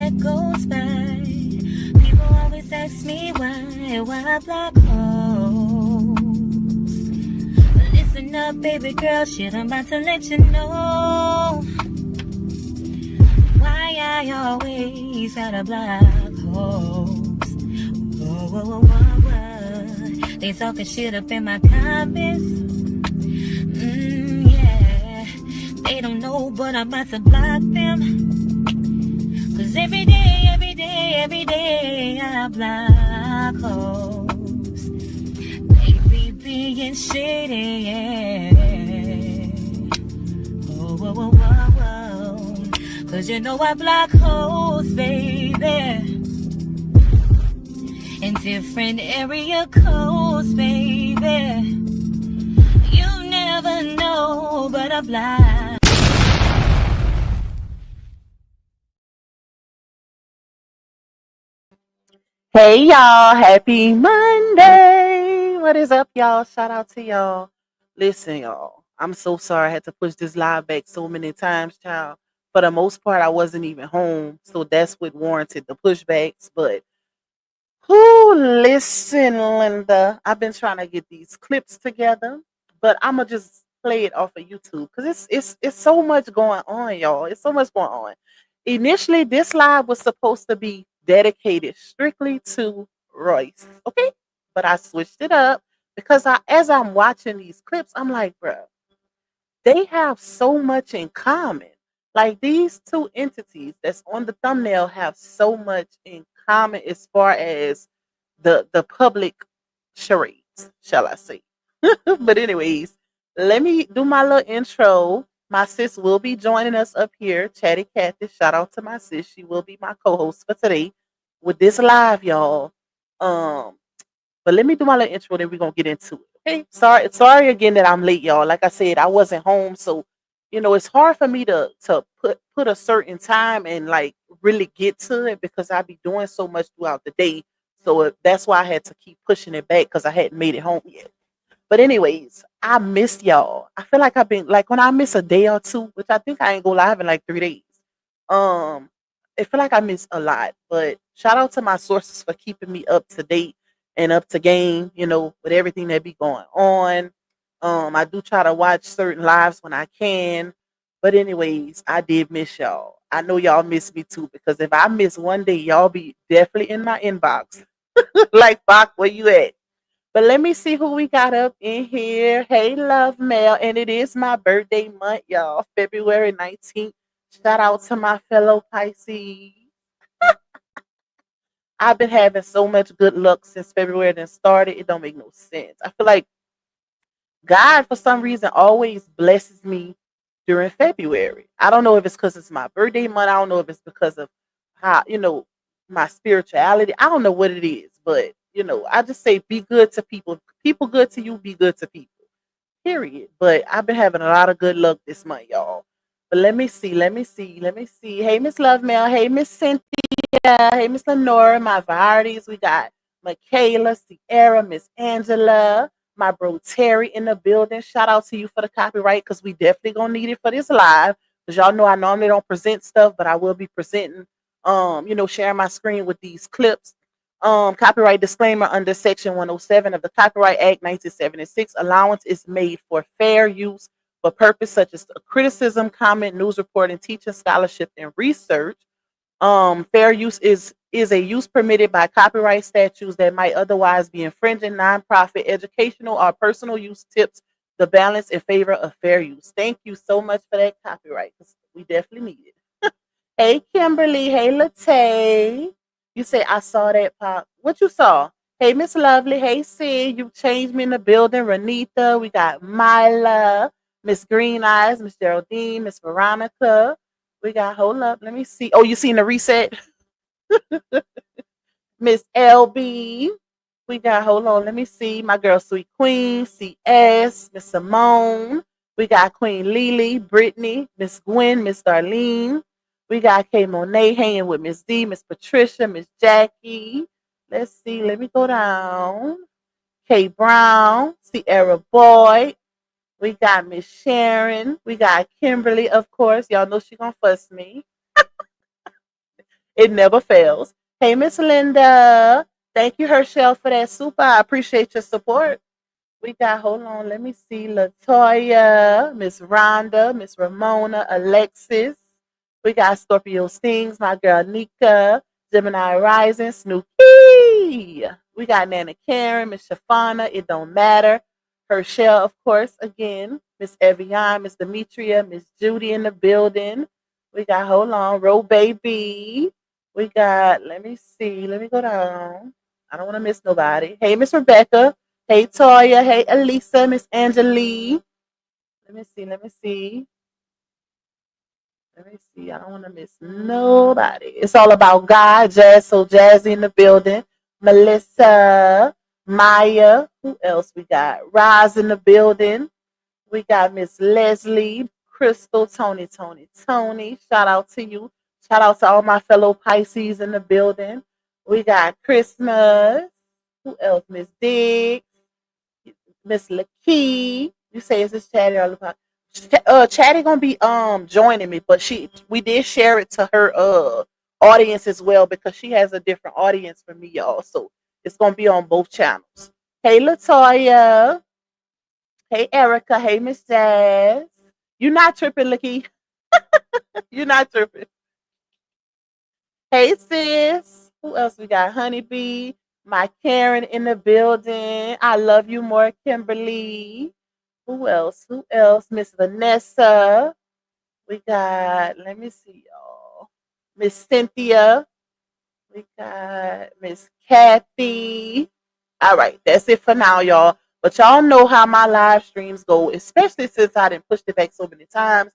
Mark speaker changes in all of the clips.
Speaker 1: that goes by. People always ask me why black holes. Listen up, baby girl, shit, I'm about to let you know why I always got a black holes. Whoa. They talking shit up in my comments. Yeah, they don't know, but I'm about to block them. Cause every day, I block hoes. They be being shady, yeah. Whoa. Cause you know I block hoes, baby. In different area codes, baby. You never know, but I block.
Speaker 2: Hey y'all, happy Monday. What is up, y'all? Shout out to y'all. Listen, y'all, I'm so sorry I had to push this live back so many times, child. For the most part, I wasn't even home, so that's what warranted the pushbacks. But who listen, Linda? I've been trying to get these clips together, but I'ma just play it off of YouTube because it's so much going on, y'all. It's so much going on. Initially, this live was supposed to be dedicated strictly to Royce, okay? But I switched it up because as I'm watching these clips, I'm like, bro, they have so much in common. Like these two entities that's on the thumbnail have so much in common as far as the public charades, shall I say. But anyways, let me do my little intro. My sis will be joining us up here. Chatty Cathy. Shout out to my sis. She will be my co-host for today with this live, y'all. Um, but let me do my little intro, then we're gonna get into it. Okay. Sorry again that I'm late, y'all. Like I said, I wasn't home, so it's hard for me to put a certain time and like really get to it because I be doing so much throughout the day. So that's why I had to keep pushing it back because I hadn't made it home yet. But anyways, I missed y'all. I feel like I've been like when I miss a day or two, which I think I ain't go live in like 3 days. Um, I feel like I miss a lot. But shout out to my sources for keeping me up to date and up to game, with everything that be going on. I do try to watch certain lives when I can. But anyways, I did miss y'all. I know y'all miss me too because if I miss one day, y'all be definitely in my inbox. Like, Bach, where you at? But let me see who we got up in here. Hey, love mail. And it is my birthday month, y'all. February 19th. Shout out to my fellow Pisces. I've been having so much good luck since February then started. It don't make no sense. I feel like God, for some reason, always blesses me during February. I don't know if it's because it's my birthday month. I don't know if it's because of how, my spirituality. I don't know what it is, but, I just say be good to people. People good to you, be good to people. Period. But I've been having a lot of good luck this month, y'all. But let me see. Hey, Miss Love Mail. Hey, Miss Cynthia. Hey, Miss Lenora. My varieties. We got Michaela, Sierra, Miss Angela, my bro Terry in the building. Shout out to you for the copyright because we definitely gonna need it for this live. Because y'all know I normally don't present stuff, but I will be presenting, sharing my screen with these clips. Copyright disclaimer under Section 107 of the Copyright Act 1976. Allowance is made for fair use for purpose such as criticism, comment, news reporting, teaching, scholarship, and research. Fair use is a use permitted by copyright statutes that might otherwise be infringing. Nonprofit, educational, or personal use tips the balance in favor of fair use. Thank you so much for that copyright. We definitely need it. Hey, Kimberly. Hey, Latay. You say I saw that pop. What you saw? Hey, Miss Lovely. Hey, Sid. You changed me in the building. Renita. We got Myla. Miss Green Eyes. Miss Geraldine. Miss Veronica. We got, hold up. Let me see. Oh, you seen the reset? Miss LB. We got, hold on. Let me see. My girl, Sweet Queen. CS. Miss Simone. We got Queen Lily. Brittany. Miss Gwen. Miss Darlene. We got K Monet hanging with Miss D, Miss Patricia, Miss Jackie. Let's see. Let me go down. K Brown, Sierra Boyd. We got Miss Sharon. We got Kimberly, of course. Y'all know she gonna fuss me. It never fails. Hey, Miss Linda. Thank you, Herschel, for that super. I appreciate your support. We got, hold on, let me see, Latoya, Miss Rhonda, Miss Ramona, Alexis. We got Scorpio Stings, my girl Nika, Gemini Rising, Snooky. We got Nana Karen, Miss Shafana, It Don't Matter. Herschel, of course, again. Miss Evian, Miss Demetria, Miss Judy in the building. We got, hold on, Ro Baby. We got, let me see, let me go down. I don't want to miss nobody. Hey, Miss Rebecca. Hey, Toya. Hey, Elisa. Miss Angelie. Let me see. Let me see. Let me see. I don't want to miss nobody. It's all about God. Jazz. So Jazzy in the building. Melissa. Maya. Who else we got? Roz in the building. We got Miss Leslie. Crystal. Tony. Shout out to you. Shout out to all my fellow Pisces in the building. We got Christmas. Who else? Miss Dig. Miss Lakey. You say is this Chatty or Lupa? Chatty gonna be joining me, but we did share it to her audience as well because she has a different audience from me, y'all. So it's gonna be on both channels. Hey Latoya. Hey Erica. Hey Miss Jazz. You not tripping, Lakey. You not tripping. Hey sis. Who else we got? Honeybee. My Karen in the building. I love you more, Kimberly. Who else? Who else? Miss Vanessa. We got, let me see, y'all. Miss Cynthia. We got Miss Kathy. All right, that's it for now, y'all. But y'all know how my live streams go, especially since I didn't push it back so many times.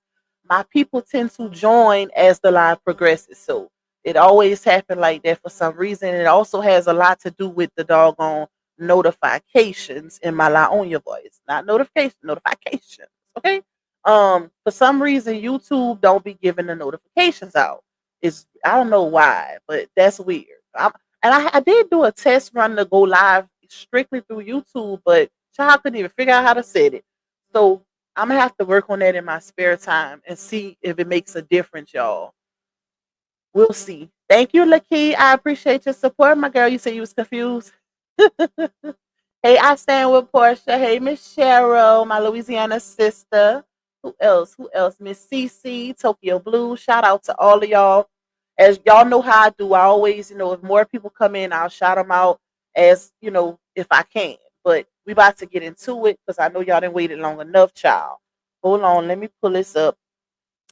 Speaker 2: My people tend to join as the live progresses. So it always happened like that for some reason. It also has a lot to do with the doggone notifications in my La on your voice. Not notification, notifications. Okay. For some reason YouTube don't be giving the notifications out. It's I don't know why, but that's weird. I did do a test run to go live strictly through YouTube, but child couldn't even figure out how to set it. So I'm gonna have to work on that in my spare time and see if it makes a difference, y'all. We'll see. Thank you, Lakey. I appreciate your support, my girl. You said you was confused. Hey, I stand with Portia. Hey, Miss Cheryl, my Louisiana sister. Who else? Who else? Miss Cece, Tokyo Blue. Shout out to all of y'all. As y'all know how I do, I always, if more people come in, I'll shout them out as, if I can. But we about to get into it because I know y'all didn't waited long enough, child. Hold on, let me pull this up.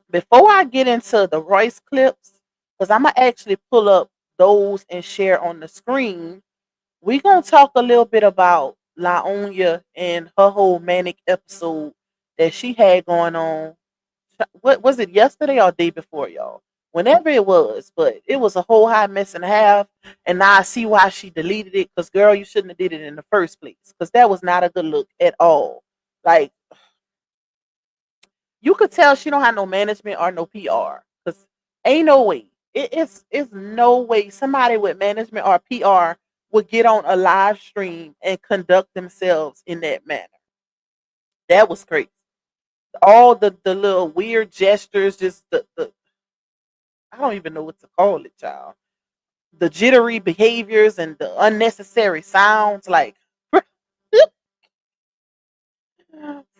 Speaker 2: Before I get into the Royce clips, because I'm going to actually pull up those and share on the screen, we gonna talk a little bit about Laonya and her whole manic episode that she had going on. What was it, yesterday or day before, y'all? Whenever it was, but it was a whole hot mess and a half. And now I see why she deleted it. Cause girl, you shouldn't have did it in the first place. Cause that was not a good look at all. Like you could tell she don't have no management or no PR. Cause ain't no way. It's no way somebody with management or PR would get on a live stream and conduct themselves in that manner. That was crazy. All the little weird gestures, just the I don't even know what to call it, child. The jittery behaviors and the unnecessary sounds, like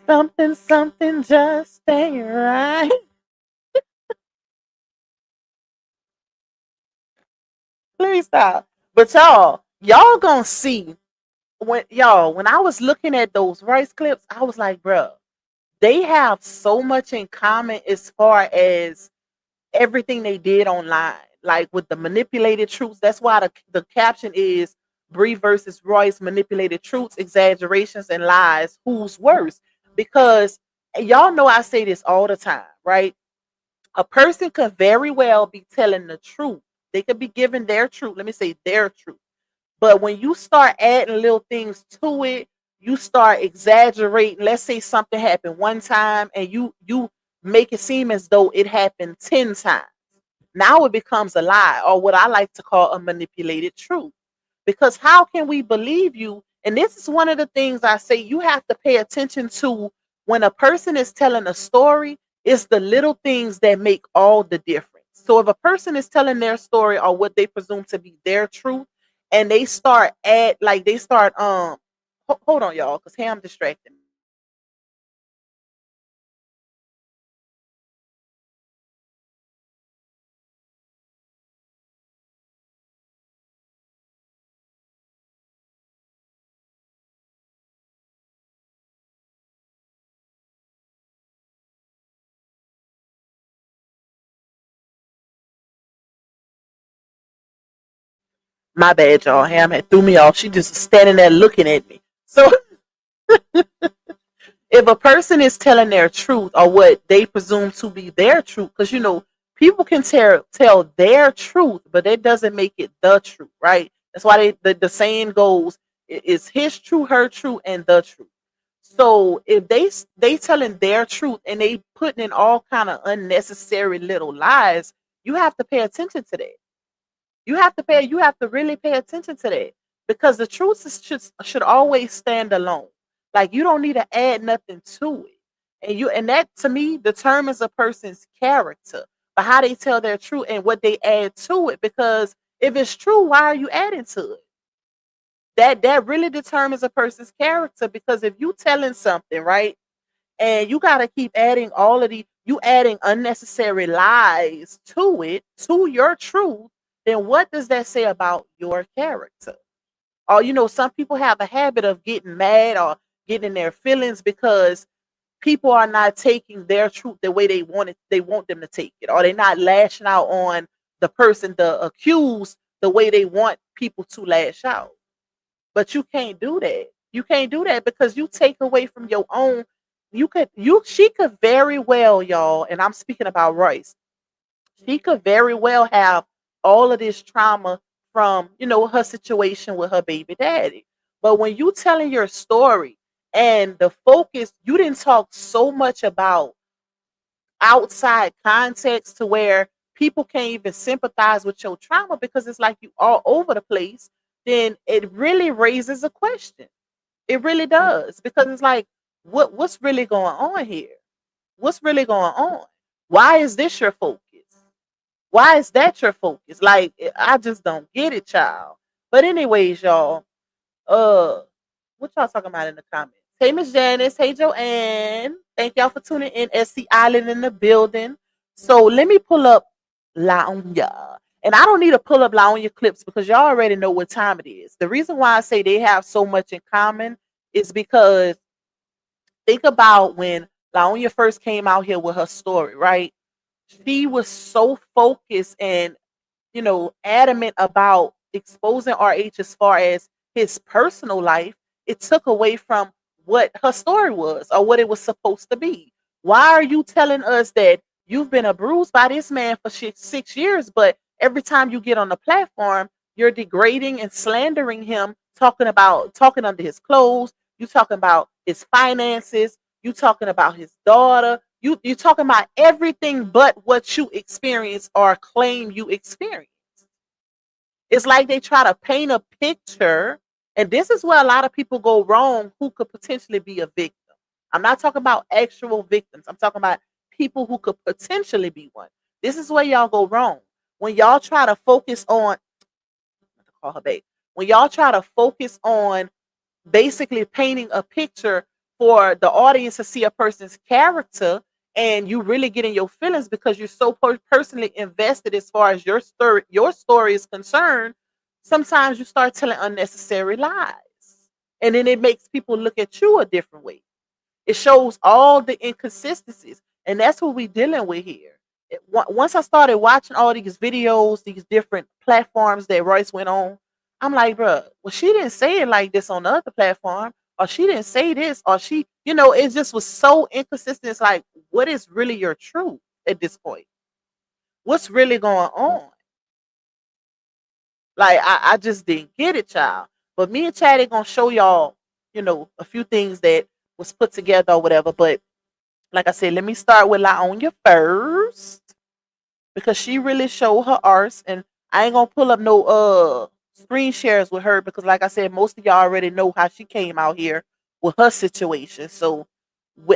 Speaker 2: something just ain't right. Please stop. But y'all gonna see when I was looking at those Royce clips, I was like, bruh, they have so much in common as far as everything they did online, like with the manipulated truths. That's why the caption is Brie versus Royce, manipulated truths, exaggerations, and lies. Who's worse? Because y'all know I say this all the time, right? A person could very well be telling the truth. They could be giving their truth. Let me say their truth. But when you start adding little things to it, you start exaggerating. Let's say something happened one time and you make it seem as though it happened 10 times. Now it becomes a lie, or what I like to call a manipulated truth. Because how can we believe you? And this is one of the things I say you have to pay attention to when a person is telling a story. It's the little things that make all the difference. So if a person is telling their story or what they presume to be their truth, and they start at like they start hold on y'all, because Ham distracted me. My bad, y'all. Ham had threw me off. She just standing there looking at me. So if a person is telling their truth or what they presume to be their truth, because people can tell their truth, but that doesn't make it the truth, right? That's why the saying goes, it's his truth, her truth, and the truth. So if they telling their truth and they putting in all kind of unnecessary little lies, you have to pay attention to that. You have to really pay attention to that, because the truth should always stand alone. Like, you don't need to add nothing to it. And that to me determines a person's character by how they tell their truth and what they add to it. Because if it's true, why are you adding to it? That really determines a person's character, because if you telling something, right, and you got to keep adding all of you adding unnecessary lies to it, to your truth, then what does that say about your character? Or some people have a habit of getting mad or getting in their feelings because people are not taking their truth the way they want them to take it, or they're not lashing out on the person, the accused, the way they want people to lash out. But you can't do that. You can't do that, because you take away from your own. She could very well, y'all, and I'm speaking about Royce. She could very well have all of this trauma from, her situation with her baby daddy. But when you telling your story and the focus, you didn't talk so much about outside context to where people can't even sympathize with your trauma, because it's like you all over the place, then it really raises a question. It really does, because it's like, what's really going on here? What's really going on? Why is this your focus? Why is that your focus? Like, I just don't get it, child. But anyways, y'all, uh, what y'all talking about in the comments? Hey, Miss Janice. Hey, Joanne. Thank y'all for tuning in. SC Island in the building. So let me pull up Laonya. And I don't need to pull up Laonya clips, because y'all already know what time it is. The reason why I say they have so much in common is because think about when Laonya first came out here with her story, right? She was so focused and adamant about exposing RH as far as his personal life. It took away from what her story was or what it was supposed to be. Why are you telling us that you've been abused by this man for 6 years, but every time you get on the platform, you're degrading and slandering him, talking under his clothes, you talking about his finances, you talking about his daughter, you talking about everything but what you experience or claim you experience. It's like they try to paint a picture, and this is where a lot of people go wrong who could potentially be a victim. I'm not talking about actual victims. I'm talking about people who could potentially be one. This is where y'all go wrong. When y'all try to focus on, call her babe. When y'all try to focus on basically painting a picture for the audience to see a person's character, and you really get in your feelings because you're so personally invested as far as your story is concerned. Sometimes you start telling unnecessary lies, and then it makes people look at you a different way. It shows all the inconsistencies, and that's what we're dealing with here. Once I started watching all these videos, these different platforms that Royce went on, I'm like, bruh, well, she didn't say it like this on the other platform, or she didn't say this, or it just was so inconsistent. It's like, what is really your truth at this point? What's really going on? Like, I just didn't get it, child. But me and Chad are gonna show y'all, a few things that was put together or whatever. But like I said, let me start with Laonya first, because she really showed her arts, and I ain't gonna pull up no screen shares with her, because like I said, most of y'all already know how she came out here with her situation. So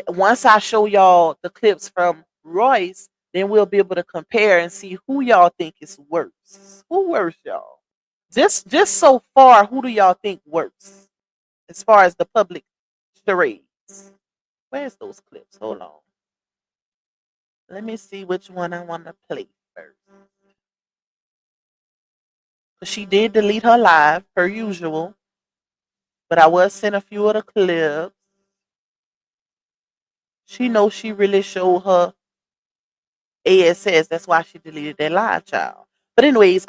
Speaker 2: once I show y'all the clips from Royce, Then we'll be able to compare and see who y'all think is worse. Who worse, y'all? Just so far, who do y'all think works as far as the public charades? Where's those clips? Hold on. Let me see which one I want to play first. She did delete her live per usual, but I was sent a few of the clips. She knows she really showed her ASS. That's why she deleted that live, child. But anyways,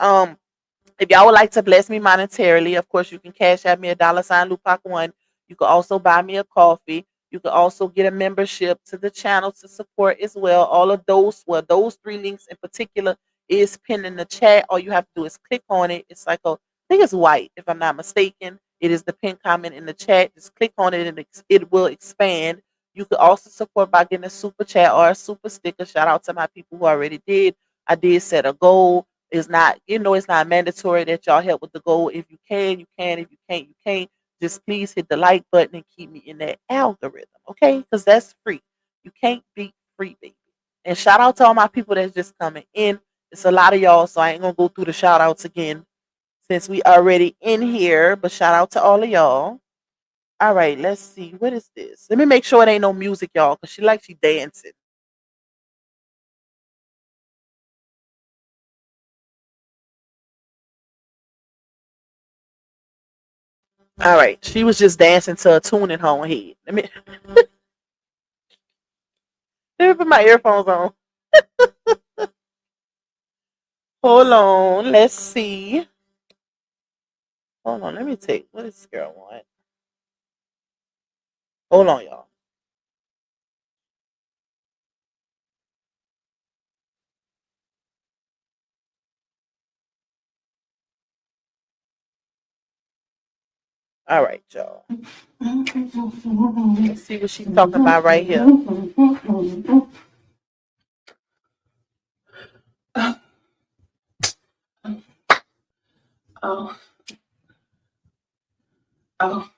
Speaker 2: if y'all would like to bless me monetarily, of course, you can cash at me $sign Lupac1. You can also buy me a coffee. You can also get a membership to the channel to support as well. All of those, well, those three links in particular is pinned in the chat. All you have to do is click on it. It's like I think it's white, if I'm not mistaken. It is the pinned comment in the chat. Just click on it and it will expand. You could also support by getting a super chat or a super sticker. Shout out to my people who already did. I did set a goal. It's not, it's not mandatory that y'all help with the goal. If you can, you can. If you can't, you can't. Just please hit the like button and keep me in that algorithm, okay? Because that's free. You can't beat free, baby. And shout out to all my people that's just coming in. It's a lot of y'all, so I ain't gonna go through the shout outs again since we already in here. But shout out to all of y'all. All right, let's see. What is this? Let me make sure it ain't no music, y'all, because she dancing. All right, she was just dancing to a tune in her own head. Let me put my earphones on. Hold on, let's see. Hold on, let me take what does this girl want? Hold on, y'all. All right, y'all. Let's see what she's talking about right here.
Speaker 3: Oh. Oh.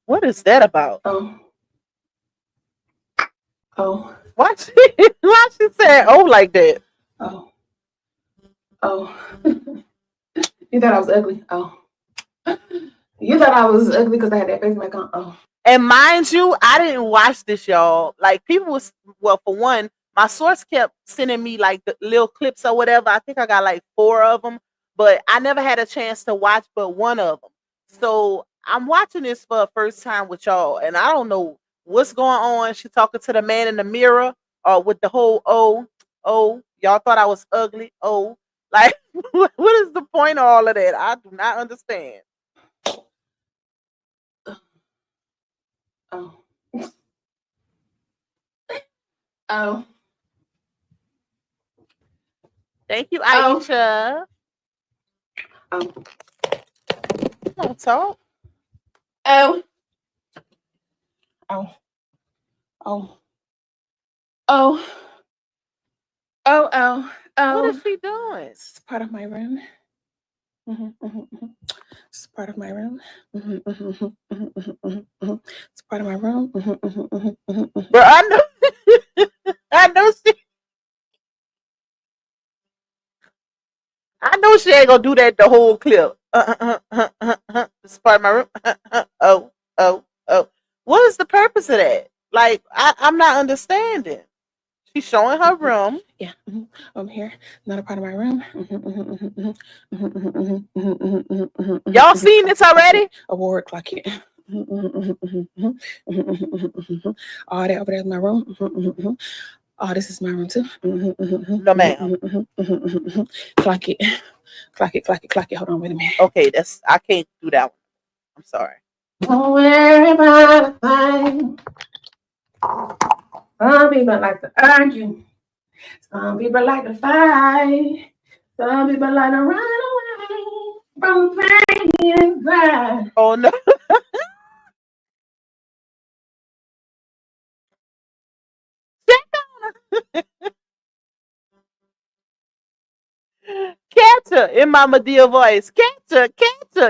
Speaker 2: What is that about?
Speaker 3: Oh. Oh.
Speaker 2: Why she said oh like that?
Speaker 3: Oh. Oh. You thought I was ugly? Oh. You thought I was ugly because I had that face mask on? Oh.
Speaker 2: And mind you, I didn't watch this, y'all. Like people was for one, my source kept sending me like the little clips or whatever. I think I got like 4 of them, but I never had a chance to watch but one of them. So I'm watching this for the first time with y'all, and I don't know what's going on. She talking to the man in the mirror, or with the whole y'all thought I was ugly. Oh, like what is the point of all of that? I do not understand.
Speaker 3: Oh. Oh.
Speaker 2: Thank you, Aisha.
Speaker 3: Oh.
Speaker 2: Don't talk.
Speaker 3: Oh. Oh. Oh. Oh. Oh. Oh. Oh.
Speaker 2: What is she doing?
Speaker 3: This is part of my room. It's part of my room. It's part of my room.
Speaker 2: Bro, I know. I know she. I know she ain't gonna do that the whole clip. It's part of my room. Oh. What is the purpose of that? Like, I'm not understanding. She's showing her room.
Speaker 3: Yeah, I'm here. Not a part of my room.
Speaker 2: Y'all seen this already?
Speaker 3: Award clock it. All that over there is my room. Oh, this is my room too.
Speaker 2: No, ma'am.
Speaker 3: Clock it. Clock it. Clock it. Clock it. Hold on, wait a minute.
Speaker 2: Okay, I can't do that one. I'm sorry.
Speaker 3: Don't worry about a thing. Some people like to argue. Some people like to fight. Some people like to run away from pain and cry.
Speaker 2: Oh no. Catch her in my Medea voice. Catch her.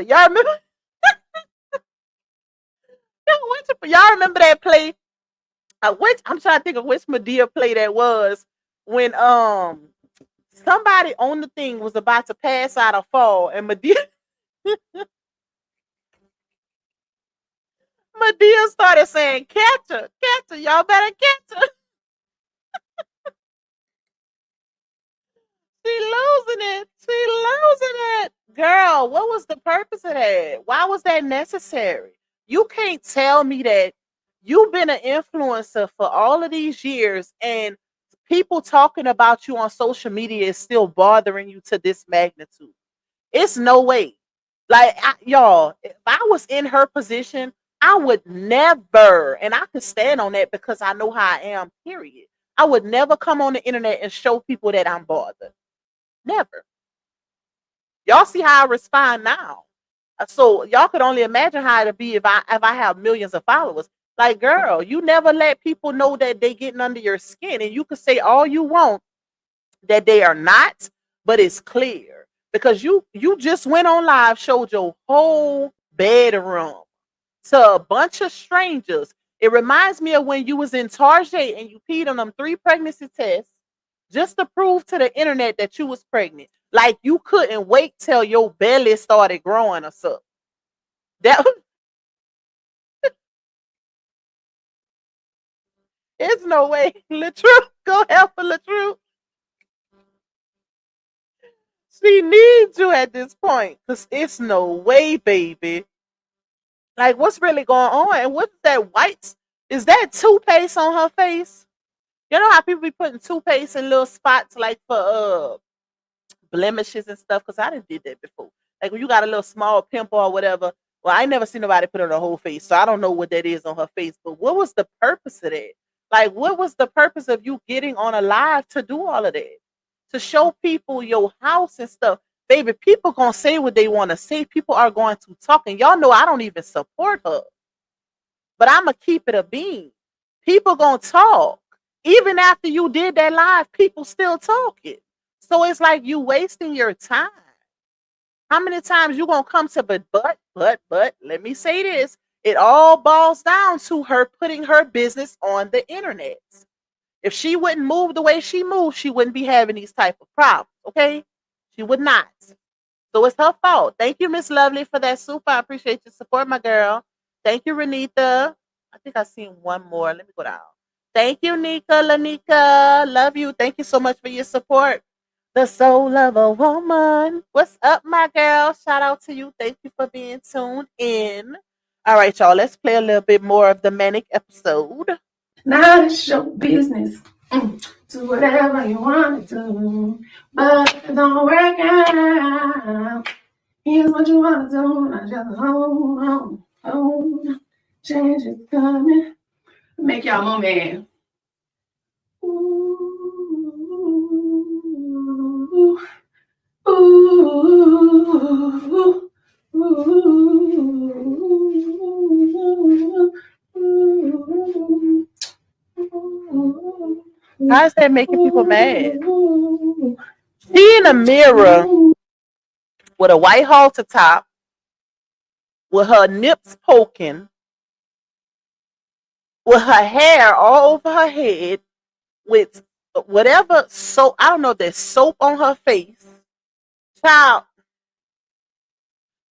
Speaker 2: Y'all remember? Y'all remember that play? Which I'm trying to think of which Medea play that was when somebody on the thing was about to pass out or fall, and Medea started saying, catch her, y'all better catch her. She losing it. She losing it. Girl, what was the purpose of that? Why was that necessary? You can't tell me that you've been an influencer for all of these years and people talking about you on social media is still bothering you to this magnitude. It's no way. Like, y'all, if I was in her position, I would never, and I could stand on that because I know how I am, period. I would never come on the internet and show people that I'm bothered. Never. Y'all see how I respond now. So y'all could only imagine how it'd be if I have millions of followers. Like, girl, you never let people know that they getting under your skin, and you can say all you want that they are not, but it's clear because you just went on live, showed your whole bedroom to a bunch of strangers. It reminds me of when you was in Target and you peed on them 3 pregnancy tests just to prove to the internet that you was pregnant. Like you couldn't wait till your belly started growing or something. That There's no way. Latrue, go help her, Latrue. She needs you at this point. Cause it's no way, baby. Like what's really going on? And what's that white? Is that toothpaste on her face? You know how people be putting toothpaste in little spots like for blemishes and stuff? Because I didn't did that before. Like when you got a little small pimple or whatever. Well, I never seen nobody put it on the whole face, so I don't know what that is on her face. But what was the purpose of that? Like, what was the purpose of you getting on a live to do all of that? To show people your house and stuff. Baby, people gonna say what they want to say. People are going to talk, and y'all know I don't even support her, but I'ma keep it a bean. People gonna talk. Even after you did that live, people still talking. So it's like you wasting your time. How many times you gonna come to but let me say this. It all boils down to her putting her business on the internet. If she wouldn't move the way she moves, she wouldn't be having these type of problems. Okay? She would not. So it's her fault. Thank you, Miss Lovely, for that soup. I appreciate your support, my girl. Thank you, Renita. I think I seen one more. Let me go down. Thank you, Nika, Lanika. Love you. Thank you so much for your support. The soul of a woman. What's up, my girl? Shout out to you. Thank you for being tuned in. All right, y'all. Let's play a little bit more of the manic episode.
Speaker 3: Now it's your business. Do whatever you want to do, but if it don't work out, here's what you want to do. Now just hold on, hold on. Change is coming. Make y'all more mad. Ooh, ooh, ooh,
Speaker 2: How is that making people mad? She in a mirror with a white halter top, with her nips poking, with her hair all over her head, with whatever soap, I don't know if there's soap on her face, child,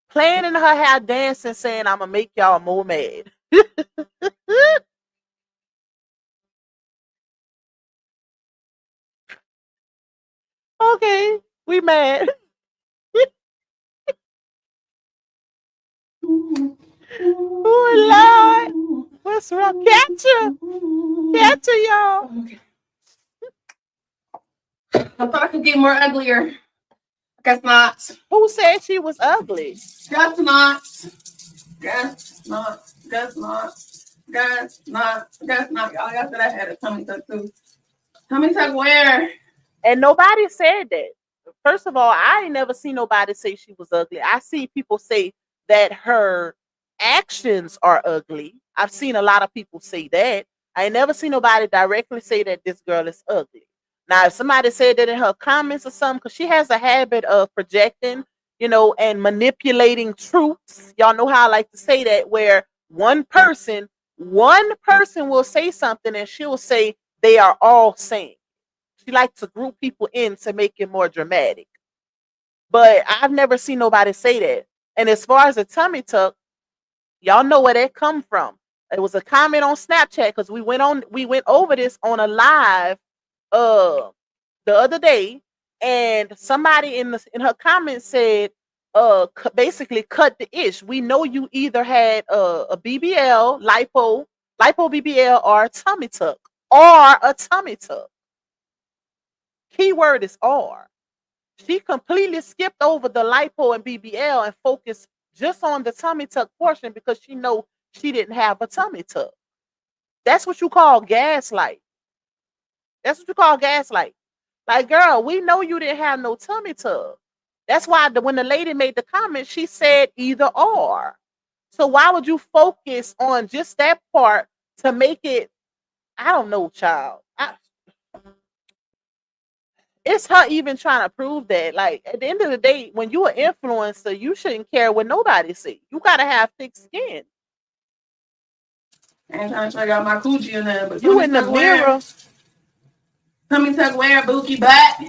Speaker 2: playing in her hair, dancing, saying, I'm gonna make y'all more mad. Okay, we mad. Oh Lord, what's wrong? Catch her, y'all.
Speaker 3: Okay. I thought I could get more uglier. Guess not.
Speaker 2: Who said she was ugly?
Speaker 3: Guess not. Guess not. Guess not. Guess not. Guess not. Y'all got that I had a tummy tuck too. Tummy tuck where?
Speaker 2: And nobody said that. First of all, I ain't never seen nobody say she was ugly. I see people say that her actions are ugly. I've seen a lot of people say that. I ain't never seen nobody directly say that this girl is ugly. Now, if somebody said that in her comments or something, because she has a habit of projecting, and manipulating truths. Y'all know how I like to say that, where one person will say something and she'll say they are all saying. She likes to group people in to make it more dramatic. But I've never seen nobody say that. And as far as a tummy tuck, y'all know where that come from. It was a comment on Snapchat because we went over this on a live uh the other day, and somebody in her comments said basically cut the ish. We know you either had a BBL, lipo BBL, or a tummy tuck. Or a tummy tuck. Keyword is or. She completely skipped over the lipo and BBL and focused just on the tummy tuck portion because she know she didn't have a tummy tuck. That's what you call gaslight. That's what you call gaslight. Like, girl, we know you didn't have no tummy tuck. That's why when the lady made the comment, she said either or. So why would you focus on just that part to make it? I don't know, child. It's her even trying to prove that. Like, at the end of the day, when you're an influencer, you shouldn't care what nobody see. You gotta have thick skin.
Speaker 3: I ain't trying to check out my coochie or nothing, but
Speaker 2: You in the mirror.
Speaker 3: Tummy tuck wearing bookie butt.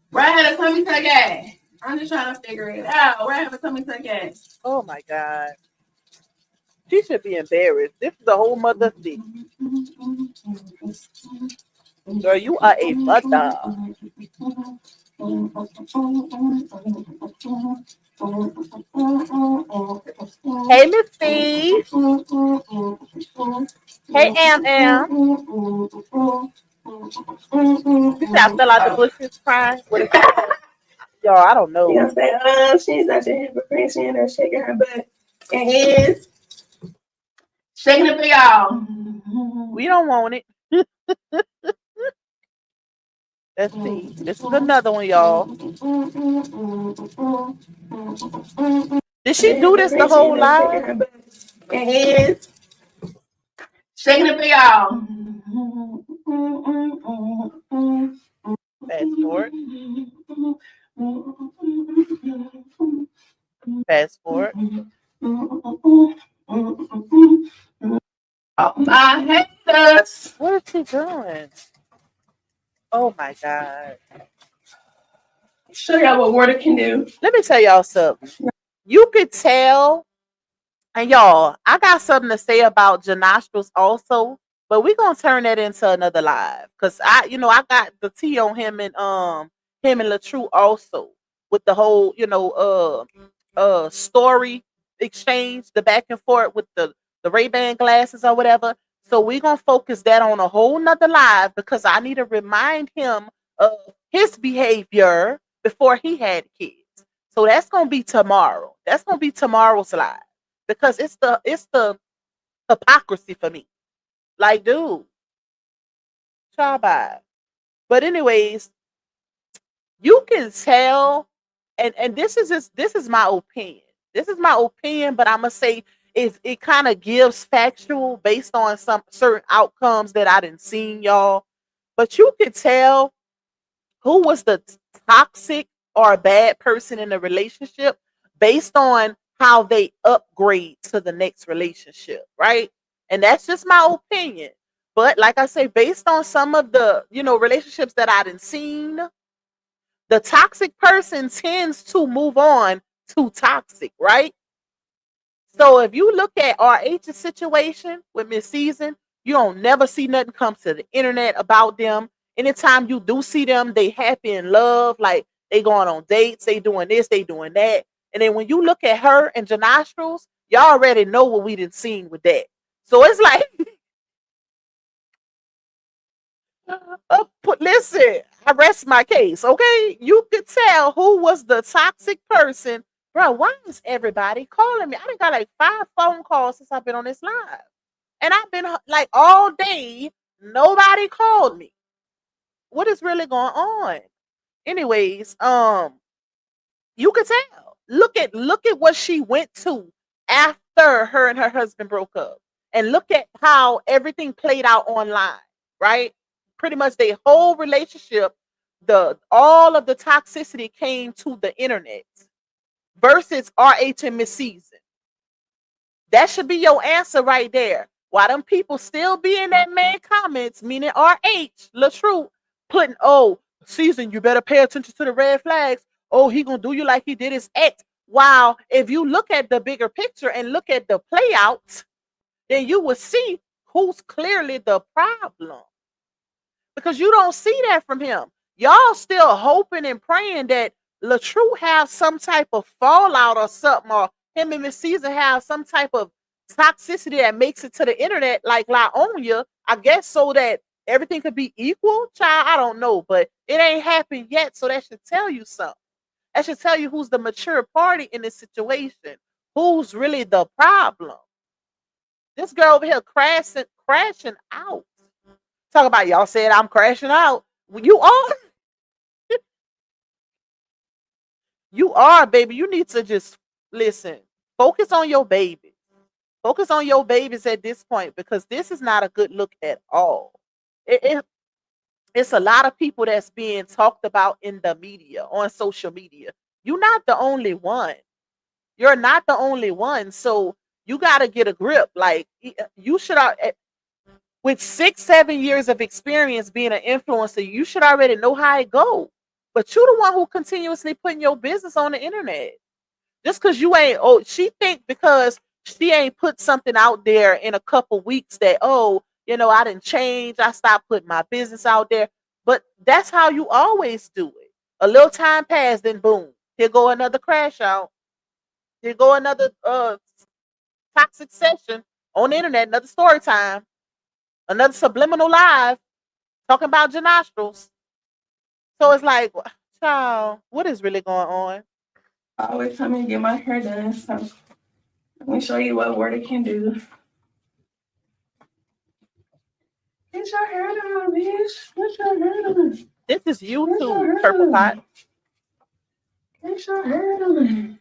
Speaker 3: Where I had a tummy tuck at? I'm just trying to figure it out. Where I have a tummy tuck at?
Speaker 2: Oh my God. She should be embarrassed. This is a whole mother thing. Girl, you are a mother. Hey, Miss B. Hey, Am. She said I fell out the bushes crying. What is that? Y'all, I don't know.
Speaker 3: You gonna say, she's not a hypocrite. She ain't there shaking her butt and hands. Shaking it for y'all.
Speaker 2: We don't want it. Let's see. This is another one, y'all. Did she do this the whole live?
Speaker 3: And hands. Shaking it for y'all.
Speaker 2: Fast forward. Fast forward.
Speaker 3: Oh, my haters.
Speaker 2: What is she doing? Oh my God.
Speaker 3: Show y'all what water can do.
Speaker 2: Let me tell y'all something. You could tell, and y'all, I got something to say about Janostrals also, but we're gonna turn that into another live. Cause I got the tea on him and LaTrue also with the whole, story exchange, the back and forth with the Ray-Ban glasses or whatever. So we're gonna focus that on a whole nother live because I need to remind him of his behavior before he had kids. So that's gonna be tomorrow. That's gonna be tomorrow's live because it's the hypocrisy for me. Like, dude, try by. But anyways, you can tell, and this is my opinion. This is my opinion, but I'm gonna say it kind of gives factual based on some certain outcomes that I didn't seen, y'all. But you could tell who was the toxic or bad person in the relationship based on how they upgrade to the next relationship, right? And that's just my opinion. But like I say, based on some of the relationships that I didn't seen, the toxic person tends to move on to toxic, right? So if you look at RH's situation with Miss Season, you don't never see nothing come to the internet about them. Anytime you do see them, they happy in love, like they going on dates, they doing this, they doing that. And then when you look at her and Janostrals, y'all already know what we done seen with that. So it's like, listen, I rest my case, okay? You could tell who was the toxic person. Bro, why is everybody calling me? I done got like 5 phone calls since I've been on this live. And I've been like all day, nobody called me. What is really going on? Anyways, you could tell. Look at what she went to after her and her husband broke up. And look at how everything played out online, right? Pretty much their whole relationship, all of the toxicity came to the internet versus RH and Miss Season. That should be your answer right there. Why them people still be in that man comments, meaning RH, LaTrue, putting, oh, season, you better pay attention to the red flags. Oh, he gonna do you like he did his ex. While if you look at the bigger picture and look at the playouts, then you will see who's clearly the problem. Because you don't see that from him. Y'all still hoping and praying that LaTrue have some type of fallout or something, or him and Miss Season have some type of toxicity that makes it to the internet like Laonia, I guess, so that everything could be equal. Child, I don't know, but it ain't happened yet, so that should tell you something. That should tell you who's the mature party in this situation. Who's really the problem? This girl over here crashing out. Talk about y'all said I'm crashing out. You are. You are, baby. You need to just listen. Focus on your baby. Focus on your babies at this point because this is not a good look at all. It's a lot of people that's being talked about in the media, on social media. You're not the only one. You're not the only one. So you got to get a grip. Like you should, with 6-7 years of experience being an influencer, you should already know how it goes. But you the one who continuously putting your business on the internet. Just because you ain't, oh, she think because she ain't put something out there in a couple weeks that, oh, I didn't change. I stopped putting my business out there. But that's how you always do it. A little time passed, then boom, here go another crash out. Here go another toxic session on the internet, another story time, another subliminal live talking about your nostrils. So it's like, child, what is really going on?
Speaker 3: I always come and get my hair done, so let me show you what word it can do. Get your hair done, bitch. Get your hair done.
Speaker 2: This is YouTube, Purple Pot.
Speaker 3: Get your hair done.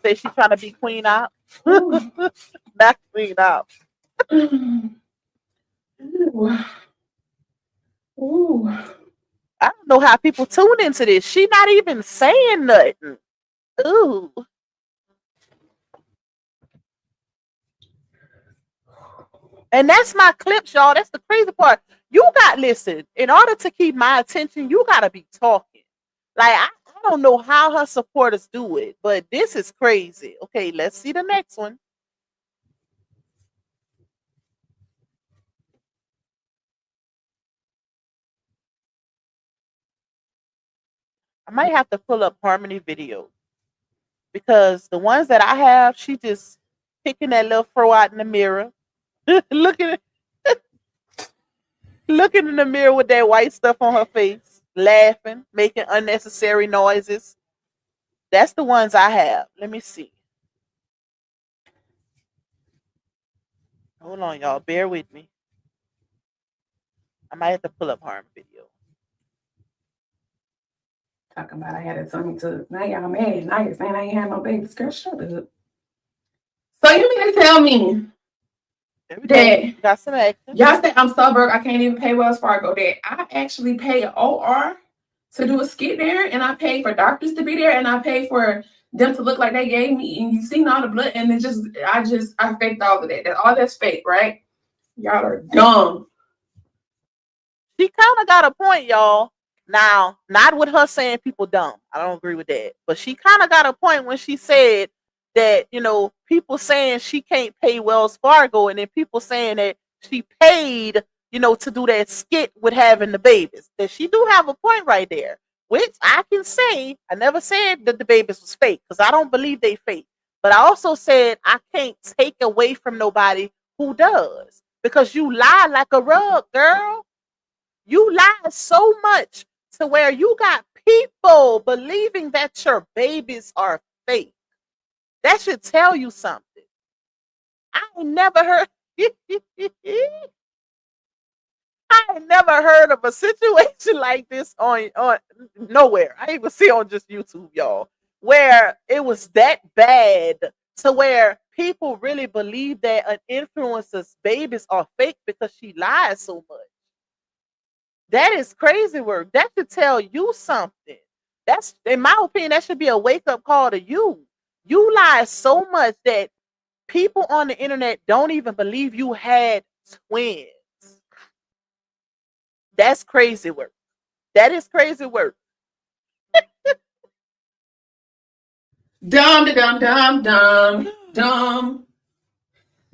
Speaker 2: Say she's trying to be queen out. Not queen out.
Speaker 3: Ooh.
Speaker 2: I don't know how people tune into this. She not even saying nothing. Ooh. And that's my clips, y'all. That's the crazy part. You got, listen, in order to keep my attention, you got to be talking. Like, I don't know how her supporters do it, but this is crazy. Okay, let's see the next one. I might have to pull up Harmony video because the ones that I have, she just picking that little fro out in the mirror. looking in the mirror with that white stuff on her face, laughing, making unnecessary noises. That's the ones I have. Let me see. Hold on, y'all. Bear with me. I might have to pull up Harm video.
Speaker 3: Talking about I had a tummy tuck. Now y'all mad. Now you're saying I ain't had no babies. Girl, shut up. So you mean to tell me that
Speaker 2: got some action.
Speaker 3: Y'all say I'm so broke I can't even pay Wells Fargo, that I actually pay an OR to do a skit there, and I pay for doctors to be there, and I pay for them to look like they gave me, and you seen all the blood, and I faked all of that. All that's fake, right? Y'all are dumb.
Speaker 2: She kind of got a point, y'all. Now, not with her saying people dumb. I don't agree with that. But she kind of got a point when she said that, people saying she can't pay Wells Fargo, and then people saying that she paid, to do that skit with having the babies. That she do have a point right there, which I can say, I never said that the babies was fake because I don't believe they fake. But I also said I can't take away from nobody who does because you lie like a rug, girl. You lie so much to where you got people believing that your babies are fake. That should tell you something. I ain't never heard of a situation like this on nowhere. I even see on just YouTube, y'all, where it was that bad to where people really believe that an influencer's babies are fake because she lies so much. That is crazy work. That should tell you something. That's, in my opinion, that should be a wake-up call to you. You lie so much that people on the internet don't even believe you had twins. That's crazy work. That is crazy work.
Speaker 3: Dum dum dum dum dum.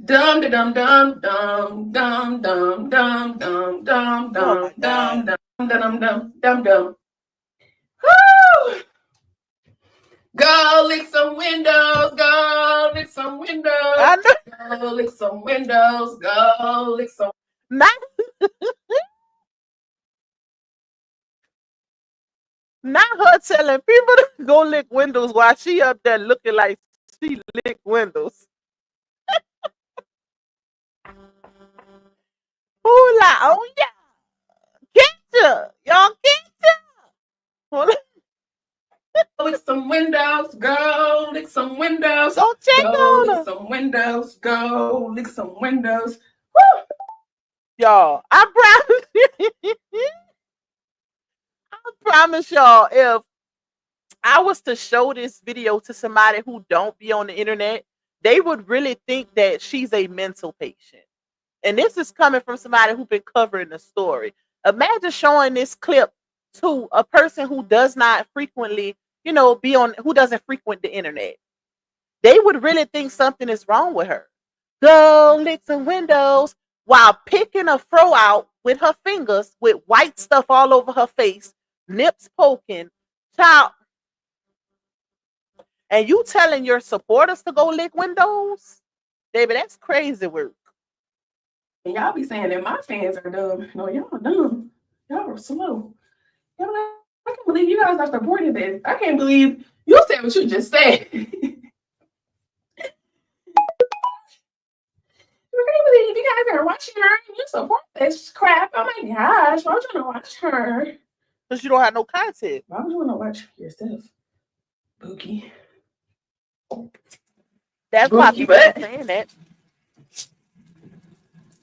Speaker 3: Dum dum dum dum dum dum dum dum dum
Speaker 2: Oh
Speaker 3: dum
Speaker 2: my God.
Speaker 3: dum dum dum dum dum dum. Woo! Go lick some windows. Go lick some windows.
Speaker 2: I know.
Speaker 3: Go lick some windows. Go lick some.
Speaker 2: Not, not her telling people to go lick windows while she up there looking like she lick windows. Who like, oh yeah, get ya. Y'all get ya.
Speaker 3: Go lick some windows. Go lick some windows.
Speaker 2: Go check
Speaker 3: Go
Speaker 2: on
Speaker 3: lick
Speaker 2: her.
Speaker 3: some windows. Go lick some windows. Woo!
Speaker 2: Y'all, I promise I promise y'all, if I was to show this video to somebody who don't be on the internet, they would really think that she's a mental patient. And this is coming from somebody who's been covering the story. Imagine showing this clip to a person who does not frequently, be on, who doesn't frequent the internet. They would really think something is wrong with her. Go lick some windows while picking a fro out with her fingers with white stuff all over her face, nips poking. Child, and you telling your supporters to go lick windows? Baby, that's crazy work.
Speaker 3: And y'all be saying that my fans are dumb. No, y'all dumb. Y'all are slow. Y'all like, I can't believe you guys are supporting this. I can't believe you said what you just said. I can't believe you guys are watching her and you support this crap. Oh my gosh, why would you want to watch her?
Speaker 2: Because you don't have no content.
Speaker 3: Why would you want to watch yourself? Bookie.
Speaker 2: That's why people are saying that.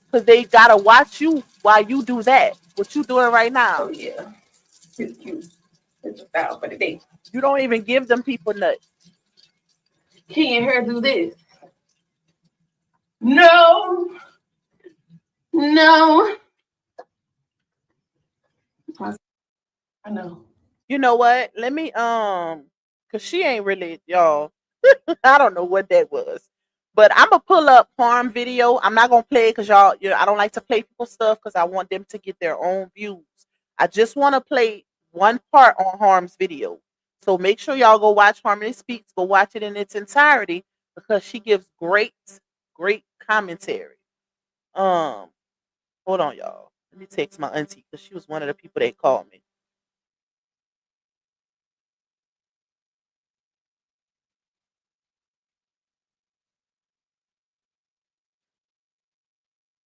Speaker 2: Because they gotta watch you while you do that. What you doing right now?
Speaker 3: Oh yeah. It's cute. It's a style for the day.
Speaker 2: You don't even give them people nuts.
Speaker 3: Can her do this? No. No. I know.
Speaker 2: You know what? Let me cause she ain't really, y'all. I don't know what that was. But I'm gonna pull up Harm video. I'm not gonna play it because y'all, I don't like to play people's stuff because I want them to get their own views. I just want to play one part on Harm's video. So make sure y'all go watch Harmony Speaks. Go watch it in its entirety because she gives great, great commentary. Hold on, y'all. Let me text my auntie because she was one of the people that called me.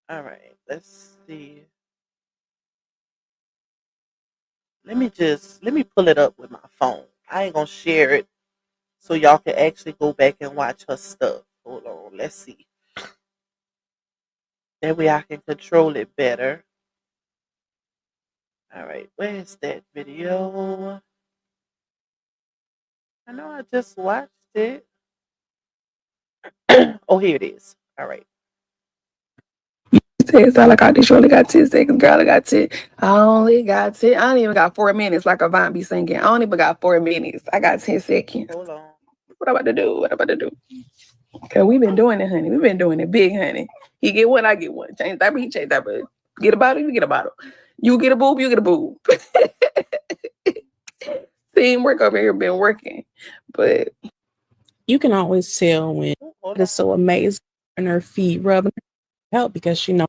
Speaker 2: All right, let's see. Let me pull it up with my phone. I ain't gonna share it so y'all can actually go back and watch her stuff. Hold on, let's see. That way I can control it better. All right, where's that video? I know I just watched it. Oh, here it is. All right.
Speaker 3: It's all I got this. You only got 10 seconds, girl. I got 10. I only got 10. I don't even got 4 minutes like a vine be singing. I don't even got 4 minutes. I got 10 seconds.
Speaker 2: Hold on.
Speaker 3: What I'm about to do? What I'm about to do? Okay, we've been doing it, honey. We've been doing it big, honey. He get one, I get one. Change diaper, he change diaper. Get a bottle, you get a bottle. You get a boob, you get a boob. Teamwork over here been working. But
Speaker 4: you can always tell when it's so amazing and her feet rubbing help because she knows.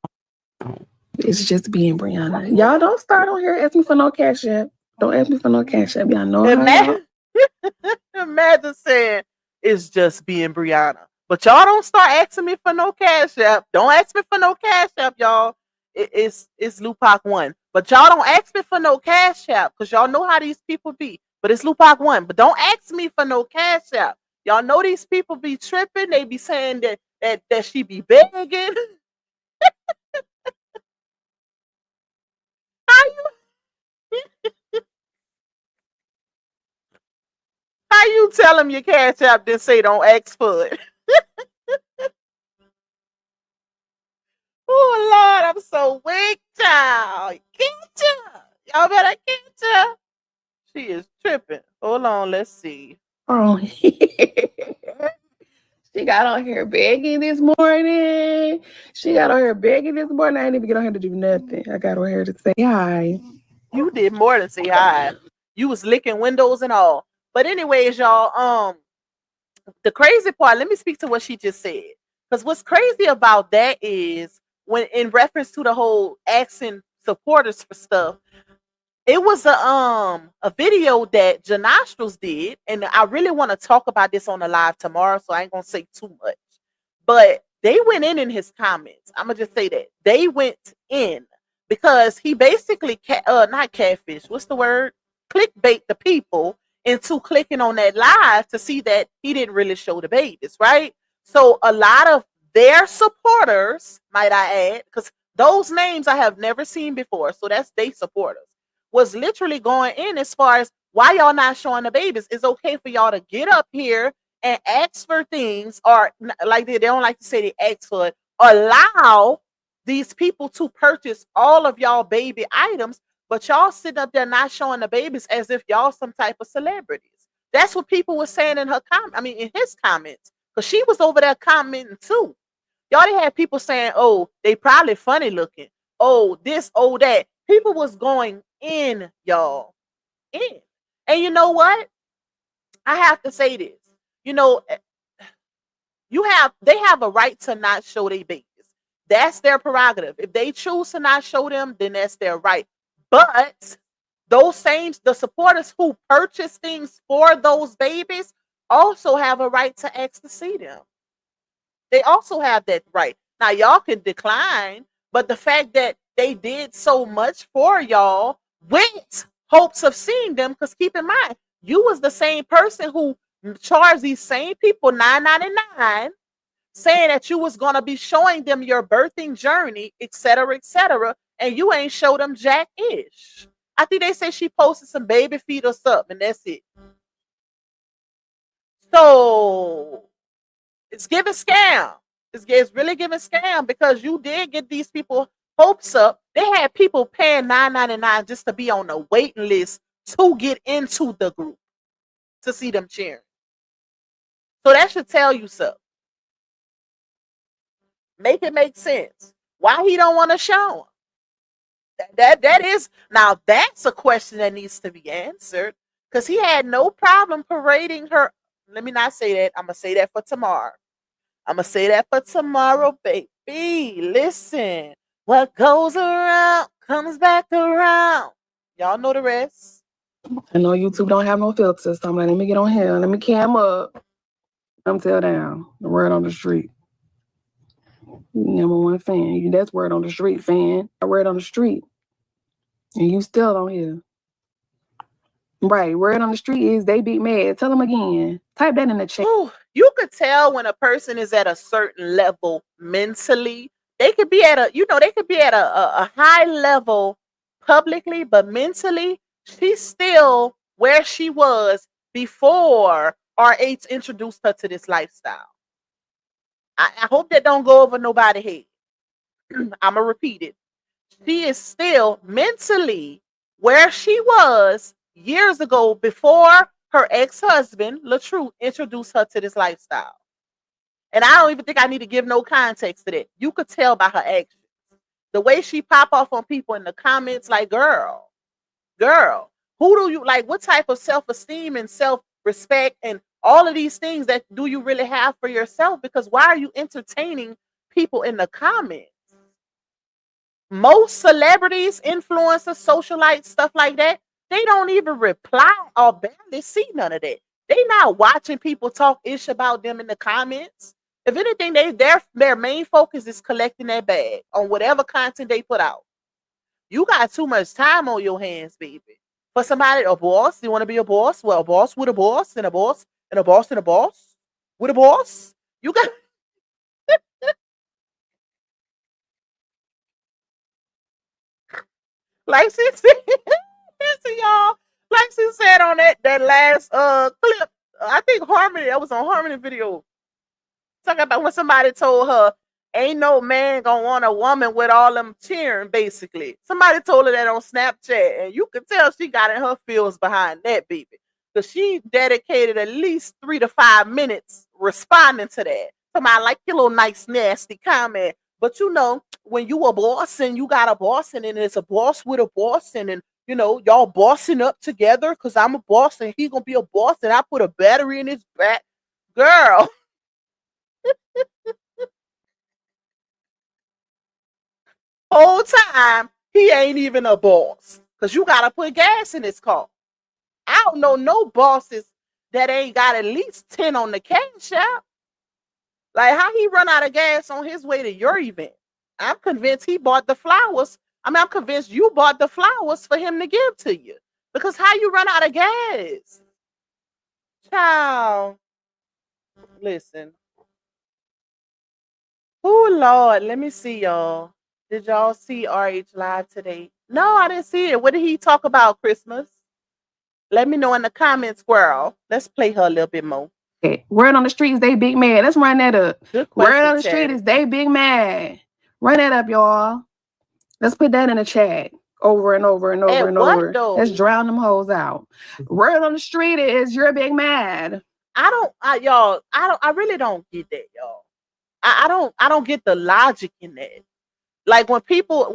Speaker 3: it's just being Brianna. Y'all don't start on here asking for no cash app. Don't ask me for no cash app. Y'all know how y'all.
Speaker 2: Imagine saying it's just being Brianna. But y'all don't start asking me for no cash app. Don't ask me for no cash app, y'all. It's Lupac 1. But y'all don't ask me for no cash app because y'all know how these people be. But it's Lupac 1. But don't ask me for no cash app. Y'all know these people be tripping. They be saying that she be begging. How you tell them your cash app then say don't ask for it? Oh Lord, I'm so weak, child. Get ya. Y'all better get ya. She is tripping. Hold on, let's see.
Speaker 3: Oh, she got on here begging this morning. She got on here begging this morning. I didn't even get on here to do nothing. I got on here to say hi.
Speaker 2: You did more than say hi. You was licking windows and all. But anyways, y'all, the crazy part, let me speak to what she just said. Because what's crazy about that is when in reference to the whole asking supporters for stuff, it was a video that Janostrals did, and I really want to talk about this on the live tomorrow, so I ain't gonna say too much. But they went in his comments. I'm gonna just say that they went in because he basically not catfish. What's the word? Clickbait the people into clicking on that live to see that he didn't really show the babies, right? So a lot of their supporters, might I add, because those names I have never seen before, so that's they supporters, was literally going in as far as why y'all not showing the babies. It's okay for y'all to get up here and ask for things, or like they don't like to say they ask for it, allow these people to purchase all of y'all baby items, but y'all sitting up there not showing the babies as if y'all some type of celebrities. That's what people were saying in her comment. I mean, in his comments, because she was over there commenting too. Y'all didn't have people saying, "Oh, they probably funny looking." Oh, this, oh that. People was going in, y'all, in. And you know what? I have to say this. You know, they have a right to not show their babies. That's their prerogative. If they choose to not show them, then that's their right. But the supporters who purchase things for those babies also have a right to ask to see them. They also have that right. Now y'all can decline, but the fact that they did so much for y'all with hopes of seeing them, because keep in mind, you was the same person who charged these same people $9.99, saying that you was gonna be showing them your birthing journey, etc., and you ain't showed them jack-ish. I think they say she posted some baby feet or something, and that's it. So it's giving scam. It's really giving scam because you did get these people hopes up. They had people paying $9.99 just to be on the waiting list to get into the group to see them cheering. So that should tell you something. Make it make sense. Why he don't want to show them? That is now that's a question that needs to be answered because he had no problem parading her. Let me not say that. I'm gonna say that for tomorrow. I'm going to say that for tomorrow, baby. Listen, what goes around comes back around. Y'all know the rest.
Speaker 3: I know YouTube don't have no filters, so I'm like, let me get on here. Let me cam up. I'm tell down. The word on the street. Number one fan. That's word on the street, fan. I word on the street. And you still don't hear. Right. Word on the street is they beat mad. Tell them again. Type that in the chat.
Speaker 2: Ooh, you could tell when a person is at a certain level mentally. They could be at a high level publicly, but mentally, she's still where she was before RH introduced her to this lifestyle. I hope that don't go over nobody's head. I'm going to repeat it. She is still mentally where she was years ago before her ex-husband, LaTrue, introduced her to this lifestyle. And I don't even think I need to give no context to that. You could tell by her actions. The way she pop off on people in the comments, like, girl, who do you, like, what type of self-esteem and self-respect and all of these things that do you really have for yourself? Because why are you entertaining people in the comments? Most celebrities, influencers, socialites, stuff like that, they don't even reply or barely see none of that. They not watching people talk ish about them in the comments. If anything, their main focus is collecting that bag on whatever content they put out. You got too much time on your hands, baby. For somebody, a boss, you want to be a boss? Well, a boss with a boss and a boss and a boss and a boss with a boss. You got like she said, listen, y'all. Like she said on that last clip, I think Harmony, that was on Harmony video. Talking about when somebody told her Ain't no man gonna want a woman with all them cheering, basically. Somebody told her that on Snapchat, and you could tell she got in her feels behind that, baby. Because she dedicated at least 3 to 5 minutes responding to that. Somebody like your little nice, nasty comment. But you know, when you a boss and you got a boss, and then it's a boss with a boss, and you know, y'all bossing up together because I'm a boss and he gonna be a boss, and I put a battery in his back. Girl, whole time he ain't even a boss because you gotta put gas in his car. I don't know no bosses that ain't got at least 10 on the cash app. Like how he run out of gas on his way to your event. I'm convinced he bought the flowers. I mean, I'm convinced you bought the flowers for him to give to you. Because how you run out of gas? Child, listen. Oh Lord, let me see y'all. Did y'all see RH live today? No, I didn't see it. What did he talk about Christmas? Let me know in the comments, squirrel. Let's play her a little bit more.
Speaker 3: Word on the street is they big mad. Let's run that up.
Speaker 2: Good question,
Speaker 3: Word on the street is they big mad. Run that up, y'all. Let's put that in the chat over and over and over and over. Let's drown them hoes out. Word on the street is you're big mad.
Speaker 2: I really don't get that, y'all. I don't get the logic in that. Like when people's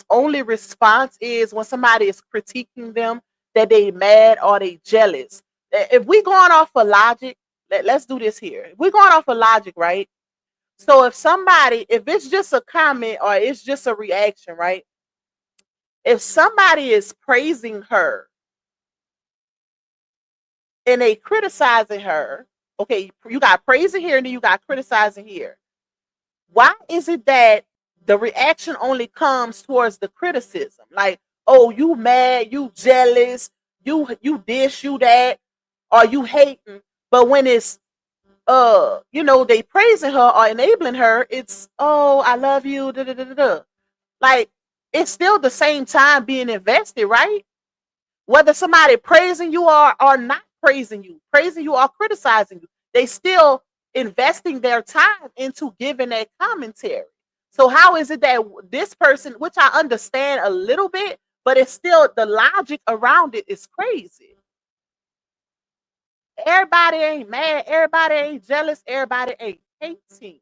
Speaker 2: only response is when somebody is critiquing them that they mad or they jealous. If we going off of logic, let's do this here. If we're going off of logic, right? So if it's just a comment or it's just a reaction, right? If somebody is praising her and they criticizing her, okay, you got praising here and then you got criticizing here. Why is it that the reaction only comes towards the criticism? Like, oh, you mad, you jealous, you this, you that, or you hating. But when it's they praising her or enabling her, it's oh, I love you, da da da da. Like, it's still the same time being invested, right? Whether somebody praising you or not praising you or criticizing you, they still investing their time into giving that commentary. So how is it that this person, which I understand a little bit, but it's still the logic around it is crazy. Everybody ain't mad, everybody ain't jealous, everybody ain't hating.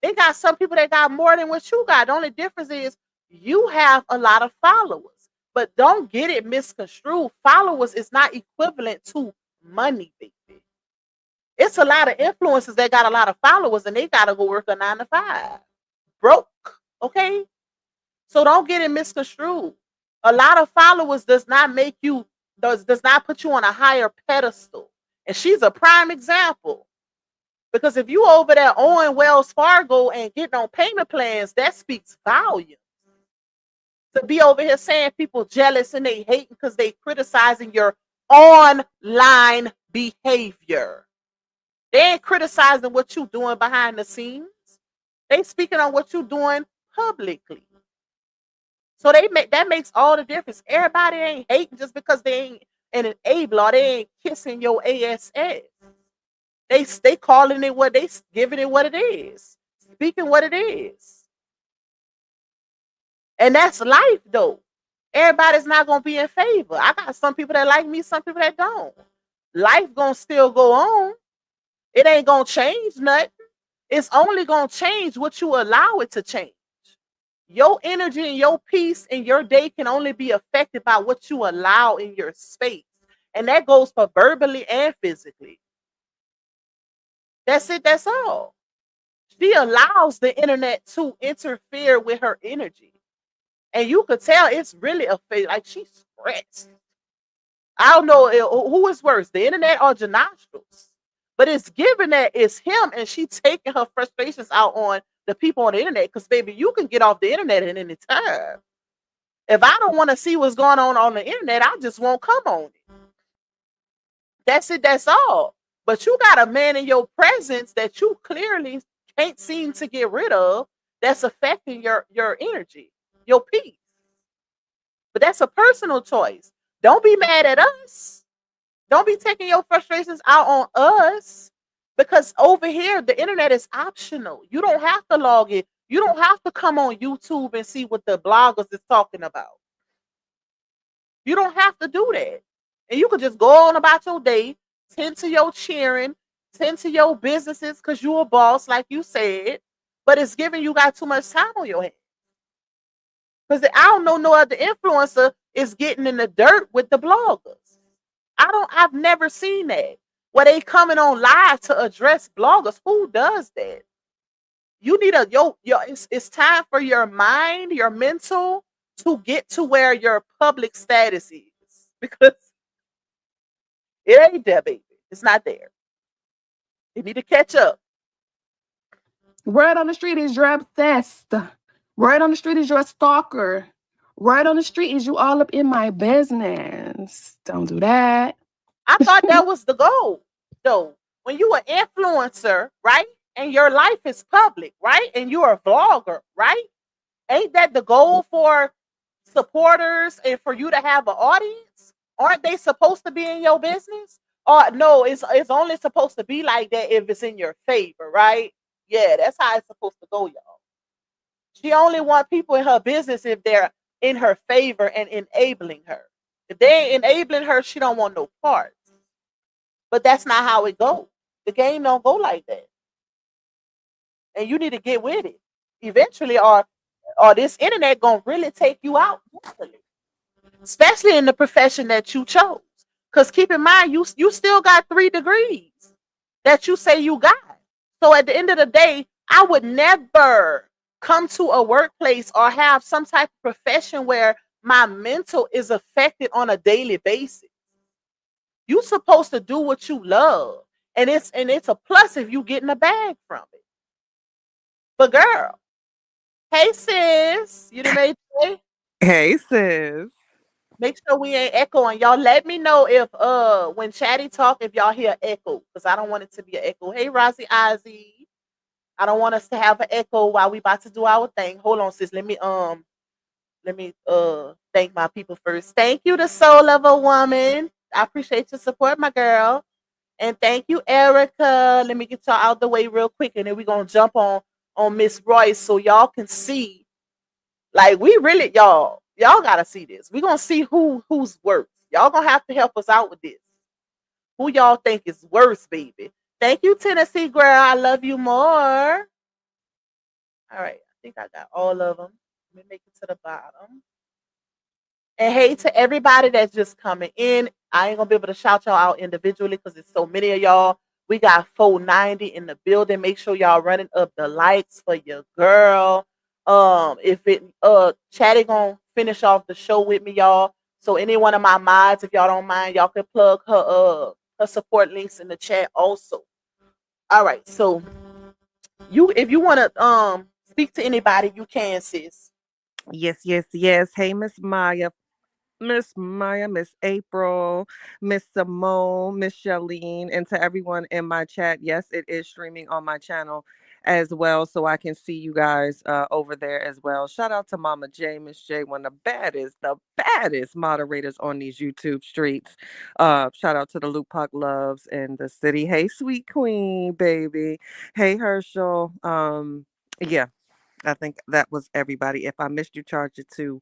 Speaker 2: They got some people that got more than what you got. The only difference is you have a lot of followers. But don't get it misconstrued. Followers is not equivalent to money, baby. It's a lot of influencers that got a lot of followers and they gotta go work a 9 to 5. Broke. Okay? So don't get it misconstrued. A lot of followers does not put you on a higher pedestal. And she's a prime example. Because if you over there owing Wells Fargo and getting on payment plans, that speaks volumes. To be over here saying people jealous and they hating because they criticizing your online behavior. They ain't criticizing what you doing behind the scenes. They speaking on what you doing publicly. So that makes all the difference. Everybody ain't hating just because they ain't an enabler or they ain't kissing your ass. They calling it what they giving it what it is. Speaking what it is. And that's life though. Everybody's not gonna be in favor. I got some people that like me, some people that don't. Life gonna still go on. It ain't gonna change nothing. It's only gonna change what you allow it to change. Your energy and your peace in your day can only be affected by what you allow in your space. And that goes for verbally and physically. That's it, that's all. She allows the internet to interfere with her energy. And you could tell it's really like she's stressed. I don't know who is worse, the internet or Janostrals. But it's given that it's him and she taking her frustrations out on the people on the internet. Because, baby, you can get off the internet at any time. If I don't want to see what's going on the internet, I just won't come on it. That's it, that's all. But you got a man in your presence that you clearly can't seem to get rid of that's affecting your energy, your peace. But that's a personal choice. Don't be mad at us. Don't be taking your frustrations out on us Because over here, the internet is optional. You don't have to log in. You don't have to come on YouTube and see what the bloggers is talking about. You don't have to do that. And you could just go on about your day, tend to your cheering, tend to your businesses because you're a boss, like you said. But it's giving you got too much time on your hands. Because I don't know no other influencer is getting in the dirt with the bloggers. I've never seen that. Where they coming on live to address bloggers. Who does that? You need it's time for your mind, your mental to get to where your public status is. Because it ain't there, baby. It's not there. You need to catch up.
Speaker 3: Word on the street is you're obsessed. Word on the street is you're a stalker. Word on the street is you all up in my business. Don't do that.
Speaker 2: I thought that was the goal, though. When you an influencer, right? And your life is public, right? And you're a vlogger, right? Ain't that the goal for supporters and for you to have an audience? Aren't they supposed to be in your business? Or no, it's only supposed to be like that if it's in your favor, right? Yeah, that's how it's supposed to go, y'all. She only want people in her business if they're in her favor and enabling her. If they ain't enabling her, she don't want no parts. But that's not how it goes. The game don't go like that. And you need to get with it. Eventually, or this internet gonna really take you out mentally. Especially in the profession that you chose. Because keep in mind, you still got 3 degrees that you say you got. So at the end of the day, I would never come to a workplace or have some type of profession where my mental is affected on a daily basis. You supposed to do what you love. And it's a plus if you getting a bag from it. But girl, hey sis, you done made today?
Speaker 5: Hey sis.
Speaker 2: Make sure we ain't echoing. Y'all let me know if when Chatty talk if y'all hear echo. Because I don't want it to be an echo. Hey Rosie Ozzy. I don't want us to have an echo while we about to do our thing. Hold on, sis. Let me thank my people first. Thank you, the soul of a woman. I appreciate your support, my girl. And thank you, Erica. Let me get y'all out the way real quick, and then we're gonna jump on Miss Royce so y'all can see. Like we really, y'all gotta see this. We're gonna see who's worse. Y'all gonna have to help us out with this. Who y'all think is worse, baby? Thank you, Tennessee girl. I love you more. All right, I think I got all of them. Let me make it to the bottom. And hey to everybody that's just coming in. I ain't gonna be able to shout y'all out individually because there's so many of y'all. We got 490 in the building. Make sure y'all running up the likes for your girl. If it Chatty gonna finish off the show with me, y'all. So any one of my mods, if y'all don't mind, y'all can plug her support links in the chat also. All right, so you if you wanna speak to anybody, you can, sis.
Speaker 5: Yes, yes, yes. Hey, Miss Maya, Miss April, Miss Simone, Miss Charlene, and to everyone in my chat. Yes, it is streaming on my channel as well, so I can see you guys over there as well. Shout out to Mama J, Miss J, one of the baddest moderators on these YouTube streets. Shout out to the Luke Puck Loves in the city. Hey, sweet queen, baby. Hey, Herschel. Yeah, I think that was everybody. If I missed you, charge it to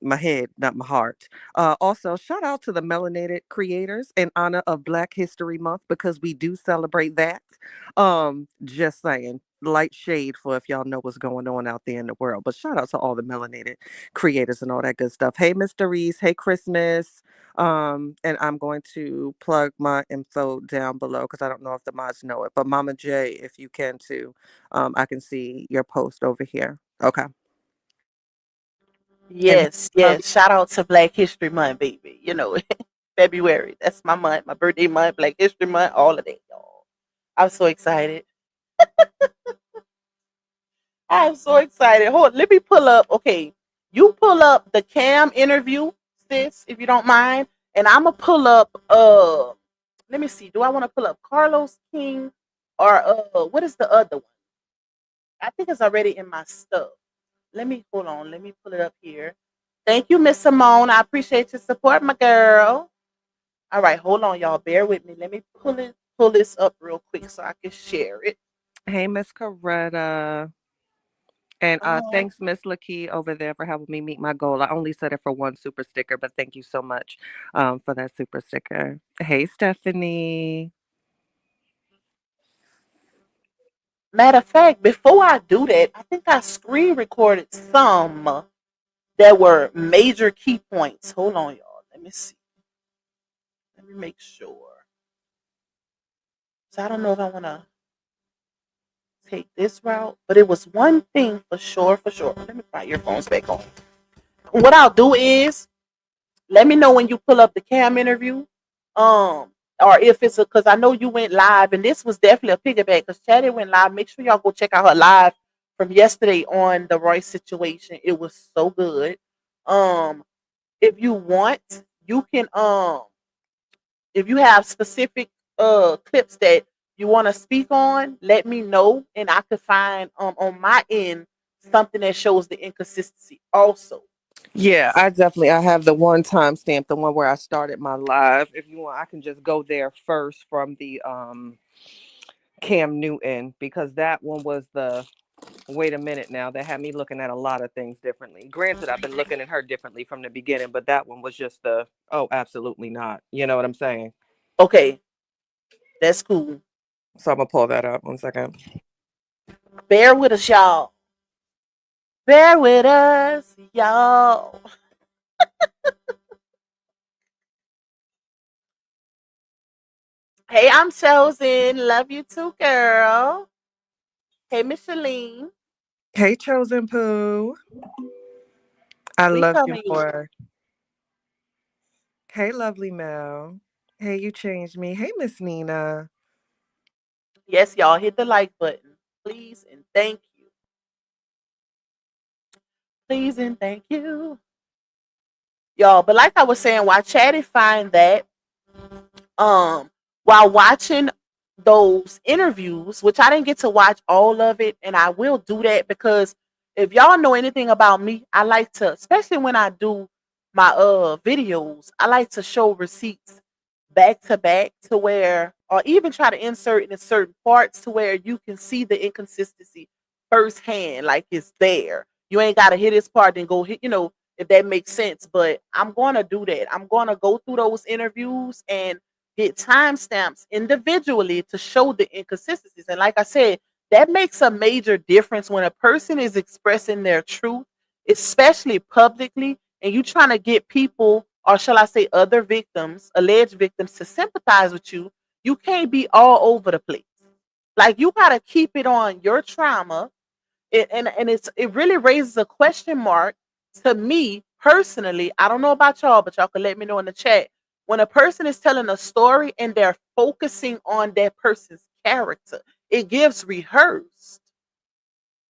Speaker 5: my head, not my heart. Also, shout out to the melanated creators in honor of Black History Month because we do celebrate that. Just saying, light shade for if y'all know what's going on out there in the world. But shout out to all the melanated creators and all that good stuff. Hey, Mr. Reese. Hey, Christmas. And I'm going to plug my info down below because I don't know if the mods know it. But Mama J, if you can too, I can see your post over here. Okay. And hey,
Speaker 2: Yes,
Speaker 5: love
Speaker 2: yes. Shout out to Black History Month, baby. You know, February. That's my month, my birthday month, Black History Month, all of that, y'all. I'm so excited. I'm so excited. Hold, let me pull up. Okay, you pull up the Cam interview, sis, if you don't mind, and I'm gonna pull up. Let me see. Do I want to pull up Carlos King or what is the other one? I think it's already in my stuff. Let me hold on. Let me pull it up here. Thank you, Miss Simone. I appreciate your support, my girl. All right, hold on, y'all. Bear with me. Let me pull it. pull this up real quick so I can share it.
Speaker 5: Hey, Miss Coretta. And
Speaker 2: Um,
Speaker 5: thanks, Miss Lakey over there for helping me meet my goal. I only set it for one super sticker, but thank you so much for that super sticker. Hey, Stephanie.
Speaker 2: Matter of fact, before I do that, I think I screen recorded some that were major key points. Hold on, y'all. Let me see. Let me make sure. So I don't know if I want to take this route, but it was one thing for sure, for sure. Let me put my earphones back on. What I'll do is let me know when you pull up the cam interview. Um, or if it's a because I know you went live, and this was definitely a piggyback because Chatty went live. Make sure y'all go check out her live from yesterday on the Royce situation. It was so good. Um, if you want, you can if you have specific clips that you want to speak on, let me know, and I could find on my end something that shows the inconsistency also.
Speaker 5: Yeah, I have the one time stamp, the one where I started my live. If you want, I can just go there first from the Cam Newton because that one was the wait a minute now that had me looking at a lot of things differently. Granted, I've been looking at her differently from the beginning, but that one was just the oh, absolutely not. You know what I'm saying?
Speaker 2: Okay, that's cool.
Speaker 5: So I'm gonna pull that up 1 second.
Speaker 2: Bear with us, y'all. Bear with us, y'all. Hey, I'm chosen. Love you too, girl. Hey, Micheline.
Speaker 5: Hey, Chosen Poo. I
Speaker 2: We
Speaker 5: love you
Speaker 2: coming.
Speaker 5: more. Hey, lovely Mel. Hey, you changed me. Hey, Miss Nina.
Speaker 2: Yes, y'all. Hit the like button, please, and thank you. Please and thank you, y'all. But like I was saying, why Chatty find that um while watching those interviews, which I didn't get to watch all of it, and I will do that because if y'all know anything about me, I like to, especially when I do my videos, I like to show receipts back to back to where or even try to insert in certain parts to where you can see the inconsistency firsthand, like it's there. You ain't gotta hit this part and go hit, if that makes sense. But I'm gonna do that. I'm gonna go through those interviews and get timestamps individually to show the inconsistencies. And like I said, that makes a major difference when a person is expressing their truth, especially publicly, and you trying to get people, or shall I say, other victims, alleged victims, to sympathize with you. You can't be all over the place. Like you gotta keep it on your trauma and it really raises a question mark to me personally. I don't know about y'all, but y'all can let me know in the chat. When a person is telling a story and they're focusing on that person's character, it gives rehearsed.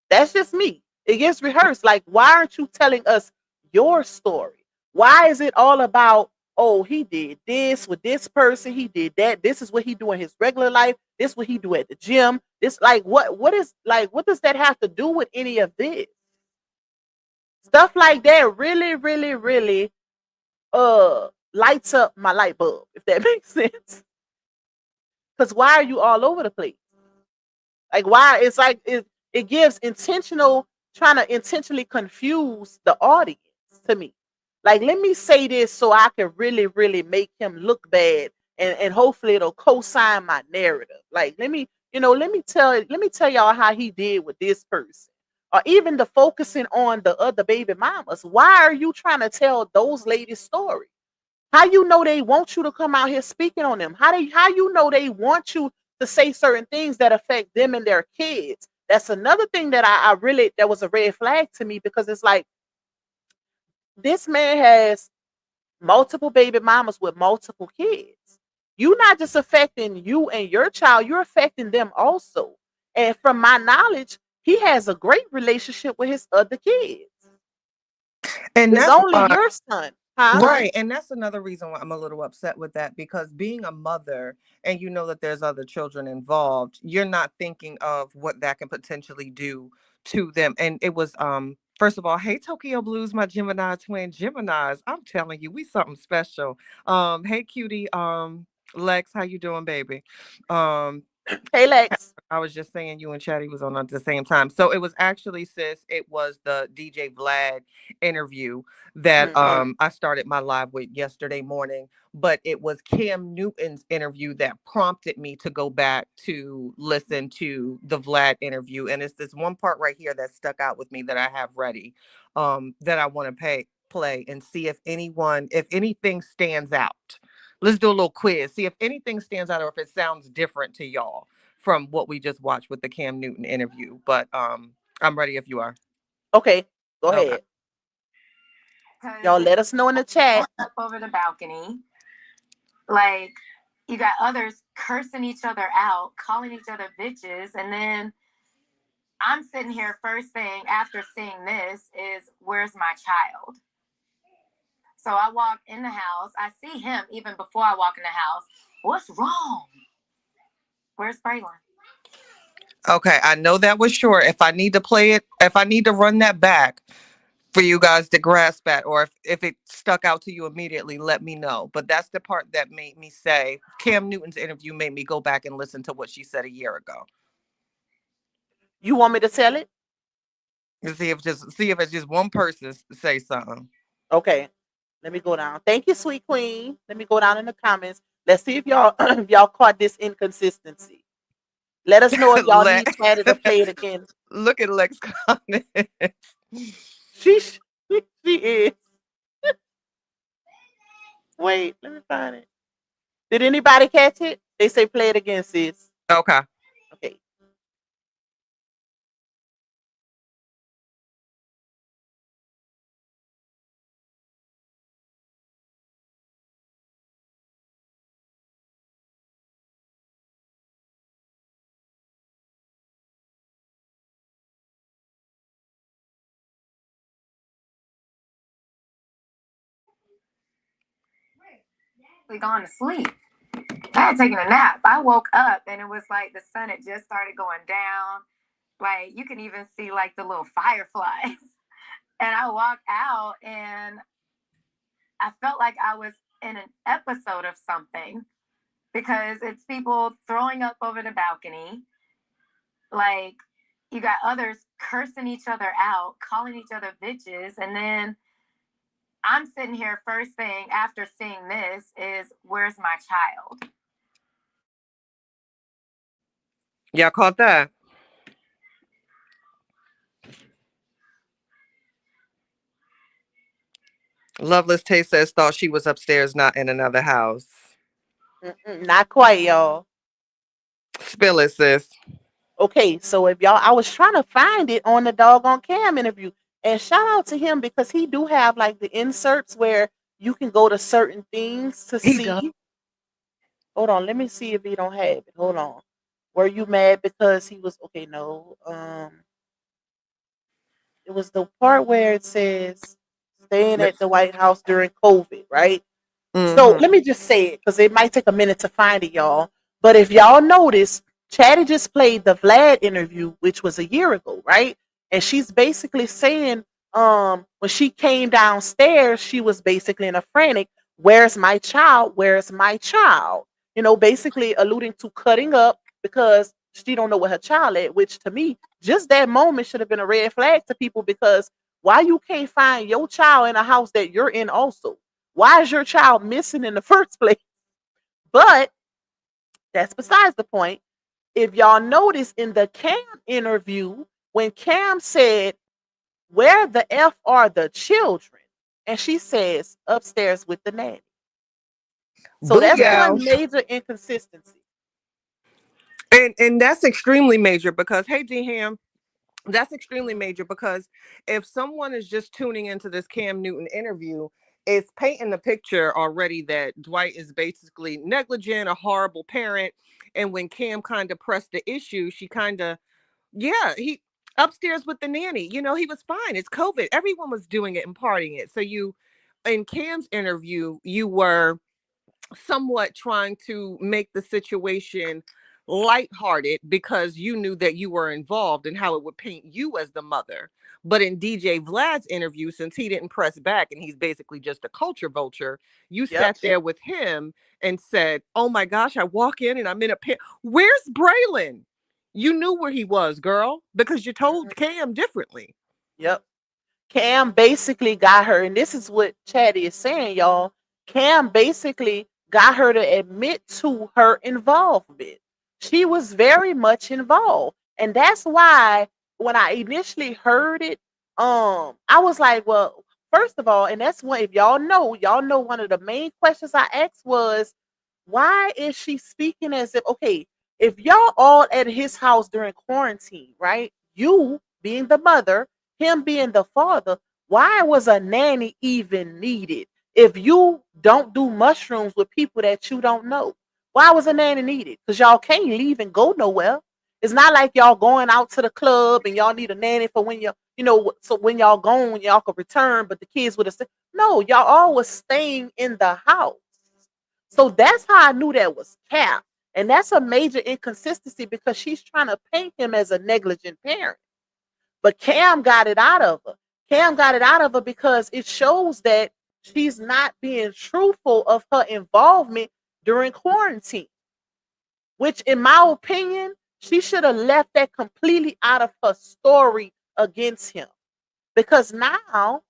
Speaker 2: That's just me. It gets rehearsed. Like, why aren't you telling us your story? Why is it all about, oh, he did this with this person, he did that. This is what he do in his regular life. This what he do at the gym. This like what is like what does that have to do with any of this? Stuff like that really, really, really lights up my light bulb, if that makes sense. Because why are you all over the place? Like why it's like it gives intentional trying to intentionally confuse the audience to me. Like let me say this so I can really, really make him look bad and hopefully it'll co-sign my narrative. Like let me tell y'all how he did with this person. Or even the focusing on the other baby mamas. Why are you trying to tell those ladies' story? How you know they want you to come out here speaking on them? How you know they want you to say certain things that affect them and their kids? That's another thing that I really that was a red flag to me because it's like this man has multiple baby mamas with multiple kids. You're not just affecting you and your child, you're affecting them also. And from my knowledge, he has a great relationship with his other kids.
Speaker 5: And
Speaker 2: It's
Speaker 5: that's
Speaker 2: only
Speaker 5: why
Speaker 2: your son, huh?
Speaker 5: right. And that's another reason why I'm a little upset with that because being a mother and you know that there's other children involved, you're not thinking of what that can potentially do to them. And it was first of all, hey Tokyo Blues, my Gemini twin Geminis. I'm telling you, we something special. Hey cutie, Lex, how you doing, baby? Um,
Speaker 2: Hey, Lex.
Speaker 5: I was just saying you and Chatty was on at the same time. So it was actually, sis, it was the DJ Vlad interview that
Speaker 2: Mm-hmm.
Speaker 5: I started my live with yesterday morning, but it was Cam Newton's interview that prompted me to go back to listen to the Vlad interview. And it's this one part right here that stuck out with me that I have ready, that I want to play and see if anything stands out. Let's do a little quiz. See if anything stands out or if it sounds different to y'all from what we just watched with the Cam Newton interview. But I'm ready if you are.
Speaker 2: Okay, go
Speaker 5: Okay.
Speaker 2: ahead. Y'all let us know in the chat.
Speaker 1: Up over the balcony. Like, you got others cursing each other out, calling each other bitches, and then I'm sitting here first thing after seeing this is, where's my child? So I walk in the house. I see him even before I walk in the house. What's wrong? Where's Braylon?
Speaker 5: Okay, I know that was short. If I need to play it, if I need to run that back for you guys to grasp at, or if it stuck out to you immediately, let me know. But that's the part that made me say Cam Newton's interview made me go back and listen to what she said a year ago.
Speaker 2: You want me to tell it?
Speaker 5: To see if it's just one person say something.
Speaker 2: Okay. Let me go down. Thank you, sweet queen. Let me go down in the comments. Let's see if y'all if y'all caught this inconsistency. Let us know if y'all need
Speaker 5: Lex,
Speaker 2: Patty to play it again.
Speaker 5: look at Lex comment.
Speaker 2: She she is. Wait, let me find it. Did anybody catch it? They say play it again, sis.
Speaker 5: Okay.
Speaker 2: Okay.
Speaker 1: We gone to sleep. I had taken a nap. I woke up and it was like the sun had just started going down. Like, you can even see like the little fireflies. And I walked out and I felt like I was in an episode of something, because it's people throwing up over the balcony. Like, you got others cursing each other out, calling each other bitches, and then I'm sitting here first thing after seeing this is, where's my child?
Speaker 5: Y'all caught that? Loveless Tay says thought she was upstairs, not in another house.
Speaker 2: Not quite, y'all.
Speaker 5: Spill it, sis.
Speaker 2: Okay, so if y'all, I was trying to find it on the doggone Cam interview, and shout out to him because he do have like the inserts where you can go to certain things to
Speaker 5: He does.
Speaker 2: see. Hold on, let me see if he don't have it. Hold on. Were you mad because he was okay? No. It was the part where it says staying at the White House during COVID, right? So
Speaker 5: Mm-hmm.
Speaker 2: let me just say it because it might take a minute to find it, y'all. But if y'all notice, Chatty just played the Vlad interview, which was a year ago, right? And she's basically saying, when she came downstairs, she was basically in a frantic. Where's my child? Where's my child? You know, basically alluding to cutting up because she don't know where her child at. Which to me, just that moment should have been a red flag to people because why you can't find your child in a house that you're in also? Why is your child missing in the first place? But that's besides the point. If y'all notice in the Cam interview, when Cam said, where the F are the children? And she says, upstairs with the nanny. So that's
Speaker 5: Booyah.
Speaker 2: one major inconsistency.
Speaker 5: And that's extremely major because hey D Ham, that's extremely major because if someone is just tuning into this Cam Newton interview, it's painting the picture already that Dwight is basically negligent, a horrible parent. And when Cam kind of pressed the issue, she kind of, yeah, he upstairs with the nanny. You know, he was fine. It's COVID. Everyone was doing it and partying it. So you, in Cam's interview, you were somewhat trying to make the situation lighthearted because you knew that you were involved and how it would paint you as the mother. But in DJ Vlad's interview, since he didn't press back and he's basically just a culture vulture, you
Speaker 2: Yep.
Speaker 5: sat there with him and said, "Oh my gosh, I walk in and I'm in a pit. Where's Braylon?" You knew where he was, girl, because you told
Speaker 2: Mhm.
Speaker 5: Cam differently.
Speaker 2: Yep. Cam basically got her, and this is what Chatty is saying, y'all. Cam basically got her to admit to her involvement. She was very much involved. And that's why when I initially heard it, I was like, well, first of all, and that's one, if y'all know one of the main questions I asked was, why is she speaking as if, okay, if y'all all at his house during quarantine, right? You being the mother, him being the father, why was a nanny even needed? If you don't do mushrooms with people that you don't know, why was a nanny needed? Because y'all can't leave and go nowhere. It's not like y'all going out to the club and y'all need a nanny for when so when y'all gone, y'all can return, but the kids would have said, no, y'all all was staying in the house. So that's how I knew that was Cap. And that's a major inconsistency because she's trying to paint him as a negligent parent. But Cam got it out of her. Cam got it out of her because it shows that she's not being truthful of her involvement during quarantine, which, in my opinion, she should have left that completely out of her story against him. Because now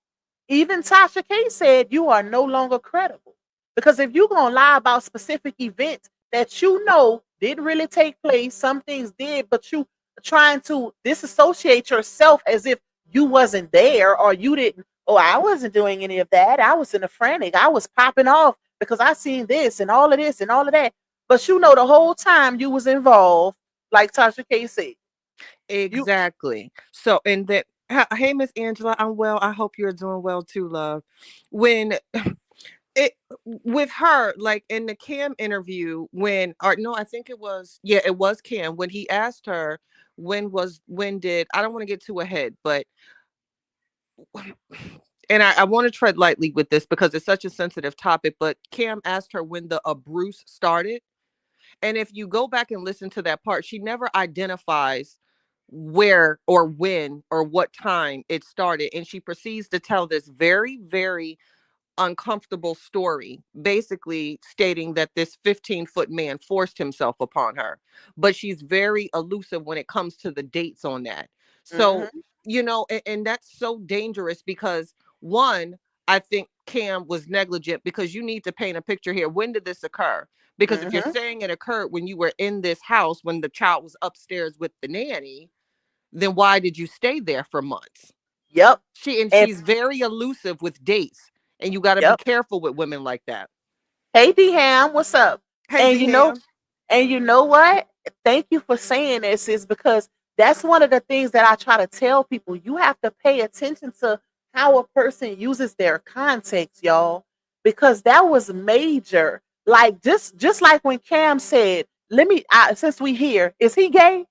Speaker 2: even Tasha K said you are no longer credible. Because if you're going to lie about specific events that you know didn't really take place, some things did, but you trying to disassociate yourself as if you wasn't there or you didn't, oh, I wasn't doing any of that. I was in a frantic. I was popping off because I seen this and all of this and all of that. But you know the whole time you was involved, like Tasha K said. You
Speaker 5: Exactly. So, and then, hey, Miss Angela, I'm well. I hope you're doing well too, love. When it with her, like in the Cam interview, when or no, I think it was, yeah, it was Cam when he asked her when did, I don't want to get too ahead, but and I want to tread lightly with this because it's such a sensitive topic. But Cam asked her when the Bruce started. And if you go back and listen to that part, she never identifies where or when or what time it started. And she proceeds to tell this very, very uncomfortable story, basically stating that this 15-foot man forced himself upon her. But she's very elusive when it comes to the dates on that. So,
Speaker 2: mhm,
Speaker 5: and that's so dangerous because one, I think Cam was negligent because you need to paint a picture here. When did this occur? Because if you're
Speaker 2: mhm.
Speaker 5: saying it occurred when you were in this house when the child was upstairs with the nanny, then why did you stay there for months?
Speaker 2: Yep. And
Speaker 5: She's very elusive with dates, and you got to be
Speaker 2: yep.
Speaker 5: careful with women like that.
Speaker 2: Hey D Ham, what's up?
Speaker 5: Hey,
Speaker 2: And
Speaker 5: D Ham.
Speaker 2: you know what? Thank you for saying this, is because that's one of the things that I try to tell people. You have to pay attention to how a person uses their context, y'all. Because that was major. Like just like when Cam said, let me since we here, is he gay?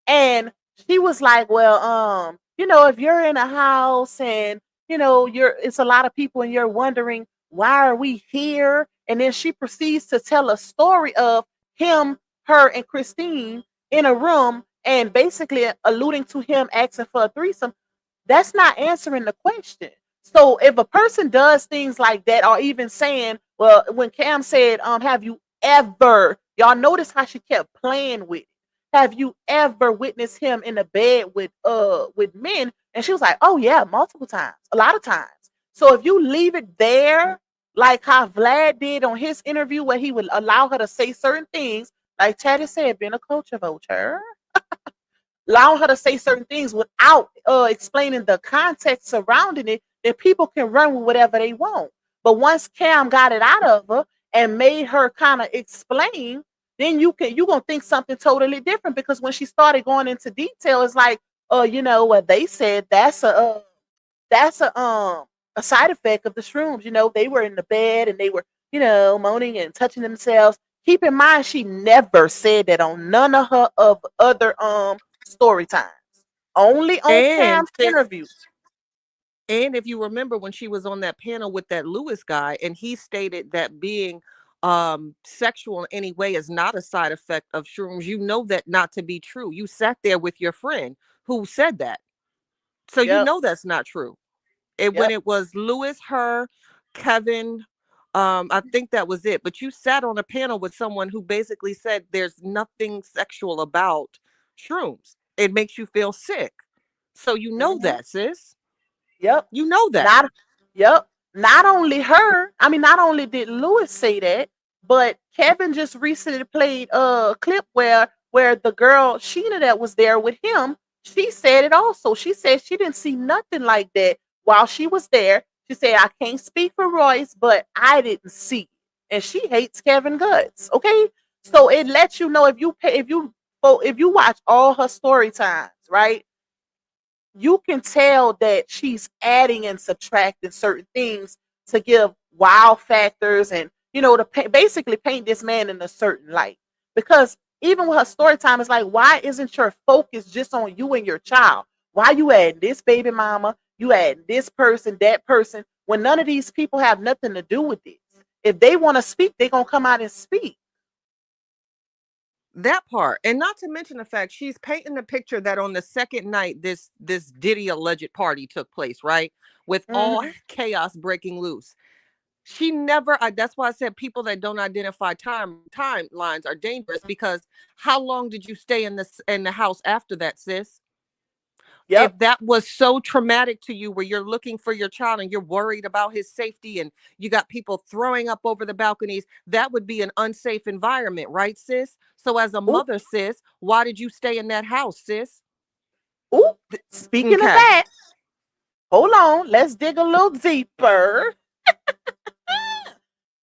Speaker 2: And she was like, well, if you're in a house and it's a lot of people and you're wondering why are we here? And then she proceeds to tell a story of him, her, and Christine in a room and basically alluding to him asking for a threesome. That's not answering the question. So if a person does things like that, or even saying, well, when Cam said, have you ever, y'all notice how she kept playing with it. Have you ever witnessed him in the bed with men? And she was like, oh yeah, multiple times, a lot of times. So if you leave it there, like how Vlad did on his interview, where he would allow her to say certain things, like Chatty said, being a culture vulture, allowing her to say certain things without explaining the context surrounding it, then people can run with whatever they want. But once Cam got it out of her and made her kind of explain, then you gonna think something totally different because when she started going into detail, it's like, what they said that's a side effect of the shrooms. They were in the bed and they were moaning and touching themselves. Keep in mind, she never said that on none of her of other story times. Only on
Speaker 5: And
Speaker 2: Cam's
Speaker 5: since
Speaker 2: interview.
Speaker 5: and if you remember when she was on that panel with that Lewis guy, and he stated that being sexual in any way is not a side effect of shrooms. You know that not to be true. You sat there with your friend who said that. So you
Speaker 2: Yep.
Speaker 5: know that's not true. When
Speaker 2: Yep.
Speaker 5: it was Lewis, her, Kevin, I think that was it. But you sat on a panel with someone who basically said there's nothing sexual about shrooms. It makes you feel sick. So you know
Speaker 2: Mm-hmm.
Speaker 5: that, sis.
Speaker 2: Yep.
Speaker 5: You know that.
Speaker 2: Not yep. Not only her, I mean, not only did Lewis say that, but Kevin just recently played a clip where the girl Sheena that was there with him, she said it also. She said she didn't see nothing like that while she was there. She said, I can't speak for Royce, but I didn't see it. And she hates Kevin Guts. Okay. So it lets you know if you watch all her story times, right? You can tell that she's adding and subtracting certain things to give wow factors and to basically paint this man in a certain light. Because even with her story time, it's like, why isn't your focus just on you and your child? Why you add this baby mama, you add this person, that person, when none of these people have nothing to do with this? If they want to speak, they're gonna come out and speak.
Speaker 5: That part. And not to mention the fact she's painting the picture that on the second night this Diddy alleged party took place, right? With all
Speaker 2: Mm-hmm.
Speaker 5: chaos breaking loose. She never that's why I said people that don't identify timelines are dangerous, because how long did you stay in the house after that, sis?
Speaker 2: Yep.
Speaker 5: If that was so traumatic to you where you're looking for your child and you're worried about his safety and you got people throwing up over the balconies, that would be an unsafe environment, right, sis? So as a
Speaker 2: Ooh,
Speaker 5: mother, sis, why did you stay in that house, sis?
Speaker 2: ooh. Speaking of
Speaker 5: Okay.
Speaker 2: that, hold on. Let's dig a little deeper.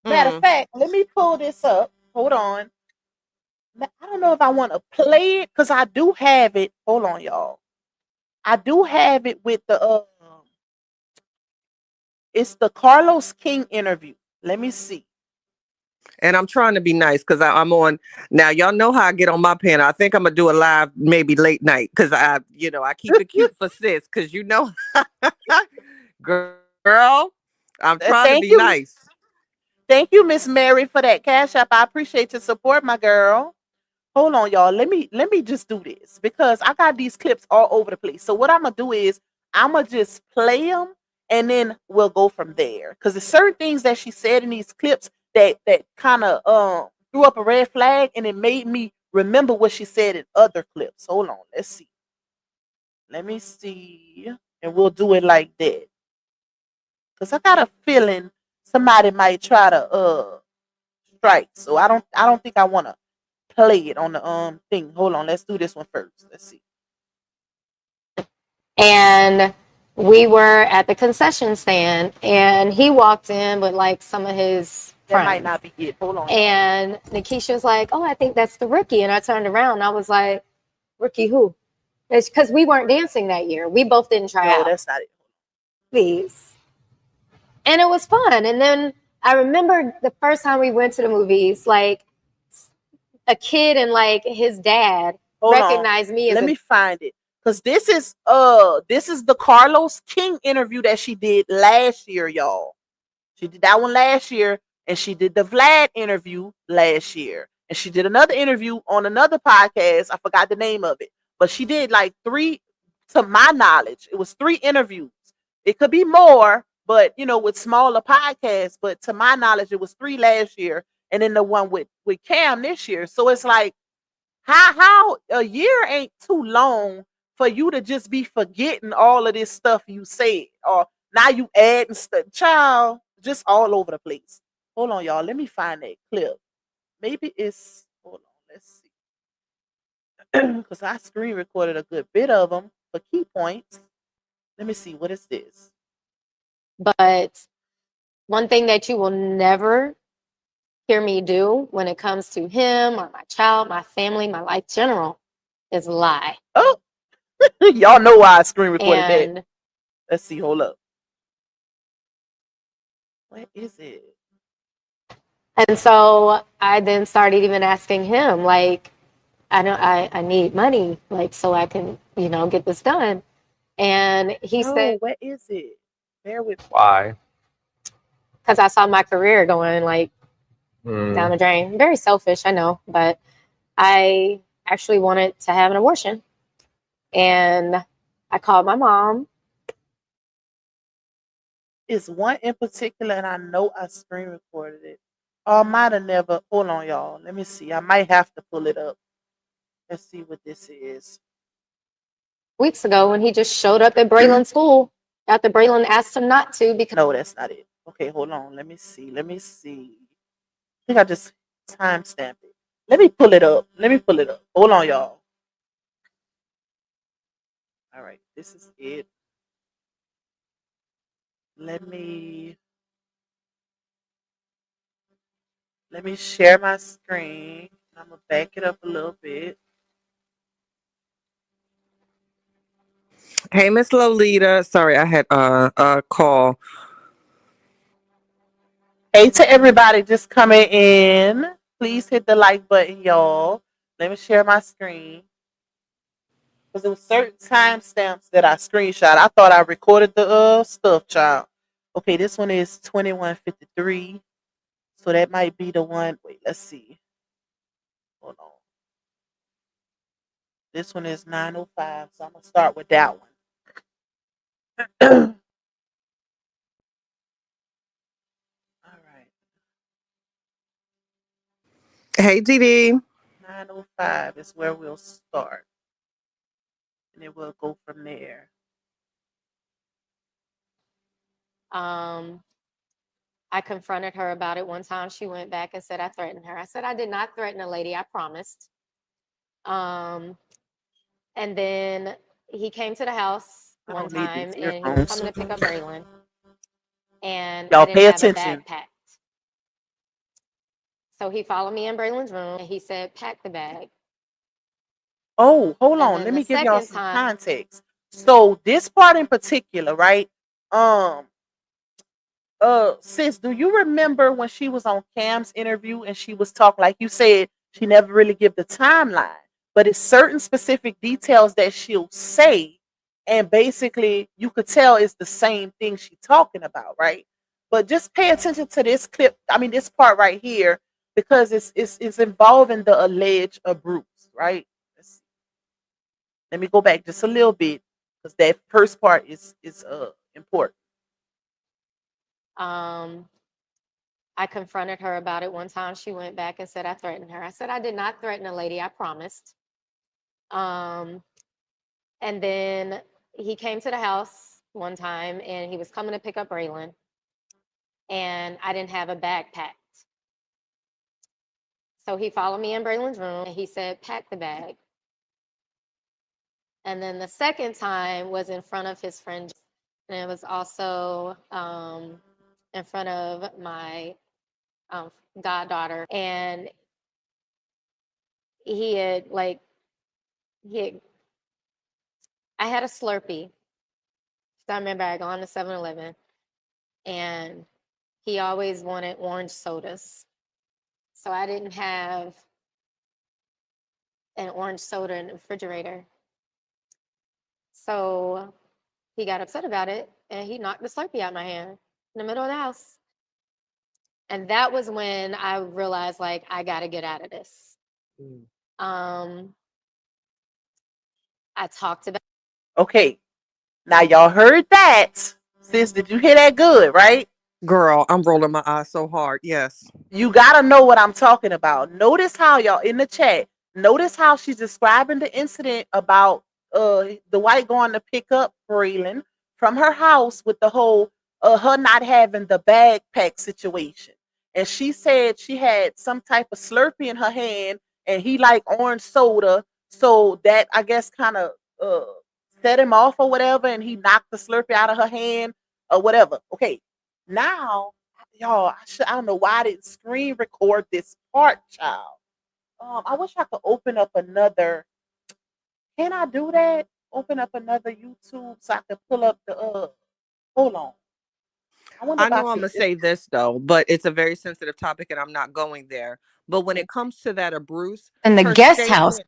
Speaker 2: Matter of
Speaker 5: Mm.
Speaker 2: fact, let me pull this up. Hold on. I don't know if I want to play it because I do have it. Hold on, y'all. I do have it with it's the Carlos King interview. Let me see.
Speaker 5: And I'm trying to be nice because I'm on now. Y'all know how I get on my panel. I think I'm gonna do a live maybe late night because I keep it cute for sis because girl, I'm trying to
Speaker 2: Thank
Speaker 5: be
Speaker 2: you.
Speaker 5: nice.
Speaker 2: Thank you, Miss Mary, for that cash app. I appreciate your support, my girl. Hold on, y'all. Let me just do this because I got these clips all over the place. So what I'm gonna do is I'm gonna just play them and then we'll go from there. Because there's certain things that she said in these clips that kind of threw up a red flag and it made me remember what she said in other clips. Hold on, let's see. Let me see, and we'll do it like that. Because I got a feeling somebody might try to strike. So I don't think I want to play it on the thing. Hold on, let's do this one first. Let's see.
Speaker 1: And we were at the concession stand, and he walked in with like some of his
Speaker 2: That might
Speaker 1: friends.
Speaker 2: not be it. Hold on.
Speaker 1: And Nikisha was like, "Oh, I think that's the rookie." And I turned around and I was like, "Rookie who?" It's because we weren't dancing that year. We both didn't try
Speaker 2: No,
Speaker 1: out.
Speaker 2: that's not it.
Speaker 1: Please. And it was fun. And then I remember the first time we went to the movies, like a kid and like his dad
Speaker 2: Hold on.
Speaker 1: recognized me as
Speaker 2: Let me find it. Because this is the Carlos King interview that she did last year, y'all. She did that one last year, and she did the Vlad interview last year. And she did another interview on another podcast. I forgot the name of it. But she did like three, to my knowledge, it was three interviews. It could be more, but with smaller podcasts. But to my knowledge, it was three last year, and then the one with Cam this year. So it's like, how a year ain't too long for you to just be forgetting all of this stuff you said, or now you adding stuff, child, just all over the place. Hold on, y'all. Let me find that clip. Maybe it's hold on. Let's see, because I screen recorded a good bit of them for key points. Let me see. What is this?
Speaker 1: but one thing that you will never hear me do when it comes to him or my child, my family, my life general is lie.
Speaker 2: Oh, y'all know why I screen recorded that.
Speaker 1: And
Speaker 2: Let's see. Hold up. What is it?
Speaker 1: so I then started even asking him, like, I need money, like, so I can, get this done. And he said,
Speaker 2: What is it? Bear with me.
Speaker 6: Why?
Speaker 1: because I saw my career going like down the drain. Very selfish, I know, but I actually wanted to have an abortion. And I called my mom.
Speaker 2: It's one in particular, and I know I screen recorded it. I might have never. Hold on, y'all. Let me see. I might have to pull it up. Let's see what this is.
Speaker 1: Weeks ago when he just showed up at Braylon school after Braylon asked him not to because
Speaker 2: No, that's not it. Okay, hold on. Let me see. Let me see. I think I just timestamped it. Let me pull it up. Let me pull it up. Hold on, y'all. All right, this is it. Let me share my screen. I'm gonna back it up a little bit.
Speaker 5: Hey, Miss Lolita. Sorry, I had a call.
Speaker 2: Hey to everybody just coming in. Please hit the like button, y'all. Let me share my screen. Because there was certain timestamps that I screenshot. I thought I recorded the stuff, child. Okay, this one is 21:53. So that might be the one. Wait, let's see. Hold on. This one is 9:05. So I'm gonna start with that one. All right.
Speaker 5: Hey, Dee.
Speaker 2: 9:05 is where we'll start. And then we'll go from there.
Speaker 1: I confronted her about it one time. She went back and said I threatened her. I said I did not threaten a lady. I promised. And then he came to the house
Speaker 2: I
Speaker 1: one
Speaker 2: don't need
Speaker 1: time
Speaker 2: these
Speaker 1: and he was
Speaker 2: earphones.
Speaker 1: coming to pick up Braylon. And I
Speaker 2: Y'all
Speaker 1: didn't
Speaker 2: pay
Speaker 1: have a
Speaker 2: attention.
Speaker 1: bag packed. So he followed me in Braylon's room and he said, pack the bag.
Speaker 2: Oh, hold
Speaker 1: And
Speaker 2: on.
Speaker 1: then
Speaker 2: Let
Speaker 1: the
Speaker 2: me give y'all
Speaker 1: second
Speaker 2: some
Speaker 1: time,
Speaker 2: context. So this part in particular, right? Um, sis, do you remember when she was on Cam's interview and she was talking, like you said, she never really give the timeline, but it's certain specific details that she'll say, and basically you could tell it's the same thing she's talking about, right? But just pay attention to this clip. I mean, this part right here because it's involving the alleged abuse, right? Let me go back just a little bit because that first part is important.
Speaker 1: um, I confronted her about it one time. She went back and said I threatened her. I said I did not threaten a lady. I promised. And then he came to the house one time and he was coming to pick up Braylon. And I didn't have a bag packed. So he followed me in Braylon's room and he said, pack the bag. And then the second time was in front of his friend. And it was also in front of my goddaughter. And he had like, he had, I had a Slurpee. So I remember I gone to 7-Eleven and he always wanted orange sodas. So I didn't have an orange soda in the refrigerator. So he got upset about it and he knocked the Slurpee out of my hand in the middle of the house. And that was when I realized like I gotta get out of this. Um I talked about
Speaker 2: Okay, now y'all heard that. Sis, did you hear that good, right?
Speaker 5: Girl, I'm rolling my eyes so hard. Yes.
Speaker 2: You gotta know what I'm talking about. Notice how y'all in the chat. Notice how she's describing the incident about the white going to pick up Braylon from her house with the whole her not having the backpack situation. And she said she had some type of Slurpee in her hand and he like orange soda. So that I guess kind of uh set him off or whatever, and he knocked the Slurpee out of her hand or whatever. Okay. Now y'all, I don't know why I didn't screen record this part, child. I wish I could open up another. Can I do that? Open up another YouTube so I can pull up the. Hold on. I wonder
Speaker 5: I
Speaker 2: if I
Speaker 5: know I'm
Speaker 2: can.
Speaker 5: going to say this though, but it's a very sensitive topic and I'm not going there. But when it comes to that of Bruce,
Speaker 1: in the
Speaker 5: her
Speaker 1: guest house.
Speaker 5: statement,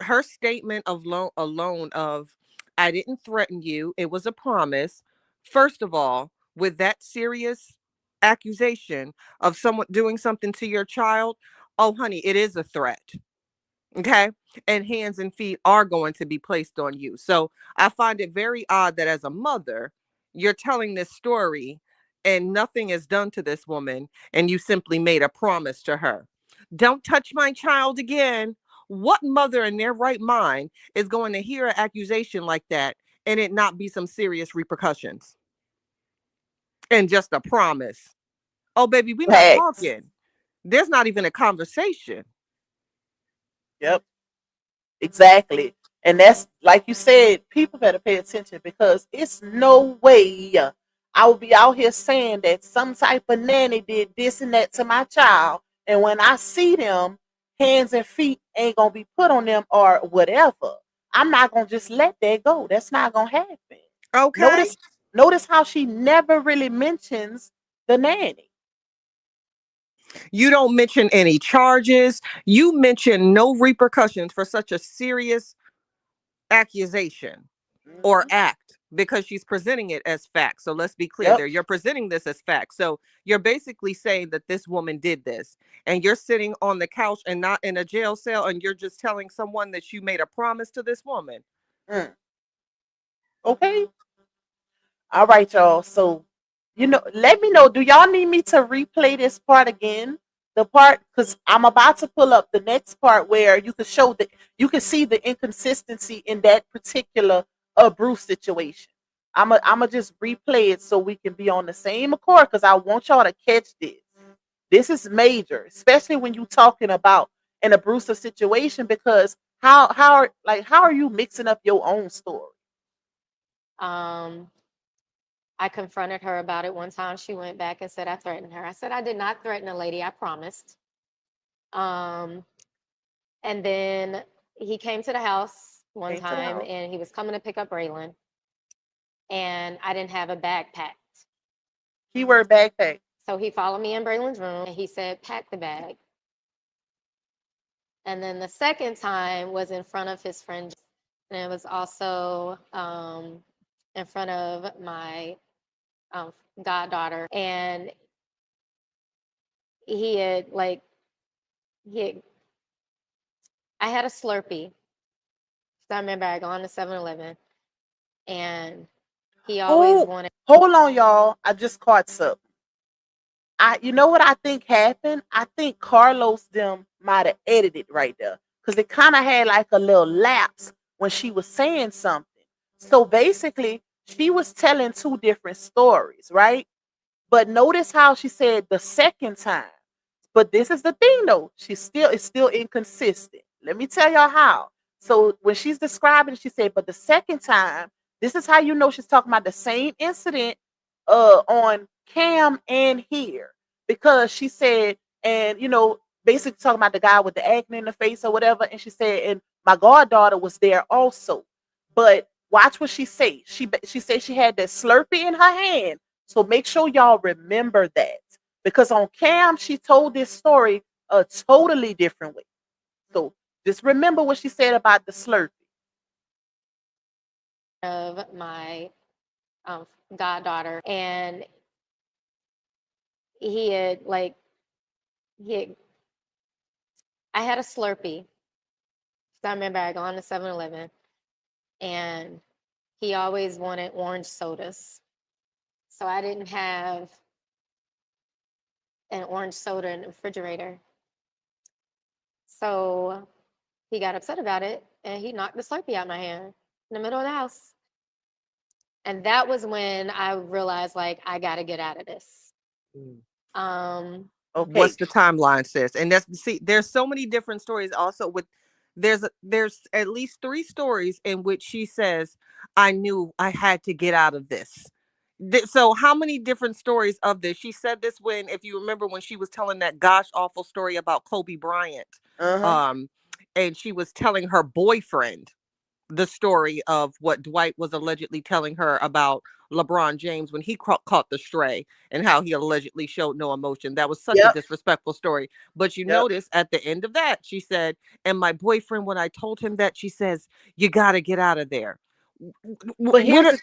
Speaker 5: her statement of alone of I didn't threaten you, it was a promise. First of all, with that serious, accusation of someone doing something to your child, oh, honey, it is a threat. Okay. And hands and feet are going to be placed on you. So I find it very odd that as a mother, you're telling this story and nothing is done to this woman. And you simply made a promise to her. Don't touch my child again. What mother in their right mind is going to hear an accusation like that and it not be some serious repercussions and just a promise? Oh, baby, we're not
Speaker 2: Facts.
Speaker 5: talking. There's not even a conversation.
Speaker 2: Yep. Exactly. And that's like you said, people better pay attention because it's no way I will be out here saying that some type of nanny did this and that to my child. And when I see them, hands and feet ain't gonna be put on them or whatever. I'm not gonna just let that go. That's not gonna happen.
Speaker 5: Okay.
Speaker 2: Notice notice how she never really mentions the nanny.
Speaker 5: You don't mention any charges. You mention no repercussions for such a serious accusation or
Speaker 2: Hmm.
Speaker 5: act because she's presenting it as fact. So let's be clear
Speaker 2: Yep.
Speaker 5: there. You're presenting this as fact. So you're basically saying that this woman did this and you're sitting on the couch and not in a jail cell and you're just telling someone that you made a promise to this woman.
Speaker 2: Mm. Okay. All right, y'all. So, let me know. Do y'all need me to replay this part again? The part because I'm about to pull up the next part where you can see the inconsistency in that particular Bruce situation. I'm just replay it so we can be on the same accord because I want y'all to catch this. This is major, especially when you talking about an abusive situation because how are you mixing up your own story?
Speaker 1: Um, I confronted her about it one time. She went back and said I threatened her. I said I did not threaten a lady. I promised. Um, and then he came to the house one
Speaker 2: Came to the
Speaker 1: time
Speaker 2: house.
Speaker 1: and he was coming to pick up Braylon, and I didn't have a bag packed.
Speaker 2: Keyword backpack.
Speaker 1: So he followed me in Braylon's room and he said, pack the bag. And then the second time was in front of his friend, and it was also in front of my um, goddaughter. And he had like he had, I had a Slurpee. So I remember I gone to 7-Eleven, and he always
Speaker 2: Oh,
Speaker 1: wanted.
Speaker 2: hold on, y'all. I just caught something. You know what I think happened? I think Carlos them might have edited right there because it kind of had like a little lapse when she was saying something. So basically, she was telling two different stories, right? But notice how she said the second time. But this is the thing though. It's still inconsistent. Let me tell y'all how. So when she's describing it, she said, but the second time, this is how you know she's talking about the same incident on Cam and here. Because she said, and basically talking about the guy with the acne in the face or whatever, and she said, and my goddaughter was there also. But watch what she say. She said she had that Slurpee in her hand. So make sure y'all remember that because on Cam she told this story a totally different way. So just remember what she said about the Slurpee.
Speaker 1: Of my goddaughter, and he had like he had, I had a Slurpee. So I remember I gone to 7-Eleven, and he always wanted orange sodas. So I didn't have an orange soda in the refrigerator. So he got upset about it and he knocked the Slurpee out of my hand in the middle of the house. And that was when I realized like I gotta get out of this.
Speaker 5: Mm.
Speaker 1: Um
Speaker 2: Okay.
Speaker 5: What's the timeline, sis? And that's see, there's so many different stories also with there's at least three stories in which she says, I knew I had to get out of this. So how many different stories of this? She said this when, if you remember, when she was telling that gosh awful story about Kobe Bryant.
Speaker 2: Uh-huh.
Speaker 5: Um, and she was telling her boyfriend the story of what Dwight was allegedly telling her about LeBron James when he caught the stray and how he allegedly showed no emotion. That was such a
Speaker 2: Yep.
Speaker 5: disrespectful story. But you
Speaker 2: Yep.
Speaker 5: notice at the end of that, she said, and my boyfriend, when I told him that, she says, you got to get out of there.
Speaker 2: But
Speaker 5: What?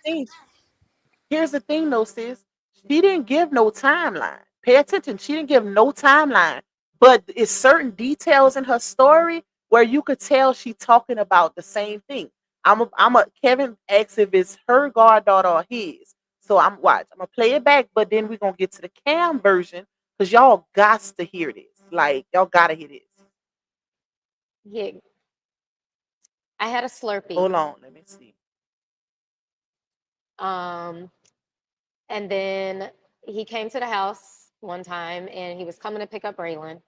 Speaker 2: here's the thing though, sis. She didn't give no timeline. Pay attention. She didn't give no timeline. But it's certain details in her story where you could tell she talking about the same thing. Kevin asks if it's her goddaughter or his. So I'm gonna play it back, but then we're gonna get to the Cam version because y'all got to hear this. Like y'all gotta hear this.
Speaker 1: Yeah, I had a Slurpee.
Speaker 2: Hold on, let me see.
Speaker 1: Um, and then he came to the house one time and he was coming to pick up Braylon.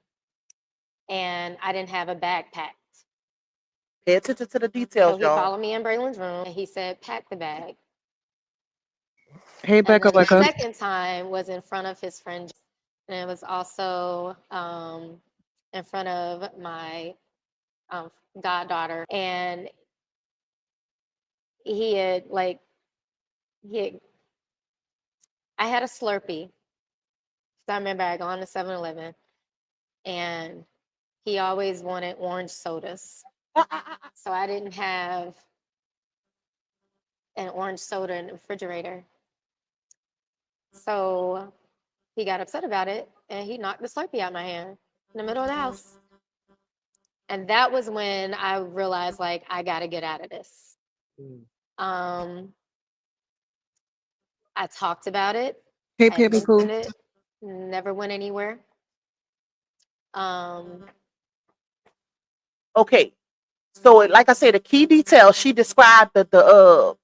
Speaker 1: And I didn't have a bag packed.
Speaker 2: Pay attention to the
Speaker 1: So
Speaker 2: details,
Speaker 1: he
Speaker 2: y'all.
Speaker 1: followed me in Braylon's room and he said, pack the bag.
Speaker 5: Hey,
Speaker 1: And
Speaker 5: Becca,
Speaker 1: then the
Speaker 5: Becca.
Speaker 1: second time was in front of his friend. And it was also in front of my goddaughter. And he had like, he had, I had a Slurpee. So I remember I gone to 7-Eleven and he always wanted orange sodas. So I didn't have an orange soda in the refrigerator. So he got upset about it and he knocked the Slurpee out of my hand in the middle of the house. And that was when I realized like I gotta get out of this. Um I talked about it.
Speaker 5: Hey,
Speaker 1: I
Speaker 5: Pippy Poo.
Speaker 1: mentioned it, never went anywhere. Um
Speaker 2: Okay, so like I said, the key detail she described the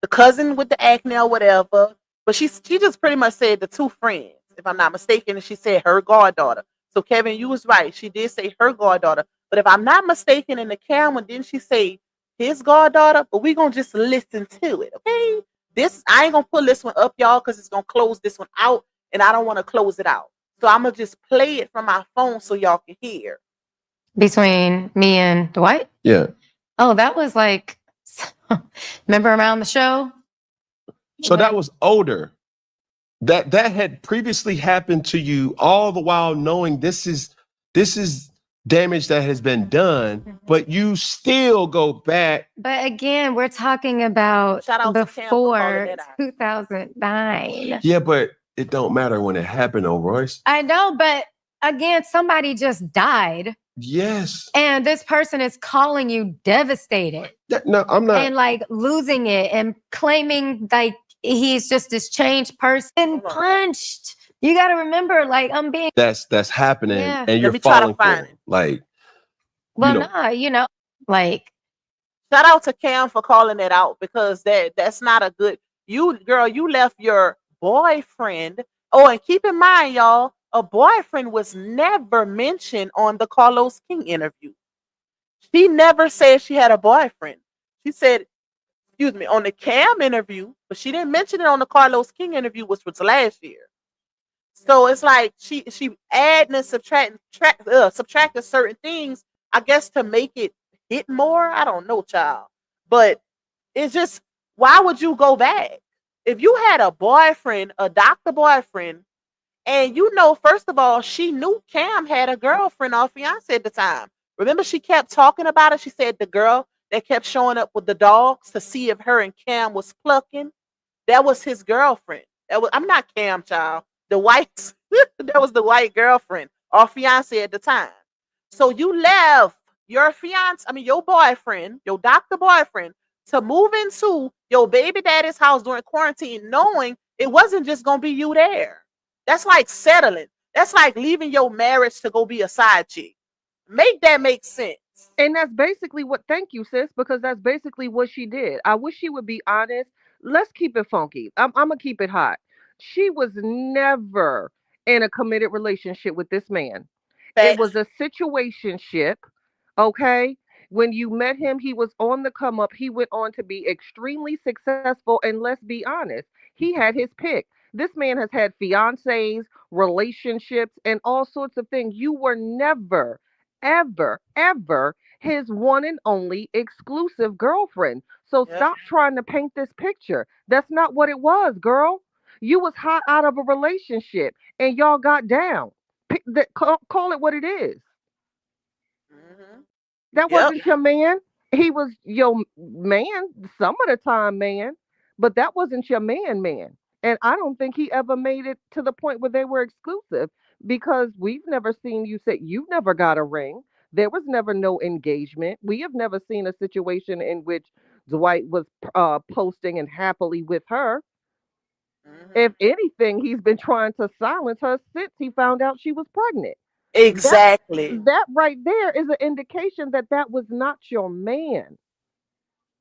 Speaker 2: cousin with the acne or whatever, but she just pretty much said the two friends, if I'm not mistaken, and she said her goddaughter. So Kevin, you was right. She did say her goddaughter, but if I'm not mistaken, in the camera, didn't she say his goddaughter? But we gonna just listen to it, okay? This I ain't gonna pull this one up, y'all, because it's gonna close this one out, and I don't want to close it out. So I'm gonna just play it from my phone so y'all can hear.
Speaker 1: between me and Dwight.
Speaker 3: Yeah.
Speaker 1: Oh, that was like remember around the show?
Speaker 3: So that was older. That had previously happened to you, all the while knowing this is damage that has been done, but you still go back.
Speaker 1: But again, we're talking about
Speaker 2: Shout out to Cam for calling
Speaker 1: before
Speaker 2: that out.
Speaker 1: 2009.
Speaker 3: Yeah, but it don't matter when it happened, though, Royce.
Speaker 1: I know, but again, somebody just died.
Speaker 3: Yes.
Speaker 1: And this person is calling you devastated.
Speaker 3: No, I'm not.
Speaker 1: And like losing it and claiming like he's just this changed person punched. You got to remember, like, I'm being.
Speaker 3: That's happening,
Speaker 1: Yeah.
Speaker 3: and you're
Speaker 2: Let me try to
Speaker 3: falling for
Speaker 2: find
Speaker 3: it.
Speaker 2: it.
Speaker 3: Like,
Speaker 1: Well,
Speaker 3: know.
Speaker 1: no, like.
Speaker 2: Shout out to Cam for calling it out because that's not a good. You girl, you left your boyfriend. Oh, and keep in mind, y'all, a boyfriend was never mentioned on the Carlos King interview. She never said she had a boyfriend. She said, excuse me, on the Cam interview, but she didn't mention it on the Carlos King interview, which was last year. So it's like she adding and subtracting certain things, I guess, to make it hit more. I don't know, child, but it's just why would you go back if you had a boyfriend, a doctor boyfriend, and first of all, she knew Cam had a girlfriend or fiance at the time. Remember, she kept talking about it. She said the girl that kept showing up with the dogs to see if her and Cam was plucking. That was his girlfriend. I'm not Cam, child. The white that was the white girlfriend or fiance at the time. So you left your boyfriend, your doctor boyfriend, to move into your baby daddy's house during quarantine, knowing it wasn't just gonna be you there. That's like settling. That's like leaving your marriage to go be a side chick. Make that make sense.
Speaker 5: And that's basically what, thank you, sis, because that's basically what she did. I wish she would be honest. Let's keep it funky. I'm going to keep it hot. She was never in a committed relationship with this man. It
Speaker 2: Facts.
Speaker 5: was a situationship. Okay. When you met him, he was on the come up. He went on to be extremely successful. And let's be honest, he had his pick. This man has had fiancés, relationships, and all sorts of things. You were never, ever his one and only exclusive girlfriend. So
Speaker 2: Yep.
Speaker 5: stop trying to paint this picture. That's not what it was, girl. You was hot out of a relationship and y'all got down. Call it what it is.
Speaker 2: Hmm.
Speaker 5: That
Speaker 2: Yep.
Speaker 5: wasn't your man. He was your man some of the time, man, but that wasn't your man. And I don't think he ever made it to the point where they were exclusive because we've never seen you say you never got a ring. There was never no engagement. We have never seen a situation in which Dwight was posting and happily with her. If anything, he's been trying to silence her since he found out she was pregnant. That
Speaker 2: Exactly.
Speaker 5: that right there is an indication that that was not your man.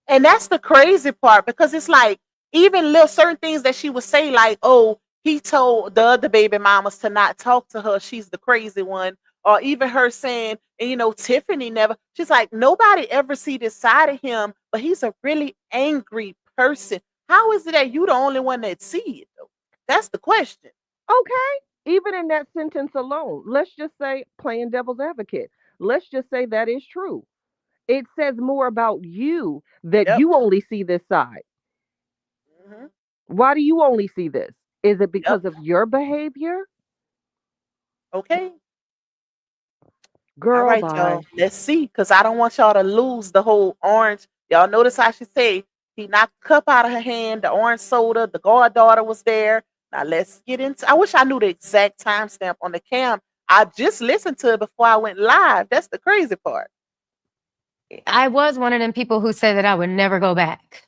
Speaker 2: And that's the crazy part because it's like even little certain things that she would say, like, oh, he told the other baby mamas to not talk to her. She's the crazy one. Or even her saying, and Tiffany never, she's like, nobody ever see this side of him, but he's a really angry person. How is it that you the only one that see it though? That's the question.
Speaker 5: Okay. Even in that sentence alone, let's just say, playing devil's advocate, let's just say that is true. It says more about you that
Speaker 2: Yep.
Speaker 5: you only see this side.
Speaker 2: Hmm.
Speaker 5: Why do you only see this? Is it
Speaker 2: Yep.
Speaker 5: because of your behavior?
Speaker 2: Okay. All
Speaker 5: Girl,
Speaker 2: right, y'all.
Speaker 5: bye.
Speaker 2: Let's see, because I don't want y'all to lose the whole orange. Y'all notice how she say he knocked the cup out of her hand, the orange soda, the goddaughter was there. Now let's get into. I wish I knew the exact timestamp on the cam. I just listened to it before I went live. That's the crazy part.
Speaker 1: I was one of them people who said that I would never go back.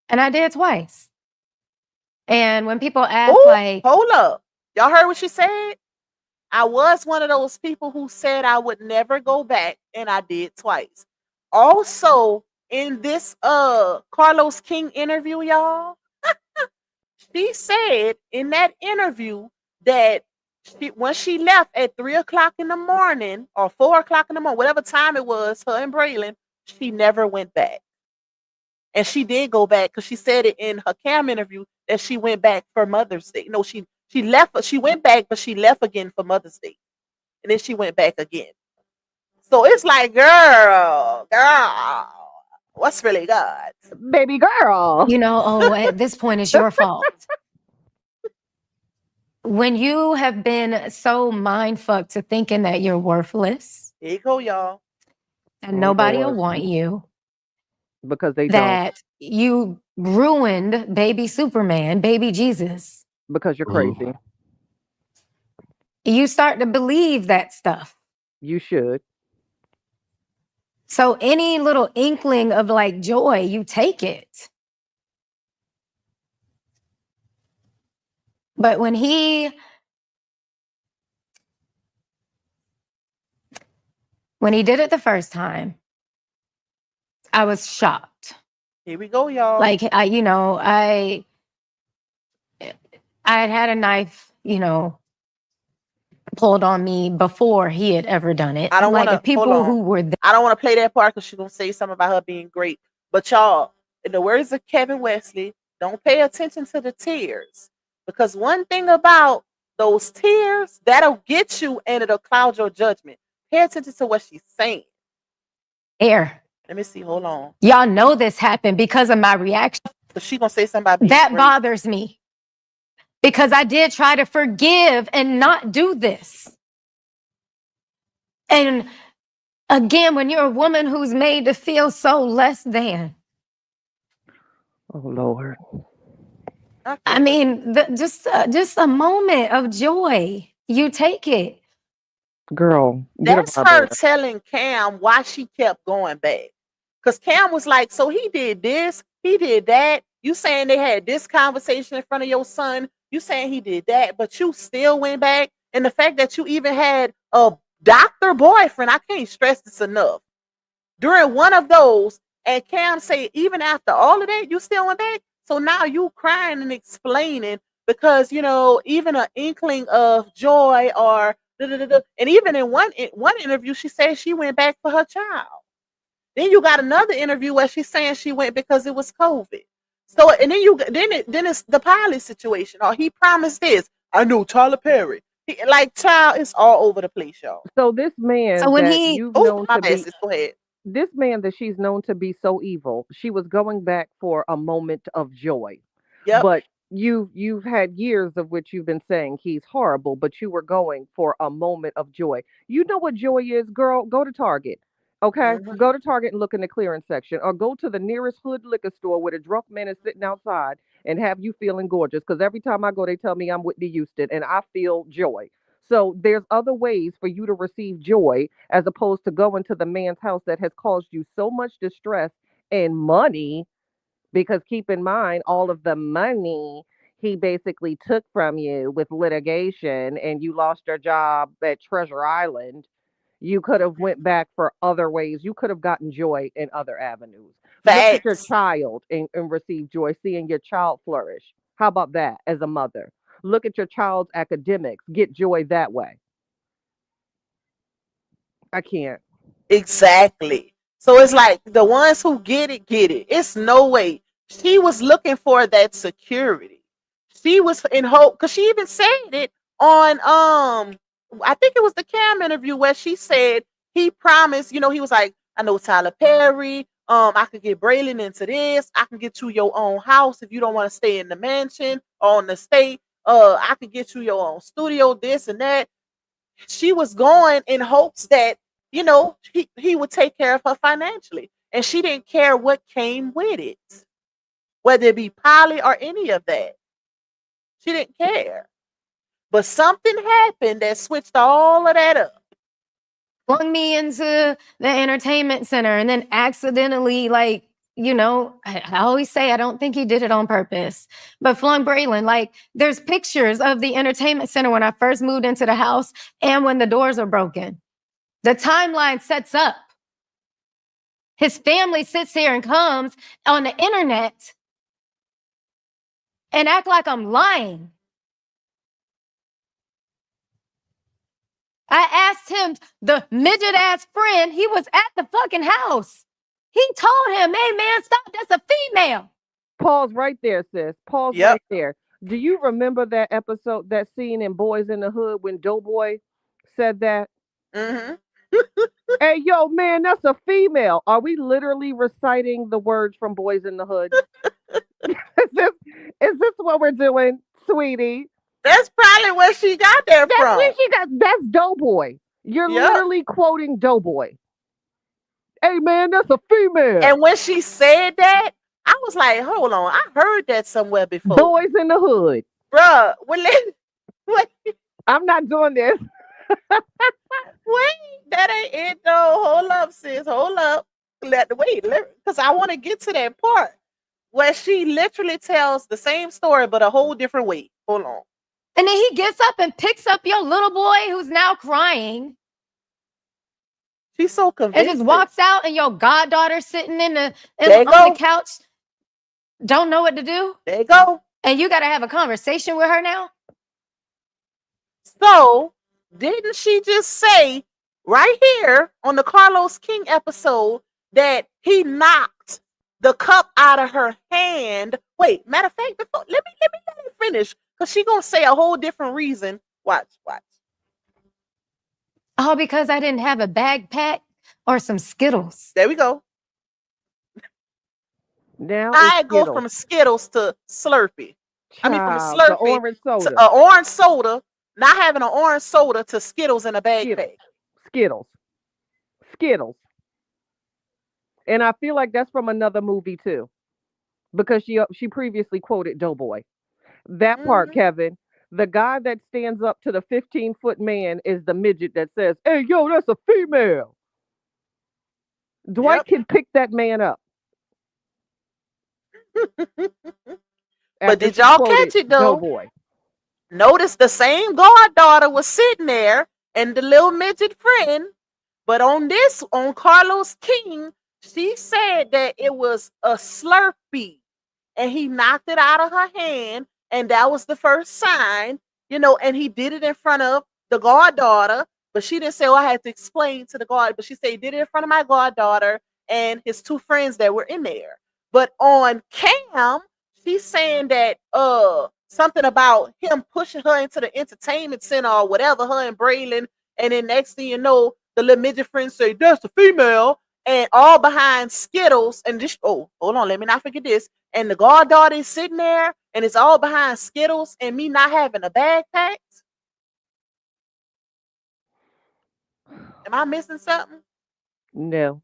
Speaker 1: And I did twice. And when people ask,
Speaker 2: Oh,
Speaker 1: like,
Speaker 2: hold up. Y'all heard what she said? I was one of those people who said I would never go back, and I did twice. Also, in this Carlos King interview, y'all, she said in that interview that when she left at 3 o'clock in the morning or 4 o'clock in the morning, whatever time it was, her and Braylon, she never went back. And she did go back because she said it in her cam interview that she went back for Mother's Day. No, she left. She went back, but she left again for Mother's Day, and then she went back again. So it's like, girl, what's really God?
Speaker 5: Baby girl.
Speaker 1: oh, at this point, it's your fault. When you have been so mind fucked to thinking that you're worthless
Speaker 2: Here you go, y'all.
Speaker 1: and
Speaker 5: Oh
Speaker 1: nobody will
Speaker 5: Lord.
Speaker 1: want you,
Speaker 5: Because they don't.
Speaker 1: that you ruined baby Superman, baby Jesus,
Speaker 5: Because you're crazy.
Speaker 1: you start to believe that stuff.
Speaker 5: You should.
Speaker 1: So any little inkling of like joy, you take it. But when he did it the first time, I was shocked.
Speaker 2: Here we go, y'all.
Speaker 1: Like I had a knife, pulled on me before he had ever done it.
Speaker 2: I don't want
Speaker 1: Like the
Speaker 2: to hold
Speaker 1: people
Speaker 2: on.
Speaker 1: who were there.
Speaker 2: I don't want to play that part because she's gonna say something about her being great. But y'all, in the words of Kevin Wesley, don't pay attention to the tears because one thing about those tears that'll get you and it'll cloud your judgment. Pay attention to what she's saying.
Speaker 1: There.
Speaker 2: Let me see. Hold on.
Speaker 1: Y'all know this happened because of my reaction.
Speaker 2: So she gonna say something about being
Speaker 1: That
Speaker 2: great.
Speaker 1: bothers me because I did try to forgive and not do this. And again, when you're a woman who's made to feel so less than,
Speaker 5: Oh Lord.
Speaker 1: I mean, just a moment of joy, you take it.
Speaker 5: Girl, get up
Speaker 2: That's
Speaker 5: out
Speaker 2: her
Speaker 5: there.
Speaker 2: telling Cam why she kept going back. Because Cam was like, so he did this, he did that. You saying they had this conversation in front of your son. You saying he did that, but you still went back. And the fact that you even had a doctor boyfriend, I can't stress this enough. During one of those, and Cam say, even after all of that, you still went back. So now you crying and explaining because even an inkling of joy or and even in one interview, she said she went back for her child. Then you got another interview where she's saying she went because it was COVID. So and then it's the pilot situation. Or he promised this. I know Tyler Perry. Like child, it's all over the place, y'all.
Speaker 5: So this
Speaker 1: So
Speaker 5: man
Speaker 1: when
Speaker 5: that
Speaker 1: he
Speaker 5: you've
Speaker 2: Oh,
Speaker 5: known
Speaker 2: my
Speaker 5: to
Speaker 2: bad,
Speaker 5: be
Speaker 2: sis. Go ahead.
Speaker 5: this man that she's known to be so evil, she was going back for a moment of joy.
Speaker 2: Yep.
Speaker 5: But you've had years of which you've been saying he's horrible, but you were going for a moment of joy. You know what joy is, girl? Go to Target. Okay?
Speaker 2: Hmm.
Speaker 5: Go to Target and look in the clearance section or go to the nearest hood liquor store where the drunk man is sitting outside and have you feeling gorgeous. Because every time I go, they tell me I'm Whitney Houston and I feel joy. So there's other ways for you to receive joy as opposed to going to the man's house that has caused you so much distress and money, because keep in mind, all of the money he basically took from you with litigation, and you lost your job at Treasure Island. You could have went back for other ways. You could have gotten joy in other avenues. Look at your
Speaker 2: Facts.
Speaker 5: child and receive joy, seeing your child flourish. How about that as a mother? Look at your child's academics. Get joy that way. I can't.
Speaker 2: Exactly. So it's like the ones who get it, get it. It's no way. She was looking for that security. She was in hope because she even said it on I think it was the Cam interview where she said he promised, he was like, I know Tyler Perry, I could get Braylon into this, I can get you your own house if you don't want to stay in the mansion or on the state. I could get you your own studio, this and that. She was going in hopes that he would take care of her financially, and she didn't care what came with it, whether it be Polly or any of that. She didn't care, but something happened that switched all of that up.
Speaker 1: Flung me into the entertainment center and then accidentally, like, I always say I don't think he did it on purpose, but flung Braylon. Like, there's pictures of the entertainment center when I first moved into the house and when the doors are broken. The timeline sets up. His family sits here and comes on the internet and act like I'm lying. I asked him, the midget ass friend, he was at the fucking house. He told him, hey man, stop, that's a female.
Speaker 5: Pause right there, sis. Pause
Speaker 2: Yep.
Speaker 5: right there. Do you remember that episode, that scene in Boys in the Hood when Doughboy said that?
Speaker 2: Mm-hmm.
Speaker 5: Hey, yo, man, that's a female. Are we literally reciting the words from Boys in the Hood? Is this what we're doing, sweetie?
Speaker 2: That's probably where she got that
Speaker 5: That's
Speaker 2: from.
Speaker 5: where she got. That's Doughboy. You're
Speaker 2: Yep.
Speaker 5: literally quoting Doughboy. Hey, man, that's a female.
Speaker 2: And when she said that, I was like, hold on, I heard that somewhere before.
Speaker 5: Boys in the Hood.
Speaker 2: Bruh, wait,
Speaker 5: I'm not doing this.
Speaker 2: wait, that ain't it though. Hold up, sis. Hold up. Wait, because I want to get to that part where she literally tells the same story but a whole different way. Hold on.
Speaker 1: And then he gets up and picks up your little boy who's now crying.
Speaker 2: She's so
Speaker 1: And
Speaker 2: convincing.
Speaker 1: just walks out, and your goddaughter sitting on
Speaker 2: There
Speaker 1: the
Speaker 2: you go.
Speaker 1: couch, don't know what to do.
Speaker 2: There you go.
Speaker 1: And you got to have a conversation with her now.
Speaker 2: So, didn't she just say right here on the Carlos King episode that he knocked the cup out of her hand? Wait, matter of fact, before let me let her finish, because she gonna say a whole different reason. Watch.
Speaker 1: Oh, because I didn't have a backpack or some Skittles.
Speaker 2: There we go.
Speaker 5: Now
Speaker 2: I
Speaker 5: it's
Speaker 2: go
Speaker 5: Skittles.
Speaker 2: from Skittles to Slurpee. I mean, from a
Speaker 5: Child, the
Speaker 2: Slurpee
Speaker 5: orange
Speaker 2: to
Speaker 5: soda.
Speaker 2: an orange soda. Not having an orange soda to Skittles in a backpack.
Speaker 5: Skittles. Skittles. And I feel like that's from another movie too, because she previously quoted Doughboy. That part,
Speaker 2: Mhm.
Speaker 5: Kevin. The guy that stands up to the 15-foot man is the midget that says, "Hey, yo, that's a female." Dwight
Speaker 2: Yep.
Speaker 5: can pick that man up.
Speaker 2: But
Speaker 5: After
Speaker 2: did
Speaker 5: she
Speaker 2: y'all
Speaker 5: quoted
Speaker 2: catch it though?
Speaker 5: Doughboy.
Speaker 2: Notice the same goddaughter was sitting there and the little midget friend. But on Carlos King, she said that it was a Slurpee and he knocked it out of her hand. And that was the first sign, and he did it in front of the goddaughter. But she didn't say, oh, I had to explain to the god. But she said he did it in front of my goddaughter and his two friends that were in there. But on Cam, she's saying that something about him pushing her into the entertainment center or whatever, her and Braylon. And then next thing you know, the little midget friends say, that's the female. And all behind Skittles. And this, oh, hold on, let me not forget this. And the goddaughter is sitting there, and it's all behind Skittles and me not having a backpack. Am I missing something?
Speaker 5: No.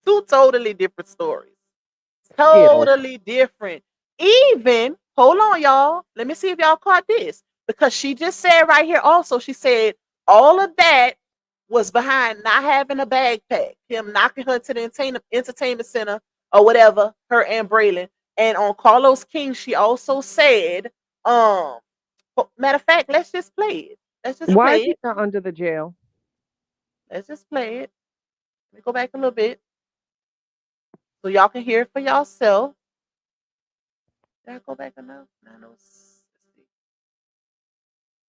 Speaker 2: Two totally different stories.
Speaker 5: Skittles.
Speaker 2: Totally different. even, hold on, y'all. Let me see if y'all caught this. Because she just said right here also, she said all of that was behind not having a backpack, him knocking her to the entertainment center or whatever, her and Braylon. And on Carlos King, she also said, um, matter of fact, let's just play it. Let's just
Speaker 5: Why is
Speaker 2: play
Speaker 5: he
Speaker 2: it.
Speaker 5: not under the jail?
Speaker 2: Let's just play it. Let me go back a little bit so y'all can hear it for yourself. Did I go back enough? No, no.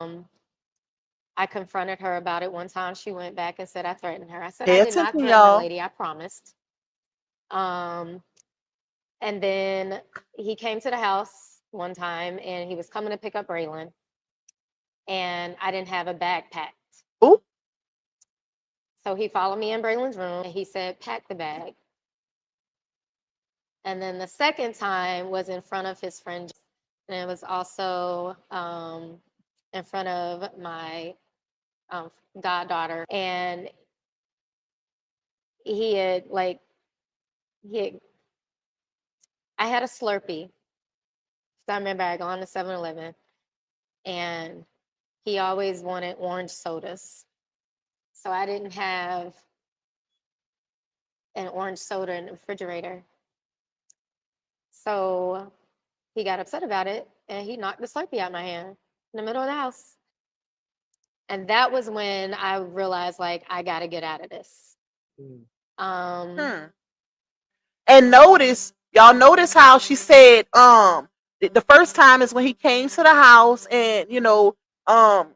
Speaker 1: Um, I confronted her about it one time. She went back and said I threatened her. I said I
Speaker 2: Pay
Speaker 1: did not
Speaker 2: attention,
Speaker 1: threaten the
Speaker 2: y'all.
Speaker 1: lady. I promised. Um, and then he came to the house one time and he was coming to pick up Braylon, and I didn't have a bag packed.
Speaker 2: Ooh.
Speaker 1: So he followed me in Braylon's room and he said, pack the bag. And then the second time was in front of his friend, and it was also in front of my goddaughter. And he had like he had, I had a Slurpee. So I remember I gone to 7-Eleven, and he always wanted orange sodas. So I didn't have an orange soda in the refrigerator. So he got upset about it and he knocked the Slurpee out of my hand in the middle of the house. And that was when I realized, like, I got to get out of this.
Speaker 2: Hmm. And notice, y'all notice how she said, the first time is when he came to the house and, um,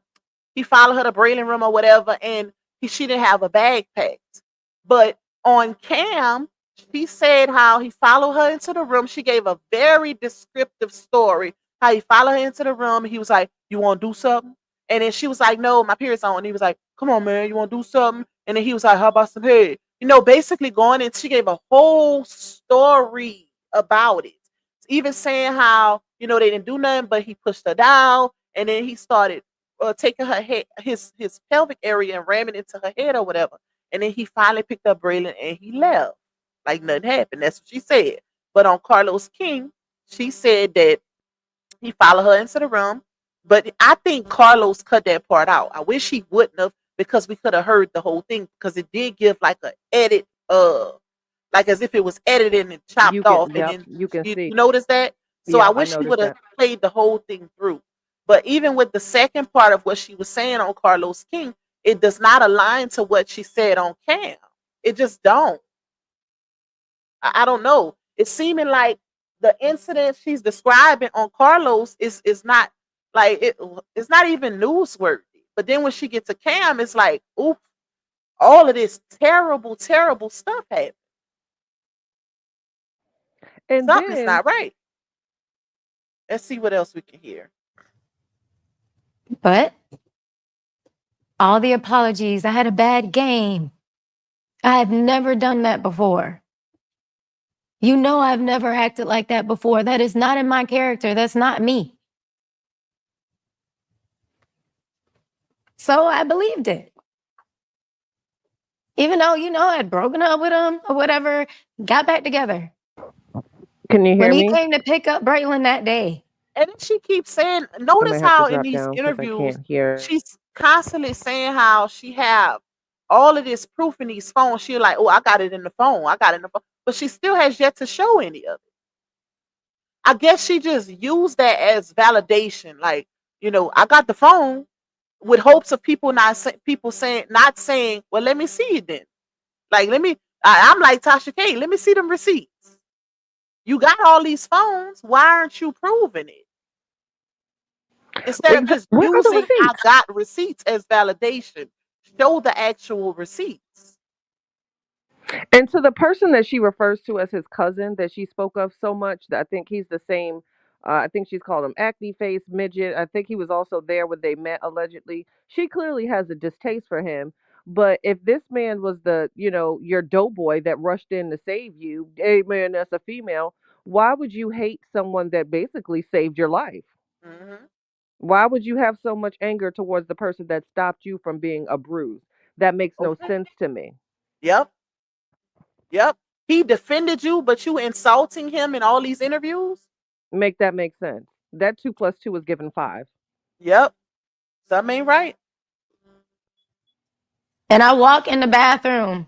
Speaker 2: he followed her to Braylon room or whatever, and she didn't have a bag packed. But on cam, she said how he followed her into the room. She gave a very descriptive story. How he followed her into the room. And he was like, "You want to do something?" And then she was like, "No, my period's on." And he was like, "Come on, man, you want to do something?" And then he was like, "How about some head?" Basically going and she gave a whole story about it. Even saying how, they didn't do nothing, but he pushed her down. And then he started taking her head, his pelvic area and ramming into her head or whatever. And then he finally picked up Braylon and he left. Like nothing happened. That's what she said. But on Carlos King, she said that he followed her into the room. But I think Carlos cut that part out. I wish he wouldn't have, because we could have heard the whole thing, because it did give like a edit, like as if it was edited and chopped
Speaker 5: You
Speaker 2: off.
Speaker 5: can,
Speaker 2: And
Speaker 5: yep,
Speaker 2: then
Speaker 5: you can
Speaker 2: you
Speaker 5: see.
Speaker 2: notice that. So I
Speaker 5: Yep, I
Speaker 2: wish he
Speaker 5: noticed
Speaker 2: would have
Speaker 5: that.
Speaker 2: played the whole thing through. But even with the second part of what she was saying on Carlos King, it does not align to what she said on Cam. It just don't. I don't know. It's seeming like the incident she's describing on Carlos is not like it's not even newsworthy. But then when she gets to Cam, it's like, oops, all of this terrible, terrible stuff happened.
Speaker 5: And
Speaker 2: Something's
Speaker 5: then
Speaker 2: not right. Let's see what else we can hear.
Speaker 1: But all the apologies, I had a bad game. I had never done that before. You know, I've never acted like that before. That is not in my character. That's not me. So I believed it. Even though, I'd broken up with him or whatever, got back together.
Speaker 5: can you
Speaker 1: When
Speaker 5: hear
Speaker 1: he
Speaker 5: me?
Speaker 1: came to pick up Braylon that day,
Speaker 2: And then she keeps saying,
Speaker 5: I
Speaker 2: notice
Speaker 5: may have to
Speaker 2: how in
Speaker 5: drop
Speaker 2: these
Speaker 5: down because I
Speaker 2: interviews,
Speaker 5: can't hear.
Speaker 2: she's constantly saying how she have all of this proof in these phones. She's like, oh, I got it in the phone. I got it in the phone. But she still has yet to show any of it. I guess she just used that as validation. Like, I got the phone with hopes of people saying, not saying, well, let me see it then. Like, I'm like Tasha K, let me see them receipts. You got all these phones. Why aren't you proving it? Instead of just
Speaker 5: Where are the
Speaker 2: using I
Speaker 5: receipts?
Speaker 2: got receipts as validation, show the actual receipts.
Speaker 5: And to the person that she refers to as his cousin that she spoke of so much, that I think he's the same. I think she's called him acne face midget. I think he was also there when they met allegedly. She clearly has a distaste for him. But if this man was your doughboy that rushed in to save you, hey man, that's a female. Why would you hate someone that basically saved your life?
Speaker 2: Hmm.
Speaker 5: Why would you have so much anger towards the person that stopped you from being a bruise? That makes no
Speaker 2: Okay.
Speaker 5: sense to me.
Speaker 2: Yep. Yep. He defended you, but you insulting him in all these interviews.
Speaker 5: Make that make sense. That 2 plus 2 is given 5.
Speaker 2: Yep. Something ain't right.
Speaker 1: And I walk in the bathroom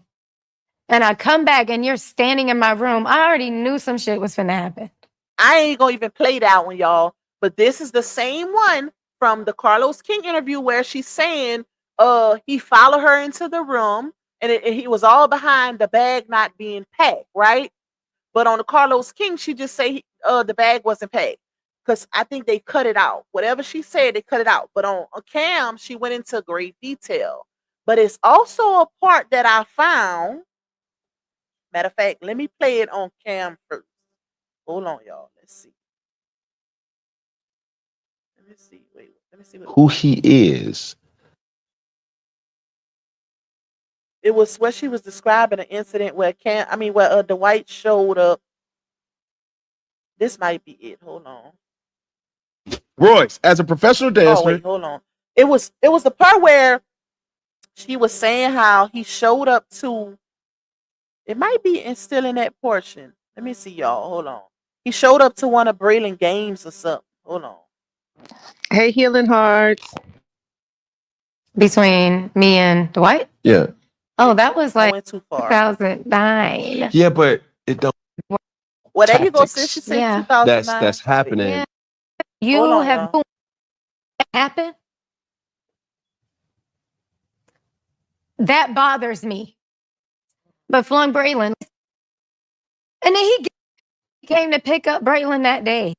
Speaker 1: and I come back and you're standing in my room. I already knew some shit was finna happen.
Speaker 2: I ain't gonna even play that one, y'all. But this is the same one from the Carlos King interview where she's saying he followed her into the room and he was all behind the bag not being packed, right? But on the Carlos King, she just say the bag wasn't packed. Because I think they cut it out. Whatever she said, they cut it out. But on a Cam, she went into great detail. But it's also a part that I found. Matter of fact, let me play it on Cam first. Hold on, y'all. Let's see. Let me see. Wait. Let me see
Speaker 6: who he is.
Speaker 2: It was what she was describing an incident where Dwight showed up. This might be it. Hold on.
Speaker 6: Royce, as a professional dancer.
Speaker 2: Oh wait, hold on. It was the part where she was saying how he showed up to. It might be still in that portion. Let me see, y'all. Hold on. He showed up to one of Braylon games or something. Hold on.
Speaker 5: Hey, Healing Hearts.
Speaker 1: Between me and Dwight?
Speaker 6: Yeah.
Speaker 1: Oh, that was
Speaker 2: I
Speaker 1: like
Speaker 2: went too far.
Speaker 1: 2009.
Speaker 6: Yeah, but it don't.
Speaker 2: Well, there you go.
Speaker 6: Tactics.
Speaker 2: Since she said
Speaker 1: Yeah.
Speaker 2: 2009.
Speaker 6: That's happening.
Speaker 1: Yeah.
Speaker 2: Hold
Speaker 1: You
Speaker 2: on,
Speaker 1: have
Speaker 2: y'all.
Speaker 1: happened? That bothers me. But flung Braylon. And then he came to pick up Braylon that day.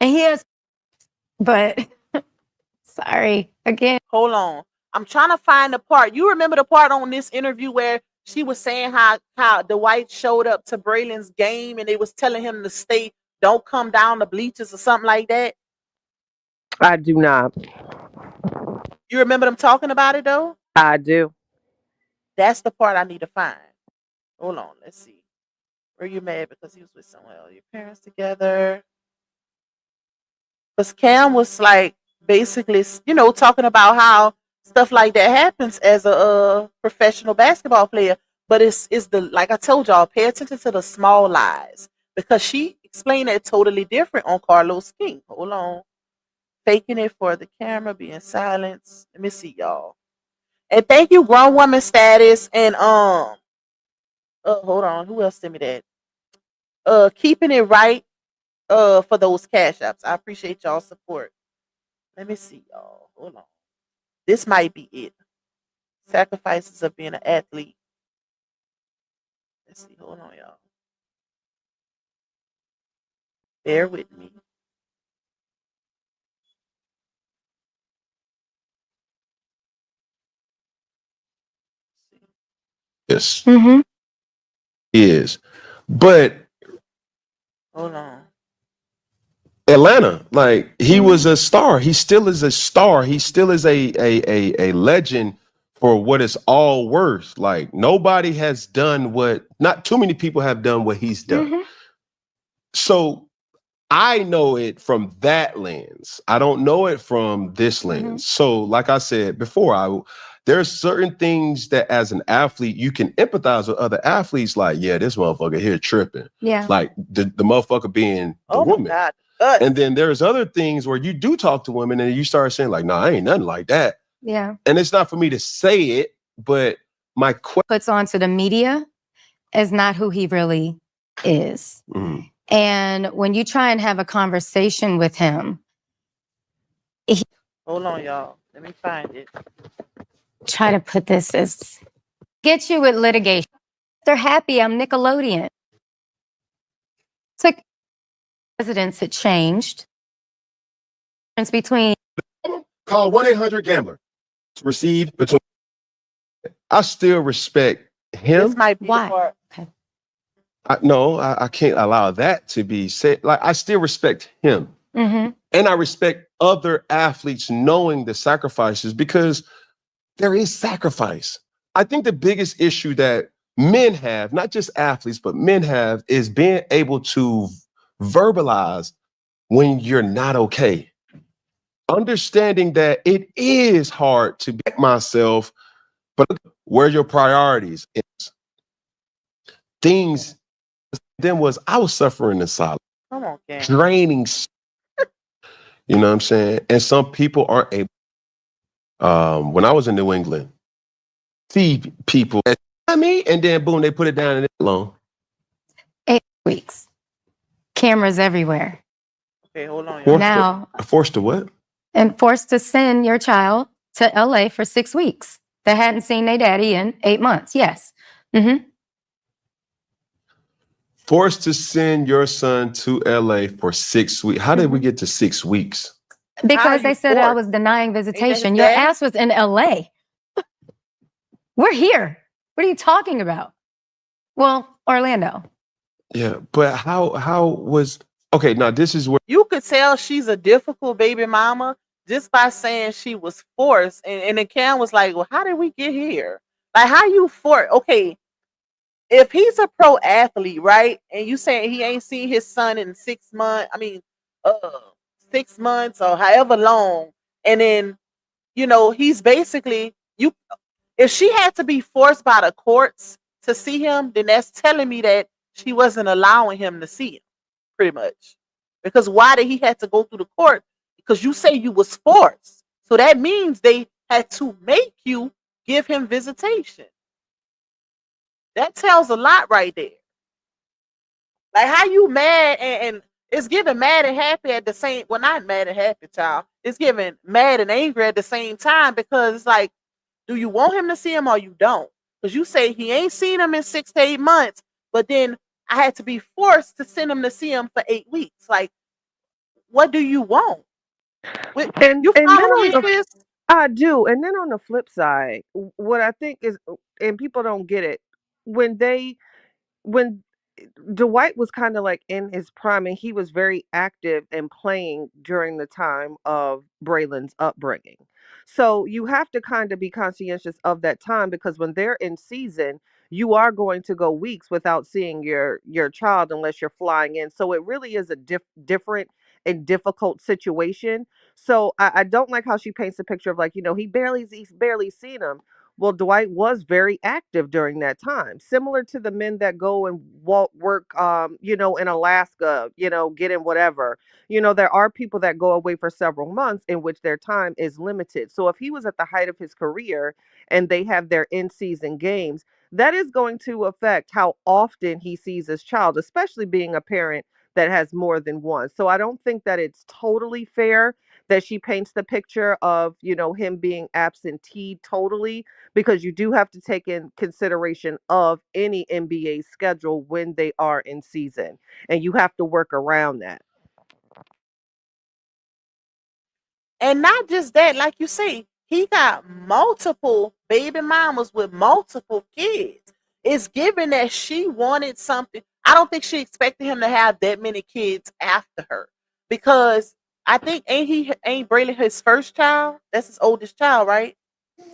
Speaker 1: And he has, but sorry, again.
Speaker 2: Hold on. I'm trying to find the part. You remember the part on this interview where she was saying how Dwight showed up to Braylon's game and they was telling him to stay, don't come down the bleachers or something like that?
Speaker 5: I do not.
Speaker 2: You remember them talking about it though?
Speaker 5: I do.
Speaker 2: That's the part I need to find. Hold on, let's see. Were you mad because he was with someone else? Your parents together? Because Cam was like basically, talking about how stuff like that happens as a professional basketball player. But it's the like I told y'all, pay attention to the small lies because she explained it totally different on Carlos King. Hold on, faking it for the camera, being silenced. Let me see y'all. And thank you, grown woman status, and hold on, who else sent me that? Keeping it right for those cash apps. I appreciate y'all support. Let me see y'all. Hold on. This might be it. Sacrifices of being an athlete. Let's see. Hold on, y'all. Bear with me.
Speaker 6: Yes.
Speaker 1: Mm-hmm.
Speaker 6: Is. But
Speaker 2: Hold on.
Speaker 6: Atlanta, like he was a star. He still is a star. He still is a legend for what it's all worth. Like nobody has done not too many people have done what he's done.
Speaker 1: Mm-hmm.
Speaker 6: So I know it from that lens. I don't know it from this lens.
Speaker 1: Mm-hmm.
Speaker 6: So like I said before, there's certain things that as an athlete, you can empathize with other athletes. Like, yeah, this motherfucker here tripping.
Speaker 1: Yeah.
Speaker 6: Like the motherfucker being the woman.
Speaker 2: My God.
Speaker 6: And then there's other things where you do talk to women and you start saying like, no, I ain't nothing like that.
Speaker 1: Yeah.
Speaker 6: And it's not for me to say it, but my question
Speaker 1: puts onto the media is not who he really is.
Speaker 6: Mm.
Speaker 1: And when you try and have a conversation with him,
Speaker 2: Hold on, y'all. Let me find it.
Speaker 1: try to put this as get you with litigation. They're happy I'm Nickelodeon. It's like presidents had changed. It's between
Speaker 6: call 1-800-GAMBLER to receive between. I still respect him.
Speaker 2: This might be
Speaker 1: why?
Speaker 2: the part.
Speaker 1: Okay.
Speaker 6: I can't allow that to be said. Like I still respect him.
Speaker 1: Mm-hmm.
Speaker 6: And I respect other athletes knowing the sacrifices because there is sacrifice. I think the biggest issue that men have, not just athletes, but men have, is being able to verbalize when you're not okay. Understanding that it is hard to back myself, but where your priorities is. Things Then was I was suffering in silence,
Speaker 2: Come on, Cam.
Speaker 6: draining. You know what I'm saying? And some people aren't able. When I was in New England, see people, I mean, and then boom, they put it down and it's alone.
Speaker 1: 8 weeks. Cameras everywhere.
Speaker 2: Okay, hold on.
Speaker 6: Forced
Speaker 1: Now,
Speaker 6: forced to what?
Speaker 1: and forced to send your child to LA for 6 weeks. They hadn't seen their daddy in 8 months. Yes.
Speaker 6: Forced to send your son to LA for 6 weeks. How did we get to 6 weeks?
Speaker 1: Because they
Speaker 2: you
Speaker 1: said I
Speaker 2: forced?
Speaker 1: was denying
Speaker 2: his
Speaker 1: visitation. Your
Speaker 2: daddy?
Speaker 1: ass was in LA. We're here. What are you talking about? Well, Orlando.
Speaker 6: Yeah, but how was okay? Now this is where
Speaker 2: You could tell she's a difficult baby mama just by saying she was forced. And then Cam was like, well, how did we get here? Like, how you force? Okay, if he's a pro athlete, right? And you saying he ain't seen his son in 6 months, uh 6 months or however long, and then he's basically you if she had to be forced by the courts to see him, then that's telling me that she wasn't allowing him to see him, pretty much. Because why did he have to go through the court? Because you say you was forced. So that means they had to make you give him visitation. That tells a lot right there. Like, how you mad and it's giving mad and happy at the same, well, not mad and happy, child. It's giving mad and angry at the same time, because it's like, do you want him to see him or you don't? Because you say he ain't seen him in 6 to 8 months, but then I had to be forced to send him to see him for 8 weeks. Like, what do you want? You
Speaker 5: And then
Speaker 2: follow
Speaker 5: on
Speaker 2: me,
Speaker 5: the
Speaker 2: sis?
Speaker 5: I do. And then on the flip side, what I think is, and people don't get it, when they when Dwight was kind of like in his prime, and he was very active and playing during the time of Braylon's upbringing. So you have to kind of be conscientious of that time, because when they're in season, you are going to go weeks without seeing your child unless you're flying in. So it really is a different and difficult situation. So I don't like how she paints a picture of, like, he's barely seen him. Well, Dwight was very active during that time, similar to the men that go and work, in Alaska, getting whatever. There are people that go away for several months in which their time is limited. So if he was at the height of his career and they have their in-season games, that is going to affect how often he sees his child, especially being a parent that has more than one. So I don't think that it's totally fair that she paints the picture of, him being absentee totally, because you do have to take in consideration of any NBA schedule when they are in season, and you have to work around that.
Speaker 2: And not just that, like you say, he got multiple baby mamas with multiple kids. It's given that she wanted something. I don't think she expected him to have that many kids after her, because I think ain't Braylon his first child? That's his oldest child, right?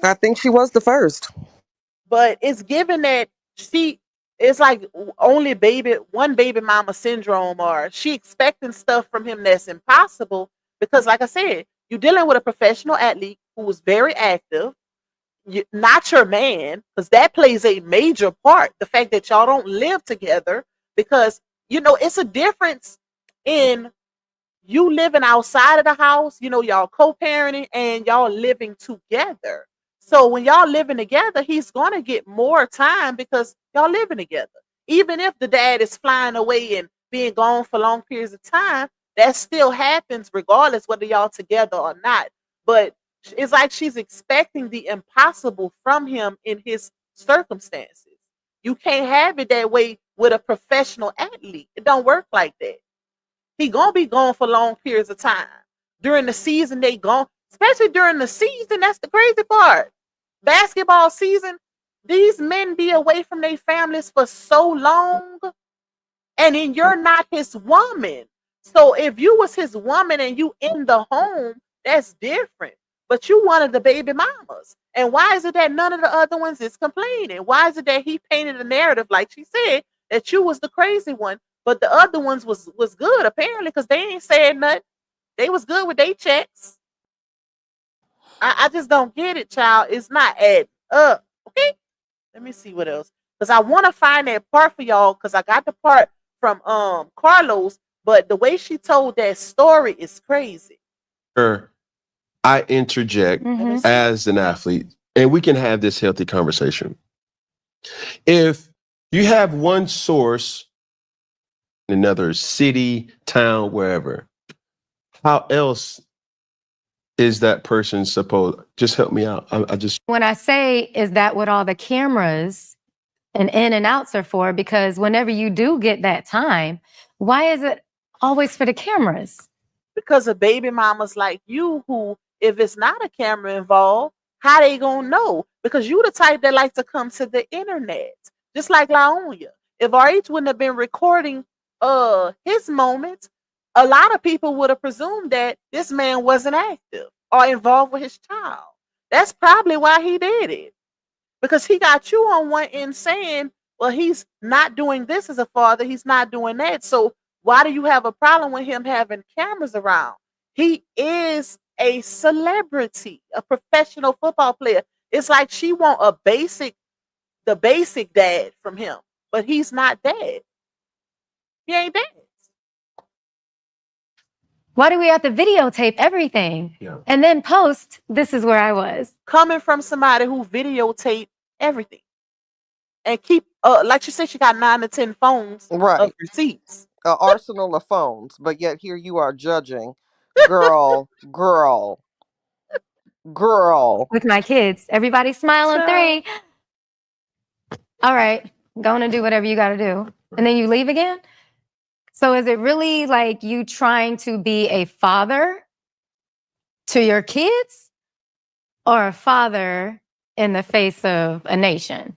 Speaker 5: I think she was the first.
Speaker 2: But it's given that she it's like only one baby mama syndrome, or she expecting stuff from him that's impossible, because like I said, you're dealing with a professional athlete who was very active. Not your man, because that plays a major part, the fact that y'all don't live together, because it's a difference in you living outside of the house, y'all co-parenting and y'all living together. So when y'all living together, he's gonna get more time because y'all living together. Even if the dad is flying away and being gone for long periods of time, that still happens regardless whether y'all together or not. But it's like she's expecting the impossible from him in his circumstances. You can't have it that way with a professional athlete. It don't work like that. He gonna be gone for long periods of time. During the season, they gone, especially during the season. That's the crazy part. Basketball season, these men be away from their families for so long, and then you're not his woman. So if you was his woman and you in the home, that's different. But you one of the baby mamas. And why is it that none of the other ones is complaining? Why is it that he painted a narrative, like she said, that you was the crazy one, but the other ones was good apparently, because they ain't saying nothing. They was good with their checks. I just don't get it, child. It's not adding up. Okay, let me see what else, because I want to find that part for y'all, because I got the part from Carlos, but the way she told that story is crazy.
Speaker 6: I interject as an athlete, and we can have this healthy conversation. If you have one source in another city, town, wherever, how else is that person supposed? Just help me out. I just
Speaker 1: When I say, is that what all the cameras and in and outs are for? Because whenever you do get that time, why is it always for the cameras?
Speaker 2: Because of baby mamas like you who, if it's not a camera involved, how they gonna know? Because you the type that like to come to the internet. Just like Laonia. If RH wouldn't have been recording his moments, a lot of people would have presumed that this man wasn't active or involved with his child. That's probably why he did it. Because he got you on one end saying, well, he's not doing this as a father, he's not doing that. So why do you have a problem with him having cameras around? He is a celebrity, a professional football player. It's like she want the basic dad from him, but he's not dad. He ain't dad.
Speaker 1: Why do we have to videotape everything?
Speaker 6: Yeah.
Speaker 1: And then post, this is where I was?
Speaker 2: Coming from somebody who videotape everything and keep, like she said, she got 9 to 10 phones of
Speaker 5: Right.
Speaker 2: receipts.
Speaker 5: An arsenal of phones, but yet here you are judging. Girl.
Speaker 1: With my kids. Everybody smile on 3. All right, going to do whatever you got to do. And then you leave again? So is it really like you trying to be a father to your kids or a father in the face of a nation?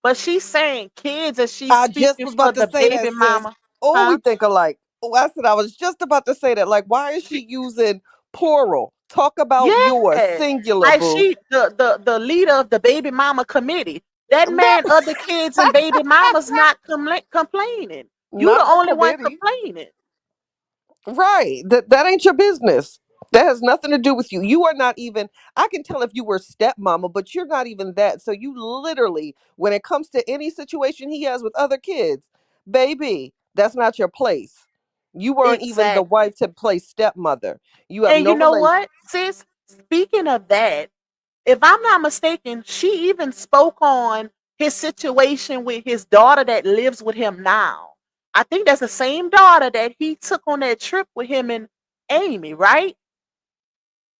Speaker 2: But she's saying kids as she's
Speaker 5: I just
Speaker 2: speaking
Speaker 5: was
Speaker 2: for
Speaker 5: about to
Speaker 2: the
Speaker 5: say
Speaker 2: baby
Speaker 5: that, sis.
Speaker 2: mama.
Speaker 5: Oh,
Speaker 2: Huh?
Speaker 5: we think alike. Oh, I said I was just about to say that. Like, why is she using plural? Talk about yours,
Speaker 2: Yeah.
Speaker 5: singular,
Speaker 2: Like
Speaker 5: boo.
Speaker 2: she the leader of the baby mama committee. That
Speaker 5: That
Speaker 2: man, other kids and baby mamas not complaining. You
Speaker 5: not
Speaker 2: the
Speaker 5: the
Speaker 2: only one
Speaker 5: committee.
Speaker 2: complaining.
Speaker 5: Right. That ain't your business. That has nothing to do with you. You are not even, I can tell if you were stepmama, but you're not even that. So you literally, when it comes to any situation he has with other kids, baby, that's not your place. You weren't even the
Speaker 2: Exactly.
Speaker 5: wife to play stepmother. You have
Speaker 2: And
Speaker 5: no
Speaker 2: you know
Speaker 5: relation.
Speaker 2: what, sis? Speaking of that, if I'm not mistaken, she even spoke on his situation with his daughter that lives with him now. I think that's the same daughter that he took on that trip with him and Amy, right?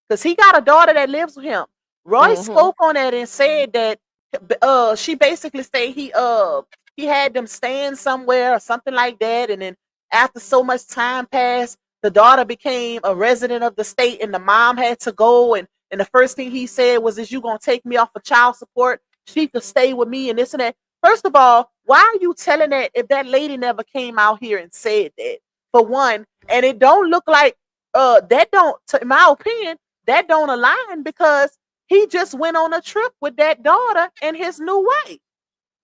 Speaker 2: Because he got a daughter that lives with him. Royce
Speaker 5: Mm-hmm.
Speaker 2: spoke on that and said that she basically said he had them staying somewhere or something like that, and then after so much time passed, the daughter became a resident of the state, and the mom had to go, and the first thing he said was, "Is you gonna take me off of child support? She could stay with me and this and that." First of all, why are you telling that if that lady never came out here and said that? For one, and it don't look like that don't, in my opinion, that don't align because he just went on a trip with that daughter and his new wife.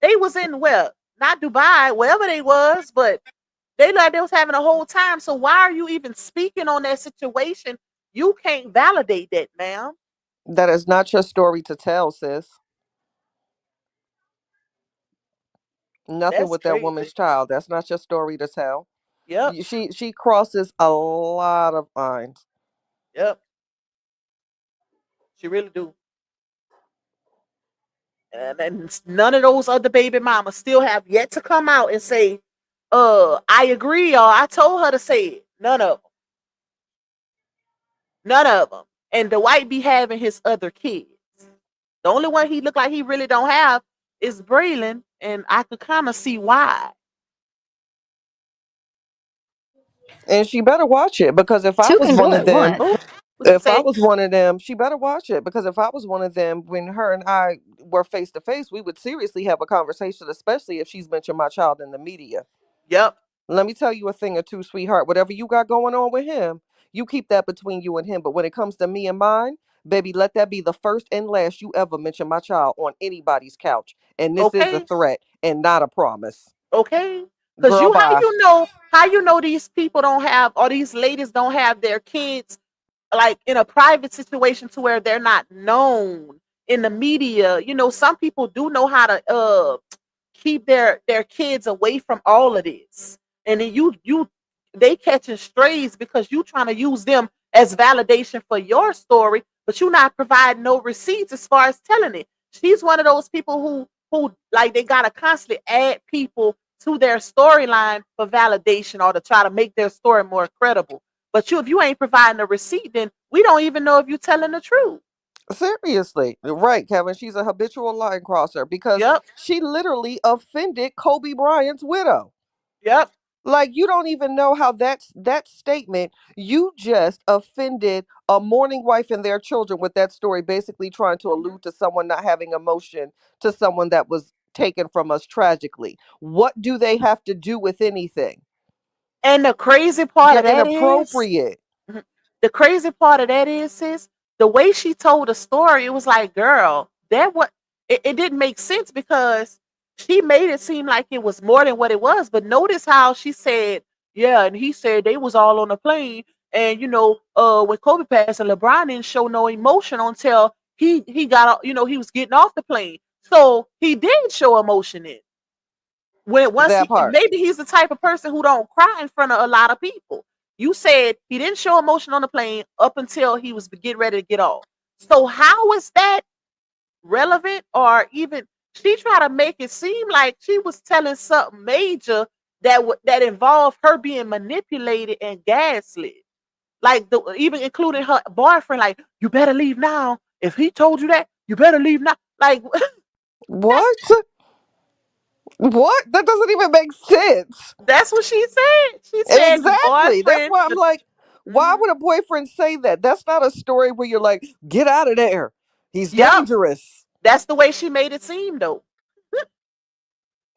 Speaker 2: They was in, well, not Dubai, wherever they was, but they like they was having a whole time. So why are you even speaking on that situation? You can't validate that, ma'am.
Speaker 5: That is not your story to tell, sis. Nothing
Speaker 2: That's
Speaker 5: with that
Speaker 2: crazy.
Speaker 5: woman's child. That's not your story to tell.
Speaker 2: Yep,
Speaker 5: She crosses a lot of lines.
Speaker 2: yep. She really do. And none of those other baby mamas still have yet to come out and say, I agree, or I told her to say it. None of them. None of them. And Dwight be having his other kids. The only one he look like he really don't have is Braylon, and I could kind of see why.
Speaker 5: And she better watch it because if I
Speaker 1: 2
Speaker 5: was
Speaker 1: can do
Speaker 5: one of
Speaker 1: it
Speaker 5: them,
Speaker 1: once.
Speaker 2: Oh, what you
Speaker 5: if I
Speaker 2: say?
Speaker 5: was one of them, she better watch it because if I was one of them, when her and I were face to face, we would seriously have a conversation, especially if she's mentioned my child in the media.
Speaker 2: Yep.
Speaker 5: Let me tell you a thing or two, sweetheart. Whatever you got going on with him, you keep that between you and him. But when it comes to me and mine, baby, let that be the first and last you ever mention my child on anybody's couch. And this is a
Speaker 2: Okay.
Speaker 5: threat and not a promise.
Speaker 2: Okay. Cause
Speaker 5: Girl,
Speaker 2: you
Speaker 5: bye.
Speaker 2: how you know these people don't have, or these ladies don't have their kids like in a private situation to where they're not known in the media. You know, some people do know how to keep their kids away from all of this. and then they catching strays because you trying to use them as validation for your story, but you not providing no receipts as far as telling it. She's one of those people who like they gotta constantly add people to their storyline for validation or to try to make their story more credible. But if you ain't providing a receipt, then we don't even know if you're telling the truth.
Speaker 5: Seriously, right, Kevin? She's a habitual line crosser because
Speaker 2: Yep,
Speaker 5: she literally offended Kobe Bryant's widow.
Speaker 2: yep.
Speaker 5: Like, you don't even know how that statement, you just offended a mourning wife and their children with that story, basically trying to allude to someone not having emotion to someone that was taken from us tragically. What do they have to do with anything?
Speaker 2: And the crazy part
Speaker 5: You're
Speaker 2: of that is,
Speaker 5: inappropriate.
Speaker 2: mhm, the crazy part of that is the way she told the story. It was like, girl, it didn't make sense because she made it seem like it was more than what it was. But notice how she said, yeah, and he said they was all on the plane, and when Kobe passed, and LeBron didn't show no emotion until he got, he was getting off the plane. So he did show emotion in when once
Speaker 5: That part.
Speaker 2: maybe he's the type of person who don't cry in front of a lot of people. You said he didn't show emotion on the plane up until he was getting ready to get off. So how is that relevant? Or even she tried to make it seem like she was telling something major that involved her being manipulated and gaslit. Like even including her boyfriend, like, you better leave now. If he told you that, you better leave now. Like
Speaker 5: What? What? That doesn't even make sense.
Speaker 2: that's what she said. She said the
Speaker 5: Exactly. That's
Speaker 2: boyfriend,
Speaker 5: why I'm like, why
Speaker 2: mhm.
Speaker 5: would a boyfriend say that? That's not a story where you're like, get out of there. He's
Speaker 2: Yep,
Speaker 5: dangerous.
Speaker 2: that's the way she made it seem, though.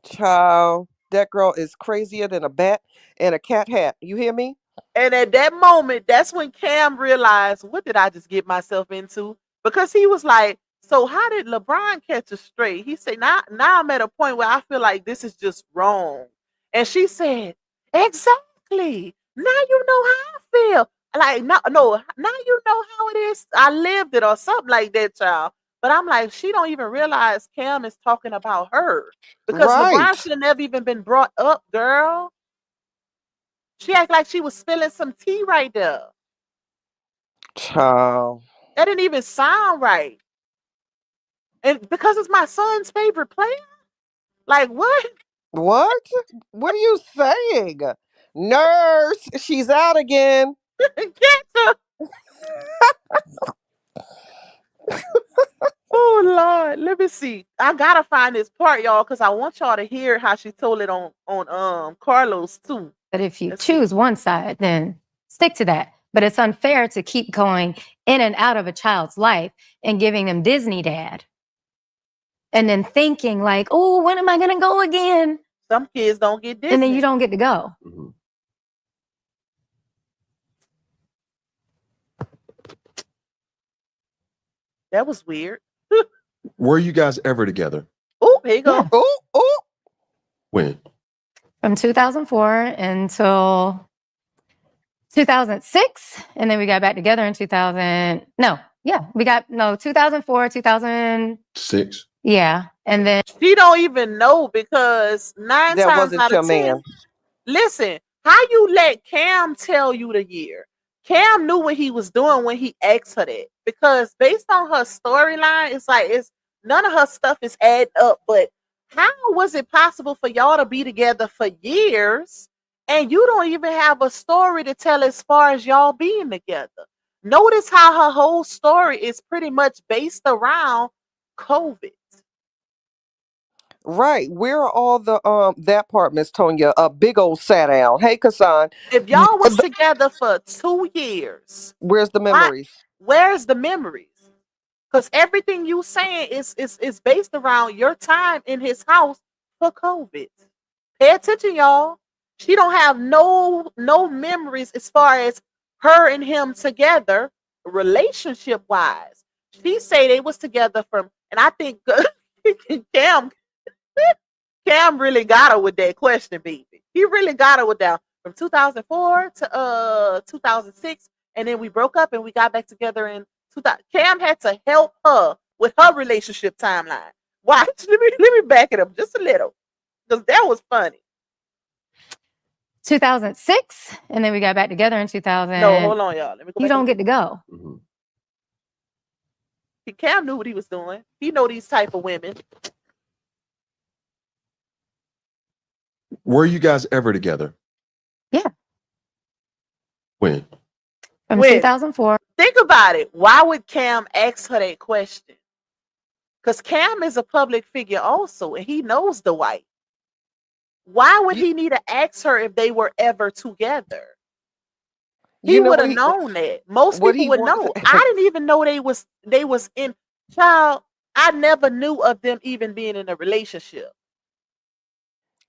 Speaker 5: Child, that girl is crazier than a bat and a cat hat. You hear me?
Speaker 2: And at that moment, that's when Cam realized, what did I just get myself into? Because he was like, so how did LeBron catch a straight? He said, now I'm at a point where I feel like this is just wrong. And she said, exactly. Now you know how I feel. Like, no, now you know how it is. I lived it or something like that, child. But I'm like, she don't even realize Cam is talking about her. Because
Speaker 5: Right.
Speaker 2: LeBron should have never even been brought up, girl. She act like she was spilling some tea right there.
Speaker 5: Child.
Speaker 2: That didn't even sound right. And because it's my son's favorite player? Like what?
Speaker 5: What? What are you saying? Nurse, she's out again.
Speaker 2: Get her. Oh Lord. Let me see. I gotta find this part, y'all, because I want y'all to hear how she told it on Carlos too.
Speaker 1: But if you
Speaker 2: Let's see.
Speaker 1: choose one side, then stick to that. But it's unfair to keep going in and out of a child's life and giving them Disney dad. And then thinking like, oh, when am I going to go again?
Speaker 2: Some kids don't get Disney.
Speaker 1: And then you don't get to go.
Speaker 6: Mhm.
Speaker 2: That was weird.
Speaker 6: Were you guys ever together?
Speaker 2: Oh, here you go.
Speaker 1: Yeah.
Speaker 5: Oh, oh.
Speaker 6: When?
Speaker 1: From 2004 until 2006. And then we got back together in 2000. No, yeah, 2004, 2000.
Speaker 6: 6.
Speaker 1: Yeah. And then
Speaker 2: She don't even know because 9
Speaker 5: That
Speaker 2: times
Speaker 5: wasn't
Speaker 2: out
Speaker 5: your
Speaker 2: of
Speaker 5: man.
Speaker 2: 10, listen, how you let Cam tell you the year? Cam knew what he was doing when he asked her that. Because based on her storyline, it's like it's none of her stuff is add up. But how was it possible for y'all to be together for years and you don't even have a story to tell as far as y'all being together? Notice how her whole story is pretty much based around COVID.
Speaker 5: Right. Where are all the that part, Miss Tonya? A big old sat down. Hey, Kasan.
Speaker 2: If y'all was together for 2 years,
Speaker 5: Where's the
Speaker 2: why?
Speaker 5: memories?
Speaker 2: Where's the memories? Because everything you saying is based around your time in his house for COVID. Pay attention, y'all. She don't have no memories as far as her and him together, relationship wise. She say they was together from, and I think Cam Cam really got her with that question, baby. He really got her with that from 2004 to 2006, and then we broke up and we got back together in 2000. Cam had to help her with her relationship timeline. Watch, let me back it up just a little because that was funny.
Speaker 1: 2006, and then we got back together in 2000.
Speaker 2: No, hold on, y'all. Let me go
Speaker 1: You
Speaker 2: back.
Speaker 1: don't get to go.
Speaker 6: Mhm.
Speaker 2: Cam knew what he was doing. He know these type of women.
Speaker 6: Were you guys ever together?
Speaker 1: Yeah.
Speaker 6: When?
Speaker 1: From
Speaker 2: When?
Speaker 1: 2004.
Speaker 2: Think about it. Why would Cam ask her that question? Because Cam is a public figure also, and he knows the wife. Why would he need to ask her if they were ever together? He
Speaker 5: You know
Speaker 2: would
Speaker 5: what
Speaker 2: have known that. Most
Speaker 5: what
Speaker 2: people
Speaker 5: he
Speaker 2: would
Speaker 5: wanted
Speaker 2: know.
Speaker 5: to
Speaker 2: I didn't even know they was in child. I never knew of them even being in a relationship.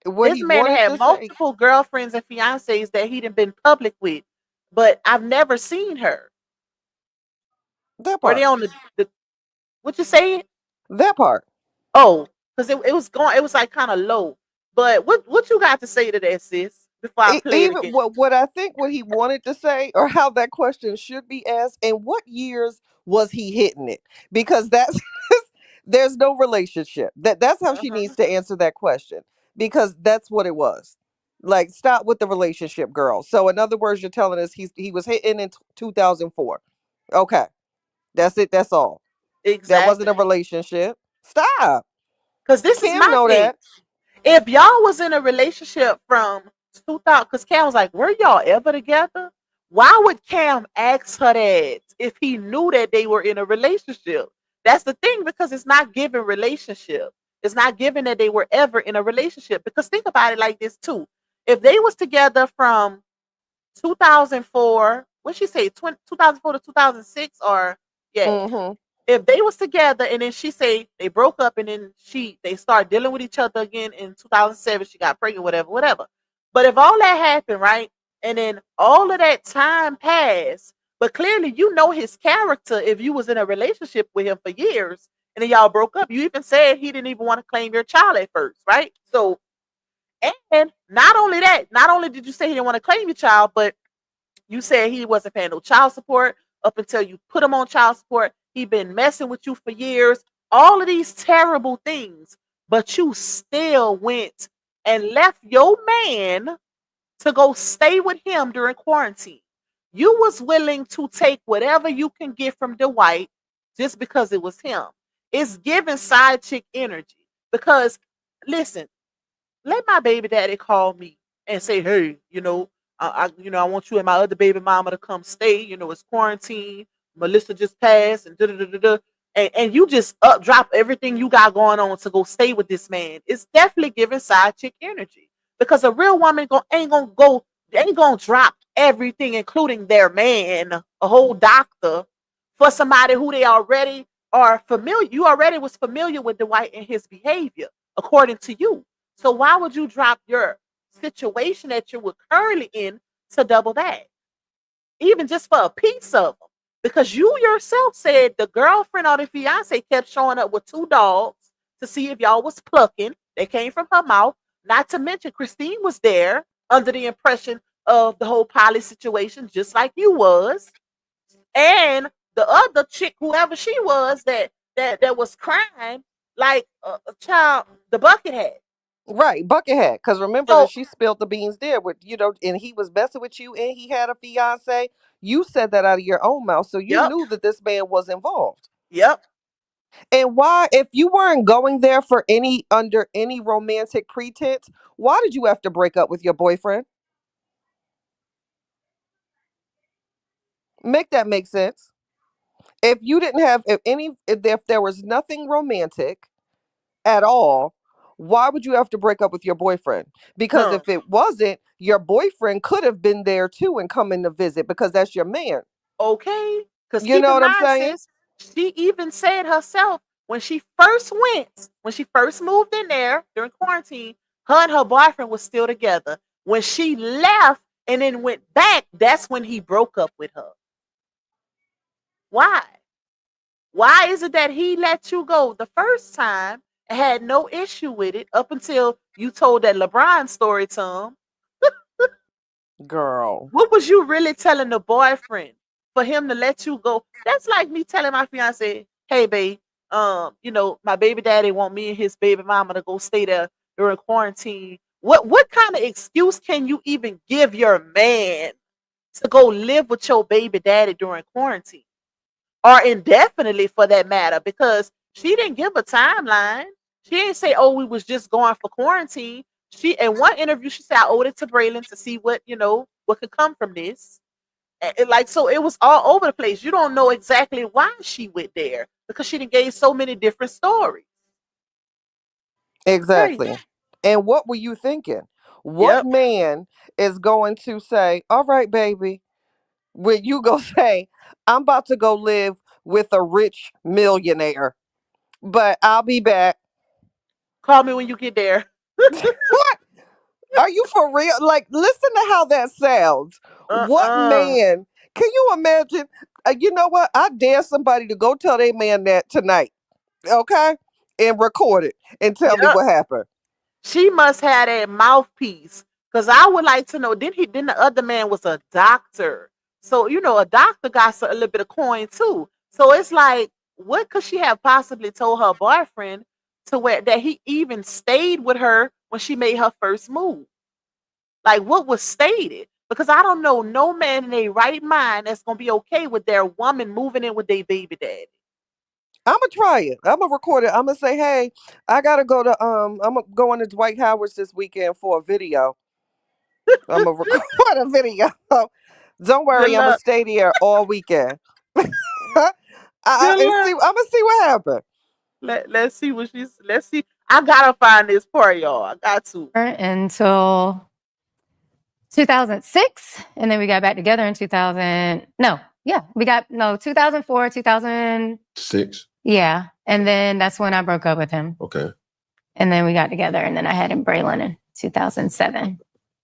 Speaker 5: what
Speaker 2: This
Speaker 5: he
Speaker 2: man
Speaker 5: wanted
Speaker 2: had
Speaker 5: to say.
Speaker 2: multiple girlfriends and fiancés that he'd been public with, but I've never seen her.
Speaker 5: That
Speaker 2: Were they
Speaker 5: part.
Speaker 2: on the what you saying?
Speaker 5: That part.
Speaker 2: Oh, because it was going, it was like kind of low. But what you got to say to that, sis? Before I play it
Speaker 5: Even
Speaker 2: again.
Speaker 5: what I think what he wanted to say or how that question should be asked and what years was he hitting it, because that's there's no relationship. That's how she
Speaker 2: Uh-huh.
Speaker 5: needs to answer that question, because that's what it was. Like, stop with the relationship, girl. So in other words, you're telling us he was hitting in 2004. Okay, that's it, that's all. That wasn't
Speaker 2: Exactly.
Speaker 5: a relationship. Stop.
Speaker 2: Because this is
Speaker 5: Cam
Speaker 2: my
Speaker 5: know
Speaker 2: thing.
Speaker 5: that.
Speaker 2: If y'all was in a relationship from 2000, because Cam was like, were y'all ever together? Why would Cam ask her that if he knew that they were in a relationship? That's the thing, because it's not given relationship. It's not given that they were ever in a relationship. Because think about it like this too. If they was together from 2004, what she say, 2004 to 2006, or yeah,
Speaker 5: Mm-hmm.
Speaker 2: if they was together and then she say they broke up and then they start dealing with each other again in 2007, she got pregnant, whatever. But if all that happened, right, and then all of that time passed, but clearly you know his character if you was in a relationship with him for years and then y'all broke up. You even said he didn't even want to claim your child at first, right? So, and not only that, not only did you say he didn't want to claim your child, but you said he wasn't paying no child support up until you put him on child support. He been messing with you for years. All of these terrible things, but you still went and left your man to go stay with him during quarantine. You was willing to take whatever you can get from Dwight just because it was him. It's giving side chick energy. Because listen, let my baby daddy call me and say, hey, I want you and my other baby mama to come stay. It's quarantine. Melissa just passed, and da da da da da. And you just drop everything you got going on to go stay with this man. It's definitely giving side chick energy, because a real woman ain't gonna drop everything, including their man, a whole doctor, for somebody who they already are familiar. You already was familiar with Dwight and his behavior, according to you. So why would you drop your situation that you were currently in to double back, even just for a piece of them? Because you yourself said the girlfriend or the fiance kept showing up with two dogs to see if y'all was plucking. They came from her mouth. Not to mention Christine was there under the impression of the whole poly situation, just like you was, and the other chick, whoever she was, that was crying like a child, the bucket had.
Speaker 5: Right, Buckethead. Because remember that
Speaker 2: So
Speaker 5: she spilled the beans there with, and he was messing with you and he had a fiance. You said that out of your own mouth. So you
Speaker 2: yep,
Speaker 5: knew that this man was involved.
Speaker 2: yep.
Speaker 5: And why, if you weren't going there for under any romantic pretense, why did you have to break up with your boyfriend? Make that make sense. If you didn't have, if there was nothing romantic at all, why would you have to break up with your boyfriend? Because
Speaker 2: Huh.
Speaker 5: if it wasn't, your boyfriend could have been there too and come in to visit, because that's your man.
Speaker 2: Okay. Because
Speaker 5: You
Speaker 2: keep
Speaker 5: know
Speaker 2: in
Speaker 5: what I'm
Speaker 2: mind,
Speaker 5: saying?
Speaker 2: sis, she even said herself when she first moved in there during quarantine, her and her boyfriend was still together. When she left and then went back, that's when he broke up with her. Why? Why is it that he let you go the first time and had no issue with it up until you told that LeBron story to him?
Speaker 5: Girl.
Speaker 2: What was you really telling the boyfriend for him to let you go? That's like me telling my fiance, "Hey, babe, my baby daddy want me and his baby mama to go stay there during quarantine. What kind of excuse can you even give your man to go live with your baby daddy during quarantine? Or indefinitely for that matter, because she didn't give a timeline. She didn't say, oh, we was just going for quarantine. She in one interview, she said, I owed it to Braylon to see what, what could come from this. Like, so it was all over the place. You don't know exactly why she went there because she done gave so many different stories. Crazy.
Speaker 5: Exactly. And what were you thinking? What
Speaker 2: Yep.
Speaker 5: man is going to say, all right, baby, when you go say, I'm about to go live with a rich millionaire, but I'll be back.
Speaker 2: Call me when you get there.
Speaker 5: What? Are you for real? Like, listen to how that sounds. What
Speaker 2: Uh-uh.
Speaker 5: man? Can you imagine? You know what? I dare somebody to go tell their man that tonight, okay? And record it and tell me
Speaker 2: Yep.
Speaker 5: what happened.
Speaker 2: She must have that mouthpiece. Cause I would like to know. Then the other man was a doctor. So a doctor got a little bit of coin too. So it's like, what could she have possibly told her boyfriend to where that he even stayed with her when she made her first move? Like, what was stated? Because I don't know no man in a right mind that's gonna be okay with their woman moving in with their baby daddy.
Speaker 5: I'm gonna try it. I'm gonna record it. I'm gonna say, hey, I gotta go to I'm gonna go on to Dwight Howard's this weekend for a video. I'm gonna record a video. Don't
Speaker 2: Good
Speaker 5: worry, I'm gonna
Speaker 2: luck.
Speaker 5: stay there all weekend.
Speaker 2: Good
Speaker 5: And see,
Speaker 2: luck.
Speaker 5: I'm gonna see what happens.
Speaker 2: Let's see what she's. Let's see. I gotta find this part, y'all. I got to.
Speaker 1: Until 2006, and then we got back together in 2000. No, yeah, we got no 2004, 2000.
Speaker 6: 6.
Speaker 1: Yeah, and then that's when I broke up with him,
Speaker 6: Okay.
Speaker 1: and then we got together, and then I had him Braylon in 2007.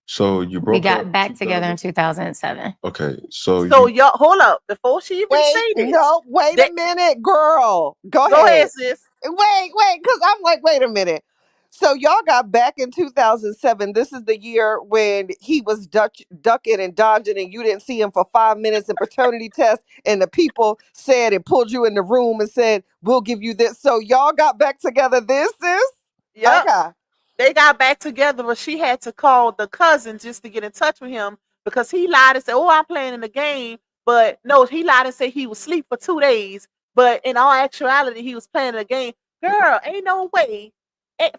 Speaker 6: So you broke
Speaker 1: We got
Speaker 6: up
Speaker 1: back together in
Speaker 6: 2000.
Speaker 1: 2007.
Speaker 6: Okay. So
Speaker 2: So
Speaker 6: you
Speaker 2: y'all, hold up before she even
Speaker 5: Wait,
Speaker 2: say this.
Speaker 5: no, wait a
Speaker 2: They,
Speaker 5: minute, girl. Go
Speaker 2: go ahead,
Speaker 5: ahead.
Speaker 2: sis.
Speaker 5: Wait, because I'm like, wait a minute. So y'all got back in 2007. This is the year when he was ducking and dodging, and you didn't see him for 5 minutes in paternity test, and the people said and pulled you in the room and said, "We'll give you this." So y'all got back together. This is
Speaker 2: Yep.
Speaker 5: okay.
Speaker 2: They got back together, but she had to call the cousin just to get in touch with him because he lied and said, "Oh, I'm playing in the game," but no, he lied and said he was asleep for 2 days. But in all actuality, he was playing the game. Girl, ain't no way.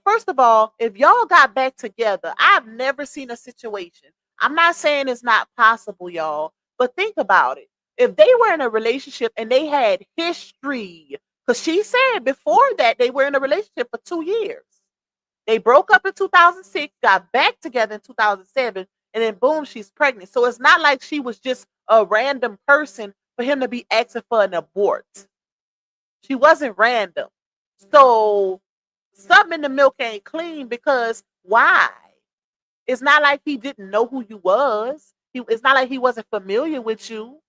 Speaker 2: First of all, if y'all got back together, I've never seen a situation. I'm not saying it's not possible, y'all, but think about it. If they were in a relationship and they had history, because she said before that they were in a relationship for 2 years. They broke up in 2006, got back together in 2007, and then boom, she's pregnant. So it's not like she was just a random person for him to be asking for an abort. She wasn't random. So something in the milk ain't clean because why? It's not like he didn't know who you was. It's not like he wasn't familiar with you.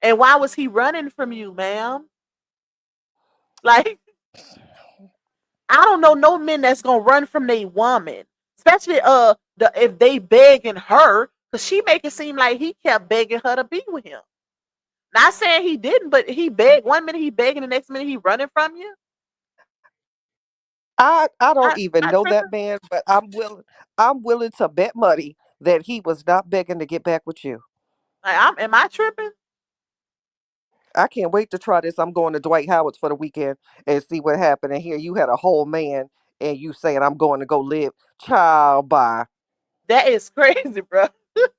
Speaker 2: And why was he running from you, ma'am? Like, I don't know no men that's gonna run from their woman, especially if they begging her, cause she make it seem like he kept begging her to be with him. Not saying he didn't, but he begged. One minute he begging, the next minute he running from you.
Speaker 5: I don't
Speaker 2: Not,
Speaker 5: even
Speaker 2: not
Speaker 5: know
Speaker 2: tripping.
Speaker 5: that man, but I'm willing to bet money that he was not begging to get back with you.
Speaker 2: Like, am I tripping?
Speaker 5: I can't wait to try this. I'm going to Dwight Howard's for the weekend and see what happened. And here you had a whole man and you saying I'm going to go live. Child, bye.
Speaker 2: That is crazy, bro.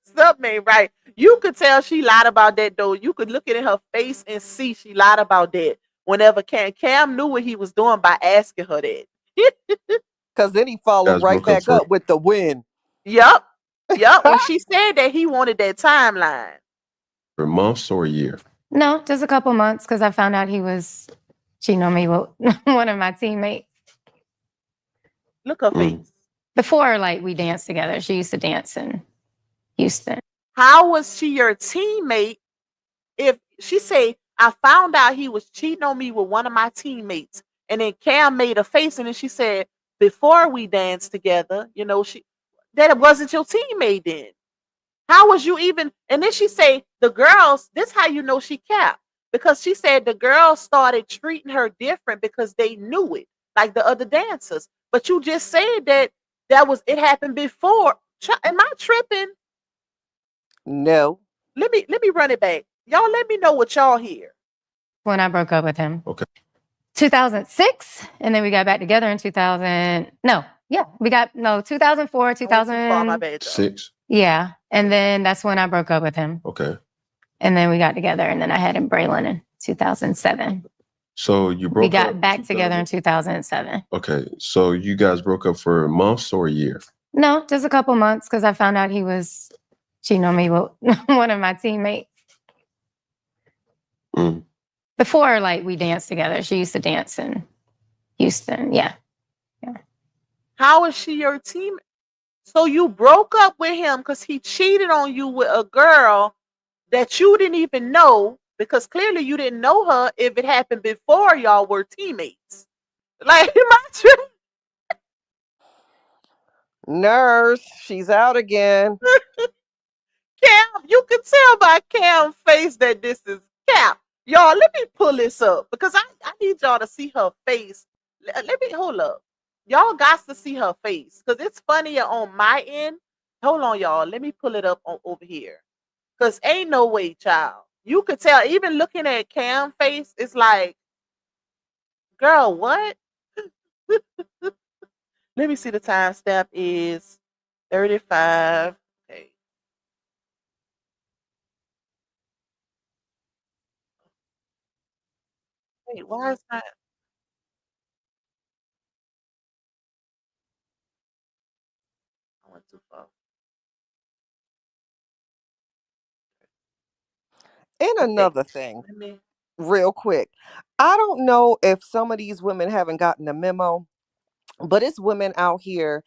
Speaker 2: Something ain't right. You could tell she lied about that though. You could look in her face and see she lied about that. Whenever Cam knew what he was doing by asking her that.
Speaker 5: Because then he
Speaker 6: You
Speaker 5: followed
Speaker 6: guys
Speaker 5: right
Speaker 6: broke up
Speaker 5: back
Speaker 6: for
Speaker 5: up with the win.
Speaker 2: Yup. Yup. When she said that he wanted that timeline.
Speaker 6: months or a year?
Speaker 1: No, just a couple months because I found out he was cheating on me with one of my teammates.
Speaker 2: Look her
Speaker 6: Mm.
Speaker 2: face.
Speaker 1: Before, like, we danced together. She used to dance in Houston.
Speaker 2: How was she your teammate if she say I found out he was cheating on me with one of my teammates, and then Cam made a face, and then she said before we danced together, she that it wasn't your teammate then. How was you even? And then she say the girls. This how you know she capped because she said the girls started treating her different because they knew it, like the other dancers. But you just said that It happened before. Am I tripping?
Speaker 5: No.
Speaker 2: Let me run it back. Y'all let me know what y'all hear.
Speaker 1: When I broke up with him.
Speaker 6: Okay.
Speaker 1: 2006, and then we got back together in 2000. No, yeah, we got no 2004,
Speaker 2: I went too far, my
Speaker 1: 2000.
Speaker 2: bad, though.
Speaker 6: 6.
Speaker 1: Yeah, and then that's when I broke up with him,
Speaker 6: Okay.
Speaker 1: and then we got together, and then I had him Braylon in 2007.
Speaker 6: So you
Speaker 1: We
Speaker 6: broke up
Speaker 1: got
Speaker 6: in
Speaker 1: back together in
Speaker 6: 2000.
Speaker 1: 2007.
Speaker 6: Okay. So you guys broke up for months or a year?
Speaker 1: No, just a couple months because I found out he was cheating on me with one of my teammates.
Speaker 6: Mm.
Speaker 1: Before, like, we danced together. She used to dance in Houston. Yeah.
Speaker 2: How is she your team? So you broke up with him because he cheated on you with a girl that you didn't even know, because clearly you didn't know her if it happened before y'all were teammates. Like, am I tripping?
Speaker 5: Nurse, she's out again.
Speaker 2: Cam, you can tell by Cam's face that this is Cam. Y'all, let me pull this up because I need y'all to see her face. Let me hold up. Y'all got to see her face because it's funnier on my end. Hold on, y'all. Let me pull it up over here. Because ain't no way, child. You could tell, even looking at Cam's face, it's like, girl, what? Let me see, the timestamp is 35. Okay. Wait, why is that? I went too far.
Speaker 5: And
Speaker 2: Okay.
Speaker 5: another thing,
Speaker 2: Let me.
Speaker 5: real quick. I don't know if some of these women haven't gotten the memo, but it's women out here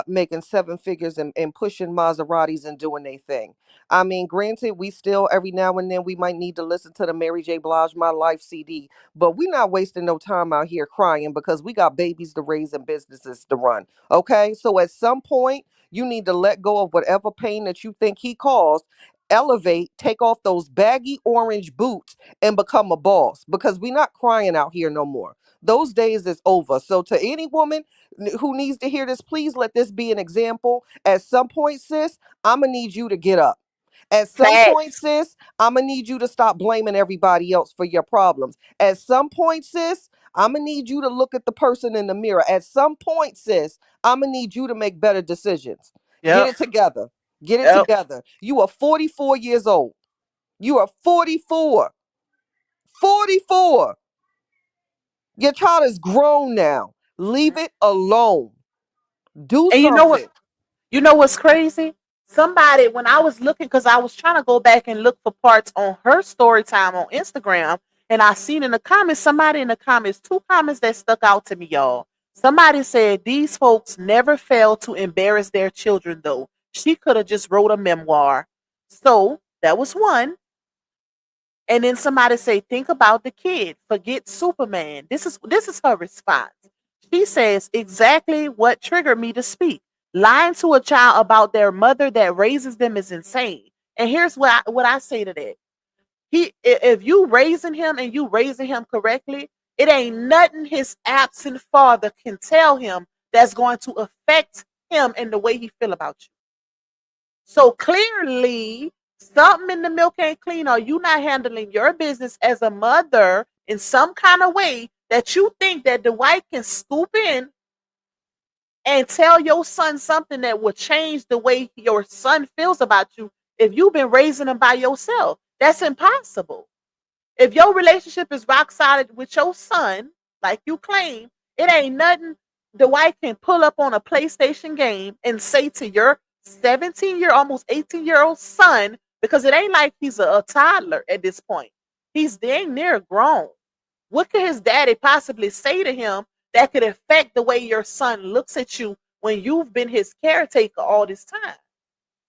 Speaker 5: making 7 figures and pushing Maseratis and doing their thing. I mean, granted, we still every now and then we might need to listen to the Mary J. Blige My Life CD, but we not wasting no time out here crying because we got babies to raise and businesses to run. Okay, so at some point you need to let go of whatever pain that you think he caused. Elevate, take off those baggy orange boots and become a boss, because we not crying out here no more. Those days is over. So to any woman who needs to hear this, please let this be an example. At some point, sis, I'm going to need you to get up. At some point,
Speaker 2: Facts.
Speaker 5: sis, I'm going to need you to stop blaming everybody else for your problems. At some point, sis, I'm going to need you to look at the person in the mirror. At some point, sis, I'm going to need you to make better decisions. Get
Speaker 2: Yep.
Speaker 5: it together. Get it
Speaker 2: Yep.
Speaker 5: together. You are 44 years old. You are 44. 44. Your child is grown now. Leave it alone. Do
Speaker 2: And you know what?
Speaker 5: something.
Speaker 2: You know what's crazy? Somebody, when I was looking, because I was trying to go back and look for parts on her story time on Instagram, and I seen in the comments, somebody in the comments, 2 comments that stuck out to me, y'all. Somebody said these folks never fail to embarrass their children, though. She could have just wrote a memoir. So that was one. And then somebody say, think about the kid. Forget Superman. This is her response. She says exactly what triggered me to speak. Lying to a child about their mother that raises them is insane. And here's what I say to that. If you raising him and you raising him correctly, it ain't nothing his absent father can tell him that's going to affect him and the way he feel about you. So clearly, something in the milk ain't clean, or you not handling your business as a mother in some kind of way that you think that the wife can scoop in and tell your son something that will change the way your son feels about you if you've been raising him by yourself. That's impossible. If your relationship is rock solid with your son, like you claim, it ain't nothing the wife can pull up on a PlayStation game and say to your almost 18-year-old son, because it ain't like he's a toddler at this point. He's dang near grown. What could his daddy possibly say to him that could affect the way your son looks at you when you've been his caretaker all this time?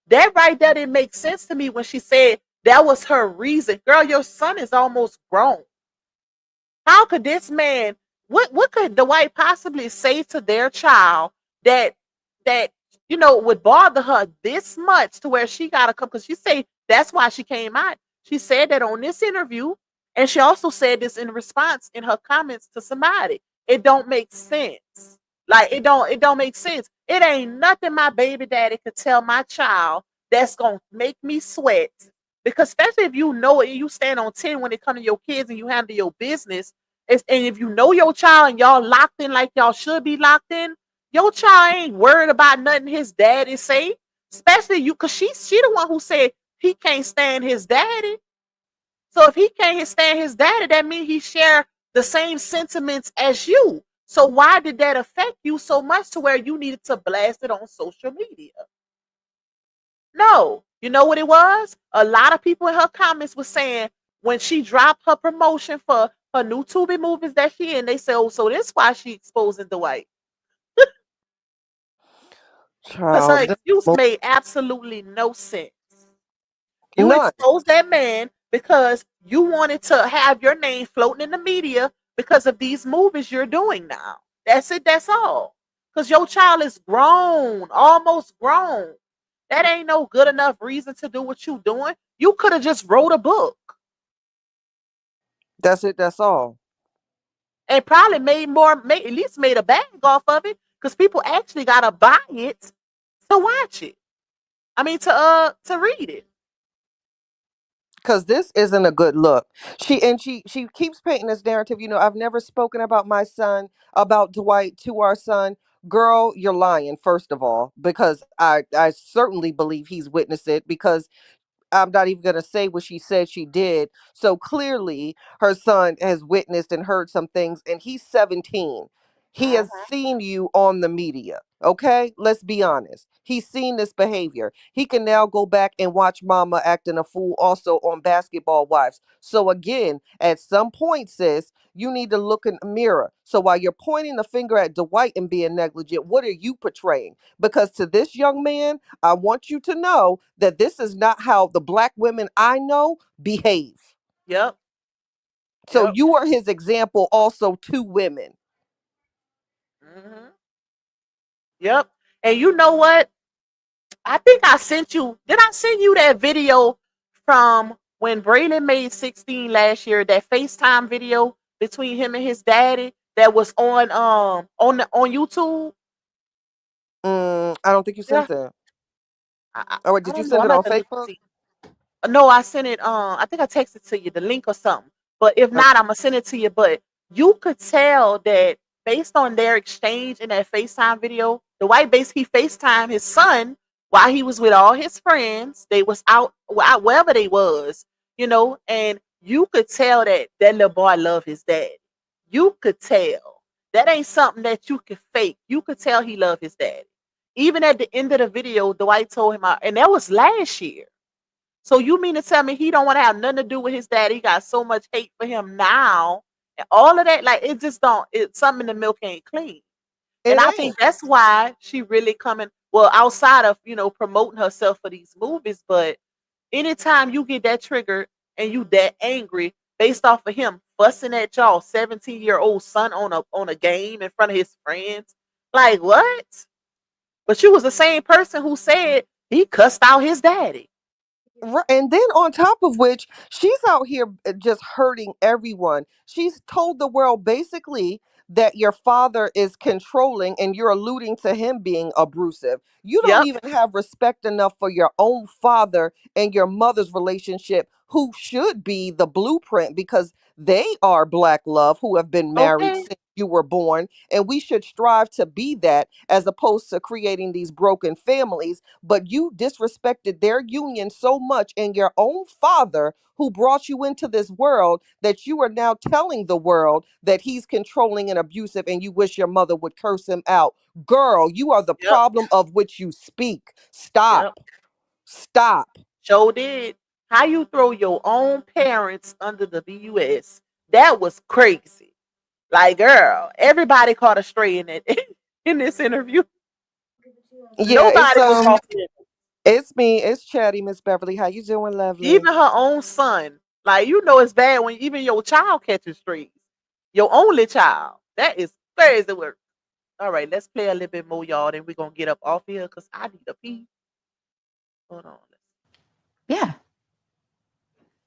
Speaker 2: That right there didn't make sense to me when she said that was her reason. Girl, your son is almost grown. How could this man, what could the wife possibly say to their child that that would bother her this much to where she gotta come? Because she say that's why she came out. She said that on this interview, and she also said this in response in her comments to somebody. It don't make sense. Like it don't make sense. It ain't nothing my baby daddy could tell my child that's gonna make me sweat. Because especially if you know it and you stand on 10 when it comes to your kids and you handle your business, and if you know your child and y'all locked in like y'all should be locked in, your child ain't worried about nothing his daddy say. Especially you, cause she the one who said he can't stand his daddy. So if he can't stand his daddy, that means he share the same sentiments as you. So why did that affect you so much to where you needed to blast it on social media? No. You know what it was? A lot of people in her comments were saying when she dropped her promotion for her new Tubi movies that she in, they say, oh, so that's why she exposing Dwight. Because her
Speaker 5: Child,
Speaker 2: excuse made absolutely no sense. You
Speaker 5: none.
Speaker 2: exposed that man because you wanted to have your name floating in the media because of these movies you're doing now. That's it. That's all. Because your child is grown, almost grown. That ain't no good enough reason to do what you doing. You could have just wrote a book
Speaker 5: That's it. That's all.
Speaker 2: and probably at least made a bag off of it because people actually gotta buy it to watch it. I mean to read it.
Speaker 5: Because this isn't a good look. She keeps painting this narrative. I've never spoken about my son, about Dwight to our son. Girl, you're lying, first of all, because I certainly believe he's witnessed it, because I'm not even going to say what she said she did. So clearly, her son has witnessed and heard some things, and he's 17. He has seen you on the media. Okay, let's be honest. He's seen this behavior. He can now go back and watch Mama acting a fool also on Basketball Wives. So, again, at some point, sis, you need to look in the mirror. So, while you're pointing the finger at Dwight and being negligent, what are you portraying? Because to this young man, I want you to know that this is not how the black women I know behave.
Speaker 2: Yep.
Speaker 5: So
Speaker 2: Yep.
Speaker 5: you are his example also to women.
Speaker 2: Hmm. Yep. And you know what? I think I sent you. Did I send you that video from when Braylon made 16 last year? That FaceTime video between him and his daddy that was on YouTube.
Speaker 5: I don't think you
Speaker 2: Yeah,
Speaker 5: sent that.
Speaker 2: I, I,
Speaker 5: Oh, wait,
Speaker 2: I
Speaker 5: did you
Speaker 2: don't know.
Speaker 5: send
Speaker 2: I'm
Speaker 5: it on
Speaker 2: about to look and
Speaker 5: Facebook?
Speaker 2: see. No, I sent it. I think I texted to you the link or something. But if
Speaker 5: Uh,
Speaker 2: not, I'm gonna send it to you. But you could tell that based on their exchange in that FaceTime video, the white base he FaceTime his son while he was with all his friends. They was out wherever they was, and you could tell that that little boy loved his dad. You could tell that ain't something that you could fake. You could tell he loved his dad. Even at the end of the video, Dwight told him, and that was last year. So you mean to tell me he don't want to have nothing to do with his dad? He got so much hate for him now, and all of that. Like it just don't. It something in the milk ain't clean, and
Speaker 5: it
Speaker 2: I
Speaker 5: ain't.
Speaker 2: think that's why she really coming. Well, outside of promoting herself for these movies, but anytime you get that triggered and you that angry based off of him fussing at y'all 17-year-old son on a game in front of his friends, like what? But you was the same person who said he cussed out his daddy.
Speaker 5: Right. And then on top of which, she's out here just hurting everyone. She's told the world basically that your father is controlling, and you're alluding to him being abusive. You don't
Speaker 2: Yep.
Speaker 5: even have respect enough for your own father and your mother's relationship, who should be the blueprint, because they are black love who have been married
Speaker 2: Okay.
Speaker 5: since you were born. And we should strive to be that, as opposed to creating these broken families. But you disrespected their union so much, and your own father who brought you into this world, that you are now telling the world that he's controlling and abusive, and you wish your mother would curse him out. Girl, you are the
Speaker 2: Yep.
Speaker 5: problem of which you speak.
Speaker 2: Yep.
Speaker 5: Stop. Stop.
Speaker 2: Joe did. How you throw your own parents under the bus? That was crazy. Like, girl, everybody caught a stray in it in this interview.
Speaker 5: Yeah,
Speaker 2: Nobody was off limits.
Speaker 5: it's me. It's Chatty, Miss Beverly. How you doing, lovely?
Speaker 2: Even her own son. Like, it's bad when even your child catches strays. Your only child. That is crazy work. All right, let's play a little bit more, y'all. Then we're gonna get up off here because I need a pee. Hold on.
Speaker 1: Yeah.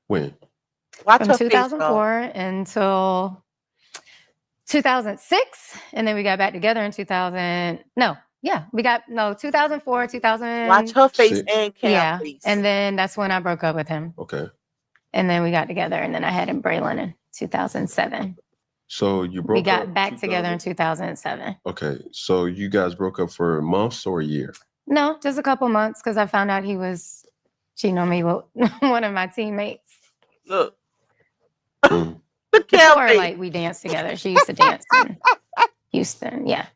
Speaker 6: When?
Speaker 2: Watch
Speaker 1: From
Speaker 2: her face, y'all.
Speaker 1: 2004 until 2006, and then we got back together in 2000. No, yeah, 2004, 2000.
Speaker 2: Watch her face
Speaker 6: Six.
Speaker 2: and Cam
Speaker 1: Yeah,
Speaker 2: face.
Speaker 1: and then that's when I broke up with him.
Speaker 6: Okay.
Speaker 1: And then we got together, and then I had him Braylon in 2007.
Speaker 6: So you broke
Speaker 1: We
Speaker 6: up.
Speaker 1: got back together in 2007.
Speaker 6: Okay. So you guys broke up for months or a year?
Speaker 1: No, just a couple months because I found out he was cheating on me with one of my teammates.
Speaker 2: Look.
Speaker 6: Mm.
Speaker 2: The Cam
Speaker 1: Before,
Speaker 2: face.
Speaker 1: like, we danced together. She used to dance in Houston. Yeah.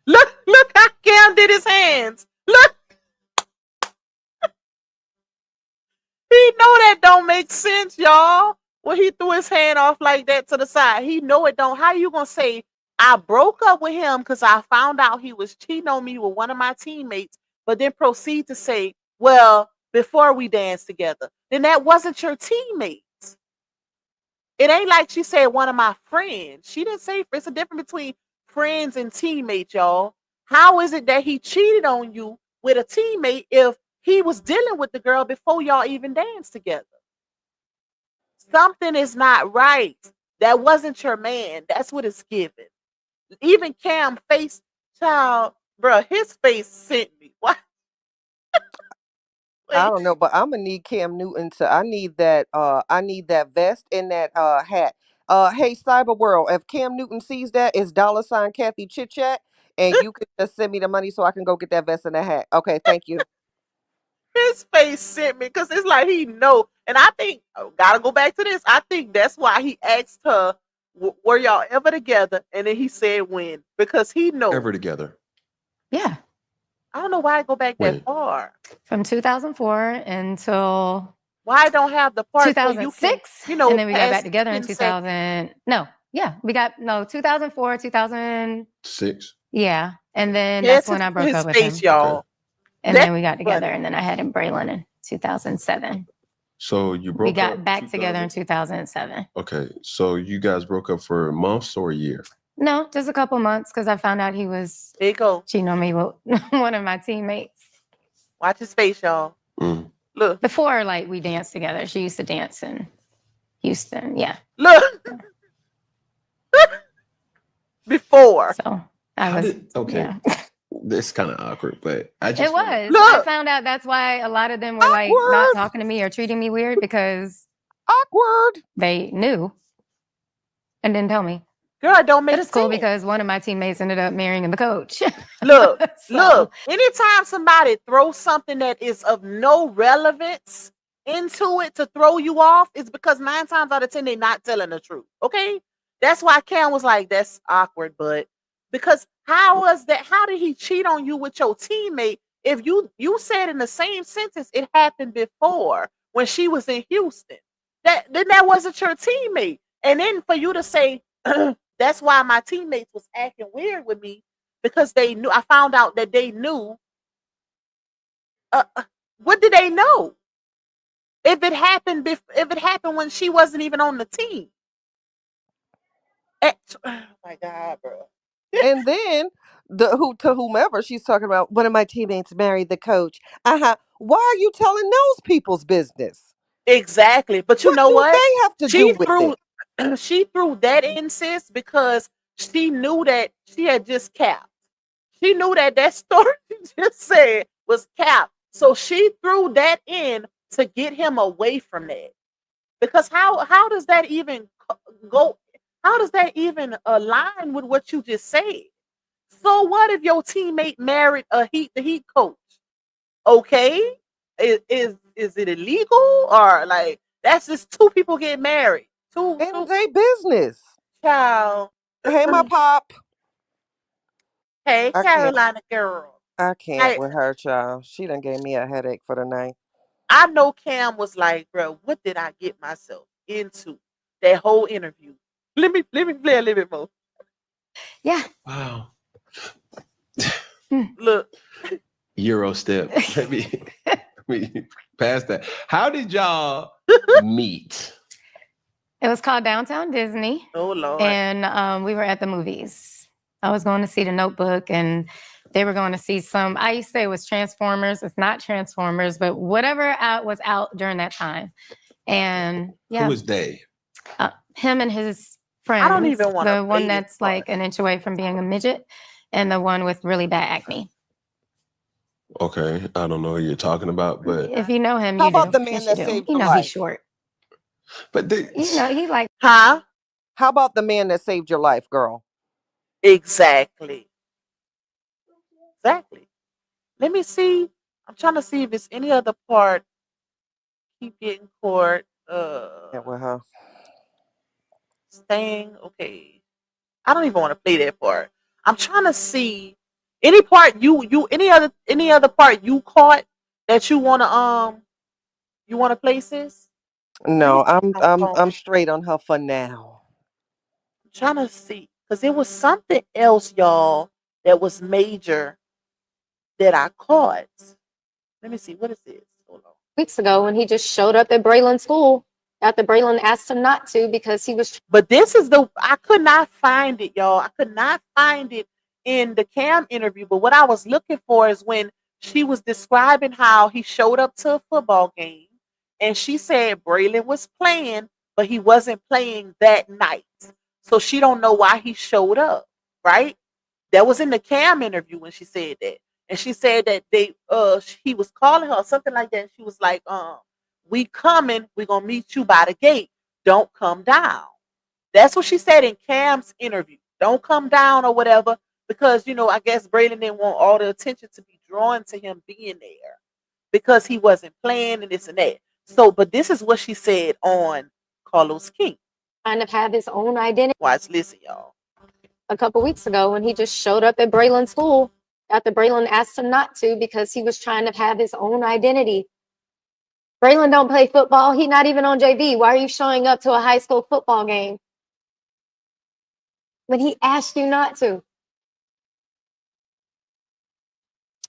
Speaker 2: Look how Cam did his hands. Look. He know that don't make sense, y'all. When he threw his hand off like that to the side, he know it don't. How you gonna say I broke up with him because I found out he was cheating on me with one of my teammates, but then proceed to say, well, before we danced together, then that wasn't your teammate. It ain't like she said one of my friends. She didn't say it's a difference between friends and teammates, y'all. How is it that he cheated on you with a teammate if he was dealing with the girl before y'all even danced together? Something is not right. That wasn't your man. That's what it's given. Even Cam face, child, bro, his face sent me. What?
Speaker 5: I don't know, but I'm gonna need Cam Newton to. I need that vest and that hat. Hey, Cyber World, if Cam Newton sees that, it's $ Kathy Chit Chat, and you can just send me the money so I can go get that vest and that hat. Okay, thank you.
Speaker 2: His face sent me because it's like he know. And I think, gotta go back to this. I think that's why he asked her, were y'all ever together? And then he said when. Because he know.
Speaker 6: Ever together?
Speaker 1: Yeah.
Speaker 2: I don't know why I go back
Speaker 6: When?
Speaker 2: that far.
Speaker 1: From 2004 until
Speaker 2: Why I don't have the part
Speaker 1: 2006,
Speaker 2: you can,
Speaker 1: and then we got
Speaker 2: pass
Speaker 1: back together in
Speaker 2: 10 seconds.
Speaker 1: 2000. No, yeah, 2004, 2000.
Speaker 6: 6.
Speaker 1: Yeah, and then
Speaker 2: Pay
Speaker 1: that's when I
Speaker 2: attention to
Speaker 1: broke
Speaker 2: his
Speaker 1: up with
Speaker 2: face,
Speaker 1: him.
Speaker 2: y'all.
Speaker 6: Okay.
Speaker 1: And
Speaker 2: That's
Speaker 1: then we got together,
Speaker 2: funny.
Speaker 1: and then I had him Braylon in 2007.
Speaker 6: So you broke
Speaker 1: We
Speaker 6: up.
Speaker 1: got back together in 2007.
Speaker 6: Okay. So you guys broke up for months or a year?
Speaker 1: No, just a couple months because I found out he was
Speaker 2: Here you go.
Speaker 1: cheating on me with one of my teammates.
Speaker 2: Watch his face, y'all.
Speaker 6: Mm.
Speaker 2: Look.
Speaker 1: Before, like, we danced together. She used to dance in Houston. Yeah.
Speaker 2: Look. Before.
Speaker 1: So I was.
Speaker 6: Okay.
Speaker 1: Yeah.
Speaker 6: This kind of awkward, but I just
Speaker 1: It was.
Speaker 2: Look.
Speaker 1: I found out that's why a lot of them were like not
Speaker 5: Awkward.
Speaker 1: talking to me or treating me weird because
Speaker 5: Awkward.
Speaker 1: they knew and didn't tell me.
Speaker 2: Girl, it don't make
Speaker 1: But it's cool
Speaker 2: sense.
Speaker 1: because one of my teammates ended up marrying the coach.
Speaker 2: Look,
Speaker 1: So-
Speaker 2: look. Anytime somebody throws something that is of no relevance into it to throw you off, it's because 9 times out of 10 they're not telling the truth. Okay, that's why Cam was like, "That's awkward," but because how was that? How did he cheat on you with your teammate? If you said in the same sentence it happened before when she was in Houston, that wasn't your teammate, and then for you to say. That's why my teammates was acting weird with me because they knew. I found out that they knew. What did they know? If it happened, if it happened when she wasn't even on the team. Oh my God, bro.
Speaker 5: And then to whomever she's talking about, one of my teammates married the coach. Why are you telling those people's business?
Speaker 2: Exactly, but you
Speaker 5: What
Speaker 2: know
Speaker 5: do
Speaker 2: what?
Speaker 5: they have to do with it?
Speaker 2: She threw that in, sis, because she knew that she had just capped. She knew that story she just said was capped. So she threw that in to get him away from that. Because how does that even go? How does that even align with what you just said? So what if your teammate married the Heat coach? Okay, is it illegal or like that's just two people get married? Two
Speaker 5: They business.
Speaker 2: child.
Speaker 5: Hey, my pop.
Speaker 2: Hey,
Speaker 5: I can't.
Speaker 2: Carolina girl.
Speaker 5: I can't with her, child. She done gave me a headache for the night.
Speaker 2: I know Cam was like, bro, what did I get myself into? That whole interview. Let me play a little bit more.
Speaker 1: Yeah.
Speaker 6: Wow.
Speaker 2: Look.
Speaker 6: Euro step. Let me pass that. How did y'all meet?
Speaker 1: It was called Downtown Disney.
Speaker 2: Oh Lord.
Speaker 1: And we were at the movies. I was going to see The Notebook, and they were going to see some. I used to say it was Transformers. It's not Transformers, but whatever was out during that time. And yeah,
Speaker 6: Who was they?
Speaker 1: him and his
Speaker 2: I don't
Speaker 1: friends.
Speaker 2: even want to
Speaker 1: The one
Speaker 2: play this
Speaker 1: that's like
Speaker 2: part.
Speaker 1: an inch away from being a midget, and the one with really bad acne.
Speaker 6: Okay, I don't know who you're talking about, but
Speaker 1: If you know him,
Speaker 5: How
Speaker 1: you
Speaker 5: about
Speaker 1: do.
Speaker 5: the man
Speaker 1: Yes, you
Speaker 5: that
Speaker 1: do.
Speaker 5: saved
Speaker 1: You
Speaker 5: your
Speaker 1: know he's
Speaker 5: life?
Speaker 1: short.
Speaker 6: but they,
Speaker 1: You know he like
Speaker 2: Huh?
Speaker 5: How about the man that saved your life, girl?
Speaker 2: Exactly. Exactly. Let me see. I'm trying to see if it's any other part. Keep getting caught.
Speaker 5: Yeah, with her.
Speaker 2: Staying. Okay. I don't even want to play that part. I'm trying to see any part any other part you caught that you wanna play, sis? Let me
Speaker 5: No,
Speaker 2: see if
Speaker 5: I'm
Speaker 2: I'm
Speaker 5: I'm
Speaker 2: going.
Speaker 5: I'm straight on her for now.
Speaker 2: I'm trying to see because it was something else, y'all, that was major that I caught. Let me see. What is this? Hold on.
Speaker 1: weeks ago when he just showed up at Braylon school after Braylon asked him not to because he was
Speaker 2: But this is I could not find it, y'all. I could not find it in the Cam interview. But what I was looking for is when she was describing how he showed up to a football game and she said Braylon was playing, but he wasn't playing that night. So she don't know why he showed up, right? That was in the Cam interview when she said that. And she said that he was calling her or something like that. And she was like, we coming, we gonna meet you by the gate. Don't come down. That's what she said in Cam's interview. Don't come down or whatever, because I guess Braylon didn't want all the attention to be drawn to him being there because he wasn't playing and this and that. So, but this is what she said on Carlos King.
Speaker 1: kind of have his own identity
Speaker 2: Watch, listen, y'all.
Speaker 1: a couple weeks ago when he just showed up at Braylon school after Braylon asked him not to because he was trying to have his own identity. Braylon don't play football. He's not even on JV. Why are you showing up to a high school football game when he asked you not to?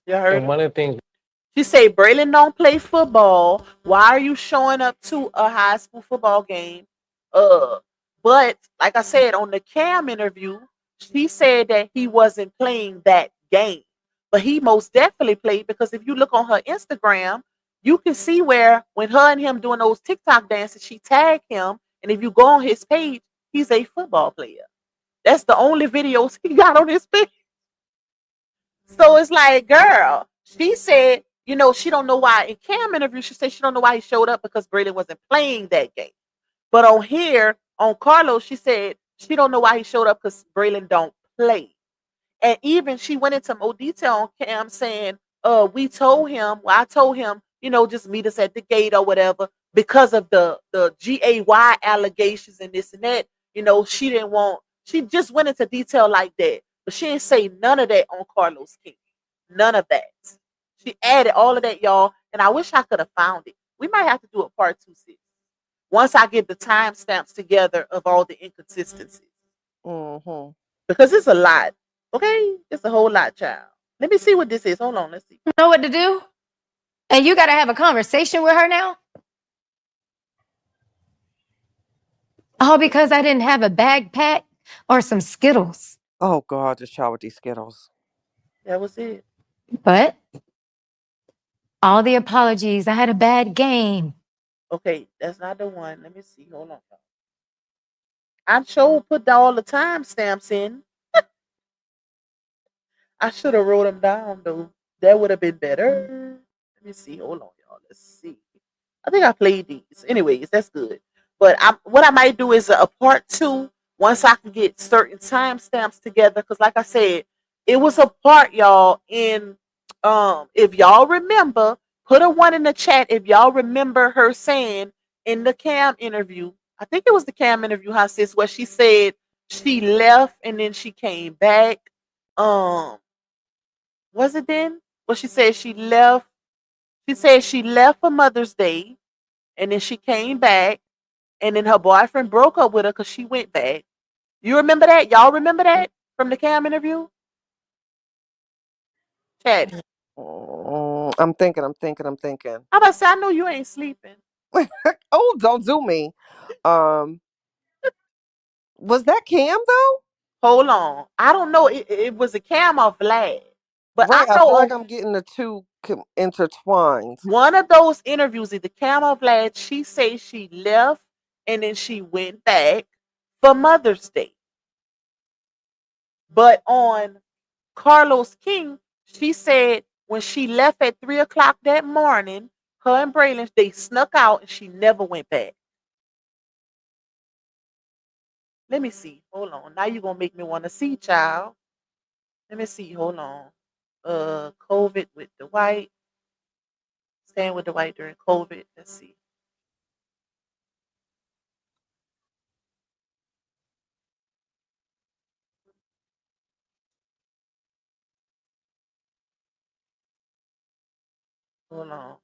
Speaker 2: You heard
Speaker 7: And
Speaker 2: her?
Speaker 7: one of the things
Speaker 2: She said Braylon don't play football. Why are you showing up to a high school football game? Uh, but like I said on the Cam interview, she said that he wasn't playing that game, but he most definitely played because if you look on her Instagram, you can see where when her and him doing those TikTok dances, she tagged him, and if you go on his page, he's a football player. That's the only videos he got on his page. So it's like, girl, she said, she don't know why. In Cam interview, she said she don't know why he showed up because Braylon wasn't playing that game. But on here, on Carlos, she said she don't know why he showed up because Braylon don't play. And even she went into more detail on Cam saying, we told him, well, I told him, just meet us at the gate or whatever, because of the GAY allegations and this and that. She didn't want, she just went into detail like that. But she didn't say none of that on Carlos King. None of that. She added all of that, y'all. And I wish I could have found it. We might have to do a part 2 6. Once I get the timestamps together of all the inconsistencies.
Speaker 5: Mm-hmm.
Speaker 2: Because it's a lot. Okay? It's a whole lot, child. Let me see what this is. Hold on. Let's see.
Speaker 1: Know what to do? And you got to have a conversation with her now? All because I didn't have a bag pack or some Skittles.
Speaker 5: Oh God, this child with these Skittles.
Speaker 2: That was it.
Speaker 1: But all the apologies. I had a bad game.
Speaker 2: Okay, that's not the one. Let me see. Hold on. I sure put all the timestamps in. I should have wrote them down though. That would have been better. Let me see. Hold on, y'all. Let's see. I think I played these. Anyways, that's good. But what I might do is a part 2 once I can get certain timestamps together. Because like I said, it was a part, y'all, in if y'all remember, put a 1 in the chat if y'all remember her saying in the Cam interview. I think it was the Cam interview, huh, sis, where she said she left and then she came back. Um, was it then? Well, she said she left. She said she left for Mother's Day and then she came back and then her boyfriend broke up with her because she went back. You remember that? Y'all remember that from the Cam interview? Chatty.
Speaker 5: I'm thinking. I'm thinking. I'm thinking.
Speaker 2: How about say I know you ain't sleeping?
Speaker 5: Oh, don't do me. Um, was that Cam though?
Speaker 2: Hold on. I don't know. It was a Cam or Vlad. But I
Speaker 5: Right. I feel like
Speaker 2: know
Speaker 5: I'm getting the two intertwined.
Speaker 2: one of those interviews, either Cam or Vlad, she said she left and then she went back for Mother's Day. But on Carlos King, she said when she left at 3 o'clock that morning, her and Braylon, they snuck out and she never went back. Let me see. Hold on. Now you're gonna make me want to see, child. Let me see. Hold on. COVID with the white. Staying with the white during COVID. Let's see. Hold on.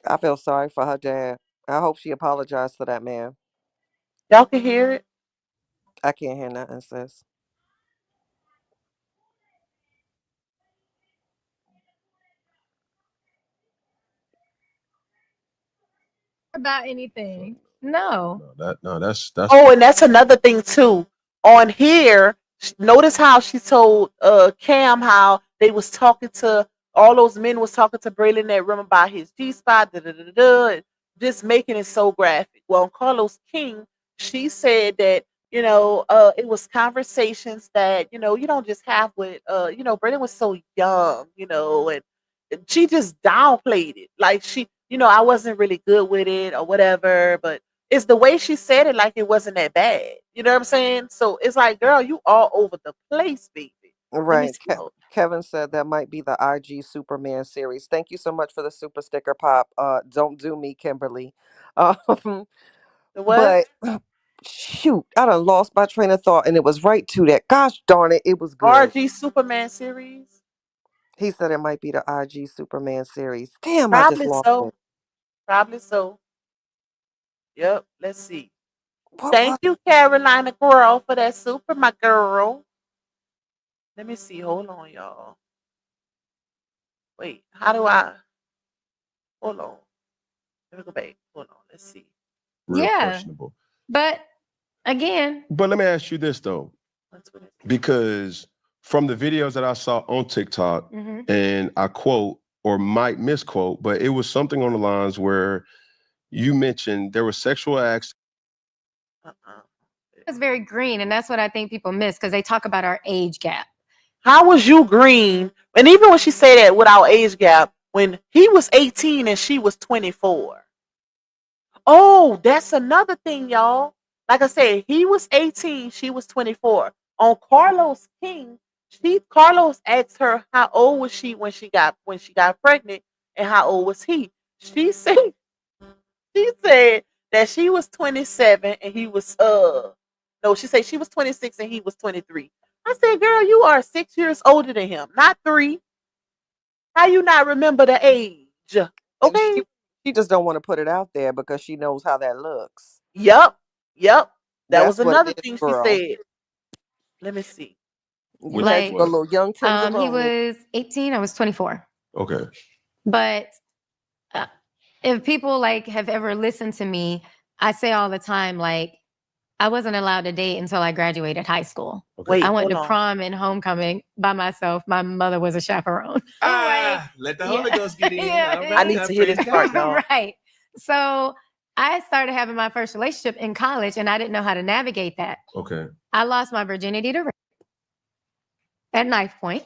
Speaker 5: I feel sorry for her dad. I hope she apologized to that man.
Speaker 2: Y'all can hear it.
Speaker 5: I can't hear nothing, sis.
Speaker 1: About anything. No.
Speaker 6: That's
Speaker 2: Oh, and that's another thing too. On here, notice how she told Cam how they was talking to all those men was talking to Braylon in that room about his G spot, just making it so graphic. Well, on Carlos King, she said that it was conversations that you don't just have with Braylon was so young, and she just downplayed it like I wasn't really good with it or whatever, but it's the way she said it, like it wasn't that bad. You know what I'm saying? So it's like, girl, you all over the place, baby. Let me
Speaker 5: Right.
Speaker 2: see.
Speaker 5: Kevin said that might be the IG Superman series. Thank you so much for the super sticker pop. Don't do me, Kimberly. Um,
Speaker 2: The what?
Speaker 5: but shoot, I done lost my train of thought, and it was right to that. Gosh darn it, it was good.
Speaker 2: RG Superman series?
Speaker 5: He said it might be the IG Superman series. Damn, I just
Speaker 2: Probably
Speaker 5: lost
Speaker 2: so.
Speaker 5: it.
Speaker 2: Probably so. Yep. Let's see.
Speaker 5: What
Speaker 2: Thank
Speaker 5: was?
Speaker 2: you, Carolina girl, for that super, my girl. Let me see. Hold on, y'all. Wait, how do I hold on? Let me go back. Hold on. Let's see.
Speaker 6: real questionable.
Speaker 1: But again,
Speaker 6: But let me ask you this though, because from the videos that I saw on TikTok, and I quote or might misquote, but it was something on the lines where you mentioned there were sexual acts.
Speaker 1: it's very green, and that's what I think people miss because they talk about our age gap.
Speaker 2: How was you green? And even when she said that with our age gap, when he was 18 and she was 24. Oh, that's another thing, y'all. Like I said, he was 18, she was 24. On Carlos King, Carlos asked her how old was she when she got pregnant and how old was he. She said she said that she was 27 and he was no, she said she was 26 and he was 23. I said, girl, you are 6 years older than him, not 3. How you not remember the age?
Speaker 5: And
Speaker 2: Okay.
Speaker 5: she just don't want to put it out there because she knows how that looks.
Speaker 2: Yep. Yep. That was
Speaker 5: That's what
Speaker 2: another
Speaker 5: it is,
Speaker 2: thing she
Speaker 5: girl.
Speaker 2: said. Let me see.
Speaker 5: You
Speaker 6: Which
Speaker 5: had
Speaker 6: is
Speaker 1: Like,
Speaker 5: your
Speaker 6: what?
Speaker 5: little young Tims
Speaker 1: he
Speaker 5: alone.
Speaker 1: was 18, I was 24.
Speaker 6: Okay.
Speaker 1: But if people like have ever listened to me, I say all the time, like, I wasn't allowed to date until I graduated high school.
Speaker 6: Okay.
Speaker 2: Wait,
Speaker 1: I went
Speaker 2: hold
Speaker 1: to
Speaker 2: on.
Speaker 1: prom and homecoming by myself. My mother was a chaperone.
Speaker 6: Let the
Speaker 1: Yeah.
Speaker 6: Holy Ghost get in.
Speaker 1: Yeah.
Speaker 6: All
Speaker 2: I
Speaker 6: right,
Speaker 2: need
Speaker 6: now
Speaker 2: to hear
Speaker 6: praise
Speaker 2: this part,
Speaker 6: God.
Speaker 2: y'all.
Speaker 1: Right. So I started having my first relationship in college and I didn't know how to navigate that.
Speaker 6: Okay.
Speaker 1: I lost my virginity to rape at knife point.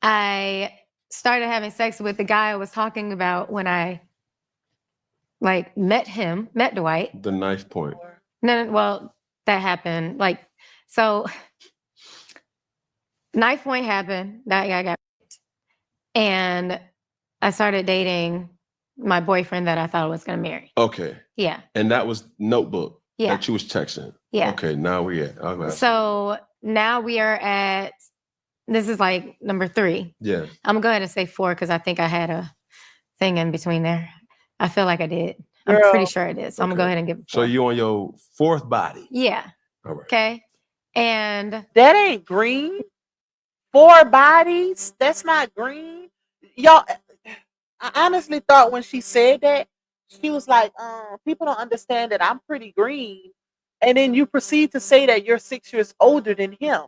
Speaker 1: I started having sex with the guy I was talking about when I met Dwight.
Speaker 6: The knife point.
Speaker 1: No, well, that happened. So knife point happened. That guy got raped. And I started dating my boyfriend that I thought I was going to marry.
Speaker 6: Okay.
Speaker 1: Yeah.
Speaker 6: And that was Notebook
Speaker 1: Yeah.
Speaker 6: that you was texting.
Speaker 1: Yeah.
Speaker 6: Okay, now we at.
Speaker 1: So now we are at, this is like number 3.
Speaker 6: Yeah.
Speaker 1: I'm going to go ahead and say 4 because I think I had a thing in between there. I feel like I did. I'm
Speaker 2: Girl.
Speaker 1: pretty sure I did. So I'm going to go ahead and give it 4.
Speaker 6: So you on your 4th body.
Speaker 1: Yeah.
Speaker 6: All right.
Speaker 1: Okay. And
Speaker 2: That ain't green. 4 bodies. That's not green. Y'all, I honestly thought when she said that, she was like, people don't understand that I'm pretty green. And then you proceed to say that you're 6 years older than him.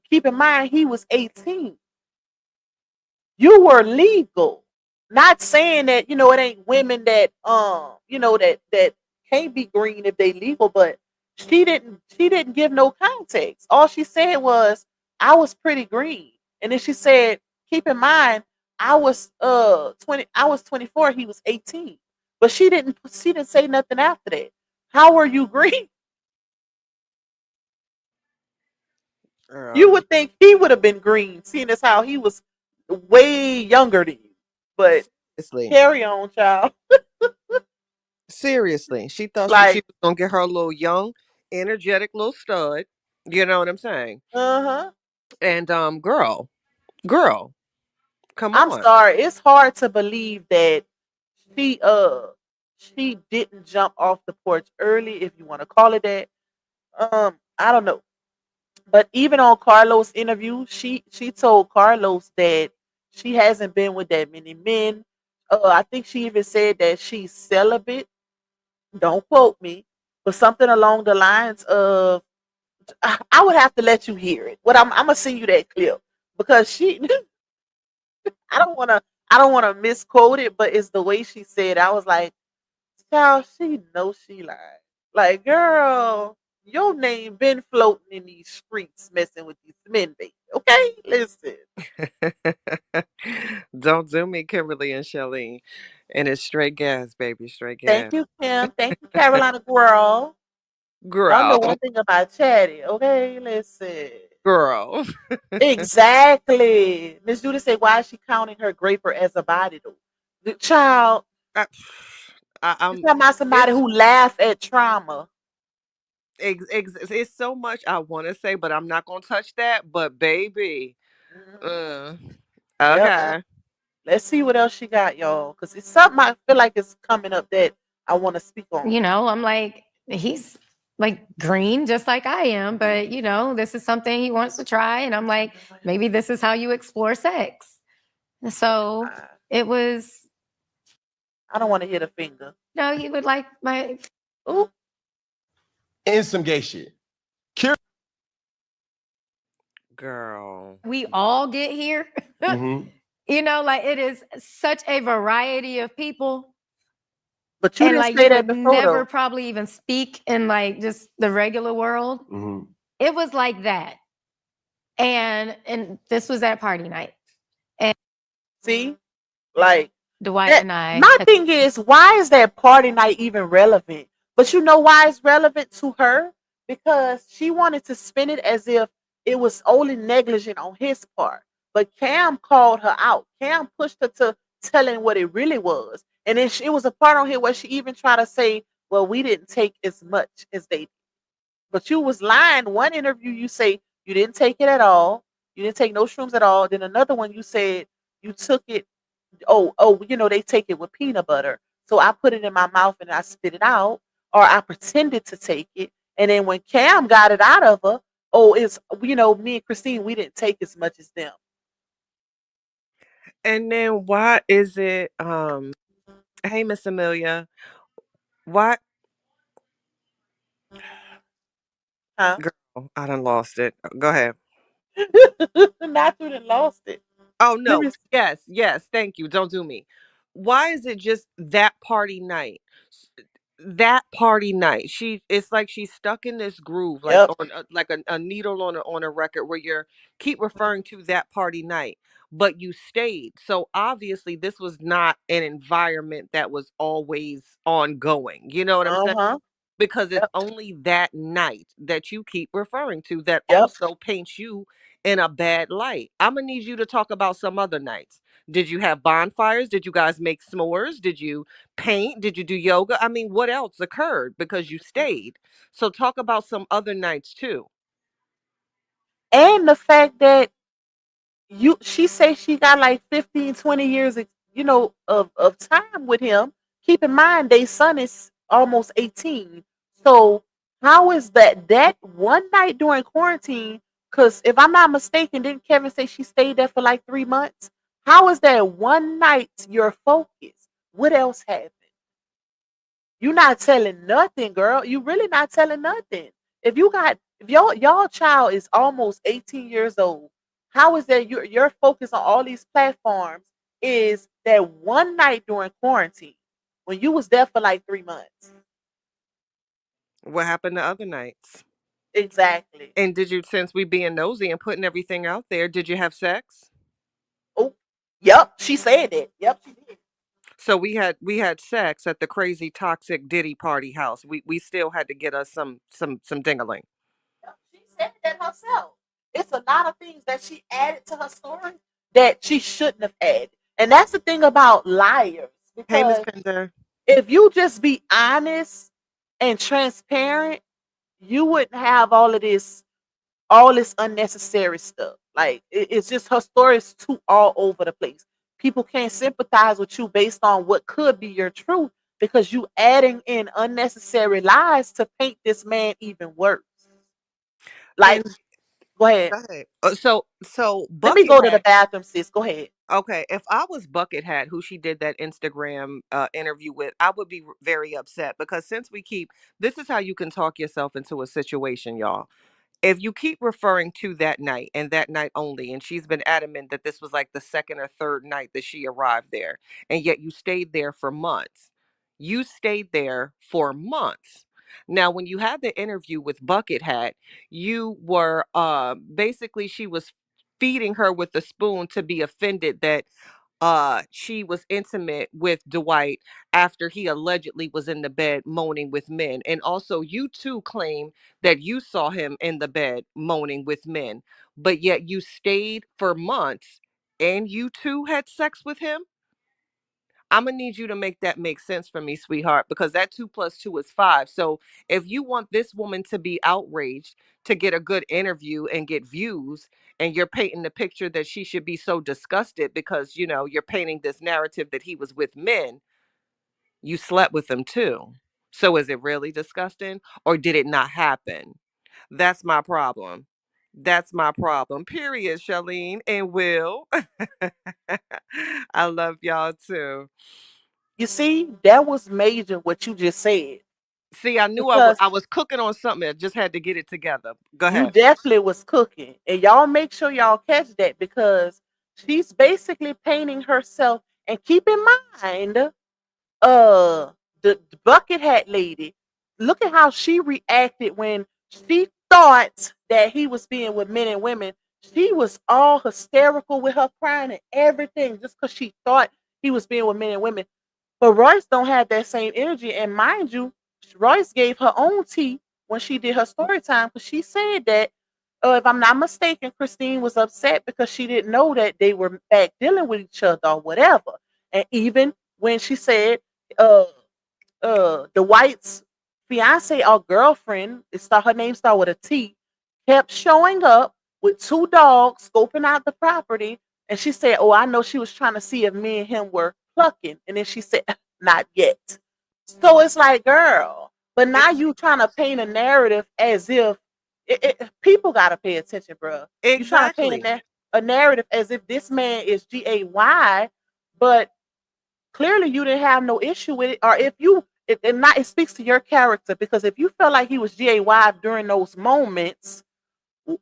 Speaker 2: Keep in mind he was 18. You were legal. Not saying that, it ain't women that that can't be green if they legal, but she didn't give no context. All she said was, I was pretty green. And then she said, keep in mind, I was 24, he was 18. But she didn't say nothing after that. How were you green? You
Speaker 5: Girl,
Speaker 2: would think he would have been green, seeing as how he was way younger than you. But
Speaker 5: seriously,
Speaker 2: carry on, child.
Speaker 5: seriously, she thought she
Speaker 2: Like,
Speaker 5: was gonna get her little young, energetic little stud. You know what I'm saying?
Speaker 2: uh-huh.
Speaker 5: And girl, come
Speaker 2: I'm
Speaker 5: on.
Speaker 2: sorry. It's hard to believe that she uh she didn't jump off the porch early, if you want to call it that. I don't know. But even on Carlos' interview, she told Carlos that she hasn't been with that many men. I think she even said that she's celibate. Don't quote me, but something along the lines of, I would have to let you hear it. What I'm gonna send you that clip because she I don't wanna misquote it, but it's the way she said. I was like, child, she knows she lied. Like, girl, your name been floating in these streets, messing with these men, baby. Okay, listen.
Speaker 5: Don't do me, Kimberly and Shelly. And it's straight gas, baby, straight
Speaker 2: Thank
Speaker 5: gas.
Speaker 2: you, Kim. Thank you, Carolina girl. Y'all know
Speaker 5: Girl,
Speaker 2: one thing about Chatty. Okay, listen.
Speaker 5: girl.
Speaker 2: Exactly. Miss Judy said, why is she counting her graper as a body though? The child,
Speaker 5: I,
Speaker 2: you're
Speaker 5: I'm
Speaker 2: talking about somebody
Speaker 5: it's
Speaker 2: who laugh at trauma.
Speaker 5: it's so much I want to say, but I'm not gonna touch that. But baby,
Speaker 2: Mhm.
Speaker 5: uh,
Speaker 2: Yep.
Speaker 5: okay,
Speaker 2: Let's see what else she got, y'all. Because it's something I feel like it's coming up that I want to speak on.
Speaker 1: I'm like, he's like green, just like I am, but this is something he wants to try. And I'm like, maybe this is how you explore sex. So
Speaker 2: I,
Speaker 1: it was,
Speaker 2: I don't want to hit a finger.
Speaker 1: no, he would like my,
Speaker 2: Ooh,
Speaker 6: In some gay shit.
Speaker 5: girl.
Speaker 1: we all get here.
Speaker 6: Mm-hmm.
Speaker 1: Like it is such a variety of people.
Speaker 2: but you
Speaker 1: And
Speaker 2: didn't
Speaker 1: like
Speaker 2: say
Speaker 1: you
Speaker 2: that
Speaker 1: would
Speaker 2: before,
Speaker 1: never
Speaker 2: though.
Speaker 1: probably even speak in like just the regular world.
Speaker 6: Mm-hmm.
Speaker 1: It was like that. And this was at party night. And
Speaker 2: See? Like,
Speaker 1: Dwight
Speaker 2: that.
Speaker 1: and I
Speaker 2: My
Speaker 1: had,
Speaker 2: thing is, why is that party night even relevant? But you know why it's relevant to her? Because she wanted to spin it as if it was only negligent on his part. But Cam called her out. Cam pushed her to telling what it really was. And then it was a part on here where she even tried to say, well, we didn't take as much as they did. But you was lying. One interview you say you didn't take it at all. You didn't take no shrooms at all. Then another one you said you took it. Oh, they take it with peanut butter. So I put it in my mouth and I spit it out, or I pretended to take it. And then when Cam got it out of her, oh, it's me and Christine, we didn't take as much as them.
Speaker 5: And then why is it? Hey, Miss Amelia, why,
Speaker 2: Huh?
Speaker 5: girl? I done lost it. Go ahead.
Speaker 2: Not you done lost it.
Speaker 5: Oh
Speaker 2: Let
Speaker 5: no.
Speaker 2: me
Speaker 5: Yes, yes. Thank you. Don't do me. Why is it just that party night? That party night. It's like she's stuck in this groove, like
Speaker 2: Yep.
Speaker 5: on like a needle on a record where you're keep referring to that party night, but you stayed. So obviously this was not an environment that was always ongoing. You know what I'm saying?
Speaker 2: Uh-huh.
Speaker 5: Because it's
Speaker 2: Yep.
Speaker 5: only that night that you keep referring to that
Speaker 2: Yep.
Speaker 5: also paints you in a bad light. I'm gonna need you to talk about some other nights. Did you have bonfires? Did you guys make s'mores? Did you paint? Did you do yoga? I mean, what else occurred because you stayed? So talk about some other nights too.
Speaker 2: And the fact that she say she got like 15, 20 years of time with him. Keep in mind they son is almost 18. So how is that one night during quarantine? Because if I'm not mistaken, didn't Kevin say she stayed there for like 3 months? How is that one night your focus? What else happened? You not telling nothing, girl. You really not telling nothing. If your child is almost 18 years old, How is that your focus on all these platforms is that one night during quarantine when you was there for like 3 months?
Speaker 5: What happened the other nights?
Speaker 2: Exactly.
Speaker 5: And did you, since we being nosy and putting everything out there, did you have sex?
Speaker 2: Oh, yep. She said it. Yep, she did.
Speaker 5: So we had sex at the crazy toxic Diddy party house. We still had to get us some dingaling.
Speaker 2: Yep, she said that herself. It's a lot of things that she added to her story that she shouldn't have added. And that's the thing about liars.
Speaker 5: Hey, Miss
Speaker 2: Because
Speaker 5: Pender.
Speaker 2: if you just be honest and transparent, you wouldn't have all this unnecessary stuff. Like it's just her story is too all over the place. People can't sympathize with you based on what could be your truth because you adding in unnecessary lies to paint this man even worse. Like,
Speaker 5: And
Speaker 2: go ahead.
Speaker 5: go ahead. So
Speaker 2: Let me
Speaker 5: Bucket
Speaker 2: go to the
Speaker 5: Hat.
Speaker 2: bathroom, sis. Go ahead.
Speaker 5: Okay, if I was Bucket Hat, who she did that Instagram interview with, I would be very upset because since we keep, this is how you can talk yourself into a situation, y'all. If you keep referring to that night and that night only, and she's been adamant that this was like the second or third night that she arrived there, and yet you stayed there for months. You stayed there for months. Now, when you had the interview with Bucket Hat, you were basically she was feeding her with a spoon to be offended that she was intimate with Dwight after he allegedly was in the bed moaning with men. And also you too claim that you saw him in the bed moaning with men, but yet you stayed for months and you too had sex with him. I'm gonna need you to make that make sense for me, sweetheart, because that 2 plus 2 is 5. So if you want this woman to be outraged to get a good interview and get views, and you're painting the picture that she should be so disgusted because you're painting this narrative that he was with men, you slept with them too. So is it really disgusting or did it not happen? That's my problem. That's my problem. Period, Charlene and Will. I love y'all too.
Speaker 2: You see, that was major what you just said.
Speaker 5: See, I knew
Speaker 2: Because
Speaker 5: I was cooking on something. I just had to get it together. Go
Speaker 2: you
Speaker 5: ahead.
Speaker 2: definitely was cooking. And y'all make sure y'all catch that because she's basically painting herself. And keep in mind, the bucket hat lady, look at how she reacted when she thought that he was being with men and women. She was all hysterical with her crying and everything just because she thought he was being with men and women. But Royce don't have that same energy. And mind you, Royce gave her own tea when she did her story time because she said that, if I'm not mistaken, Christine was upset because she didn't know that they were back dealing with each other or whatever. And even when she said, uh, the White's fiance or girlfriend, her name start with a T, kept showing up with two dogs scoping out the property. And she said, "Oh, I know she was trying to see if me and him were plucking." And then she said, "Not yet." So it's like, girl, but now
Speaker 5: Ex-
Speaker 2: you trying to paint a narrative as if people got to pay attention, bro. You trying to paint
Speaker 5: exactly.
Speaker 2: a narrative as if this man is GAY, but clearly you didn't have no issue with it, or if you it speaks to your character because if you felt like he was GAY during those moments,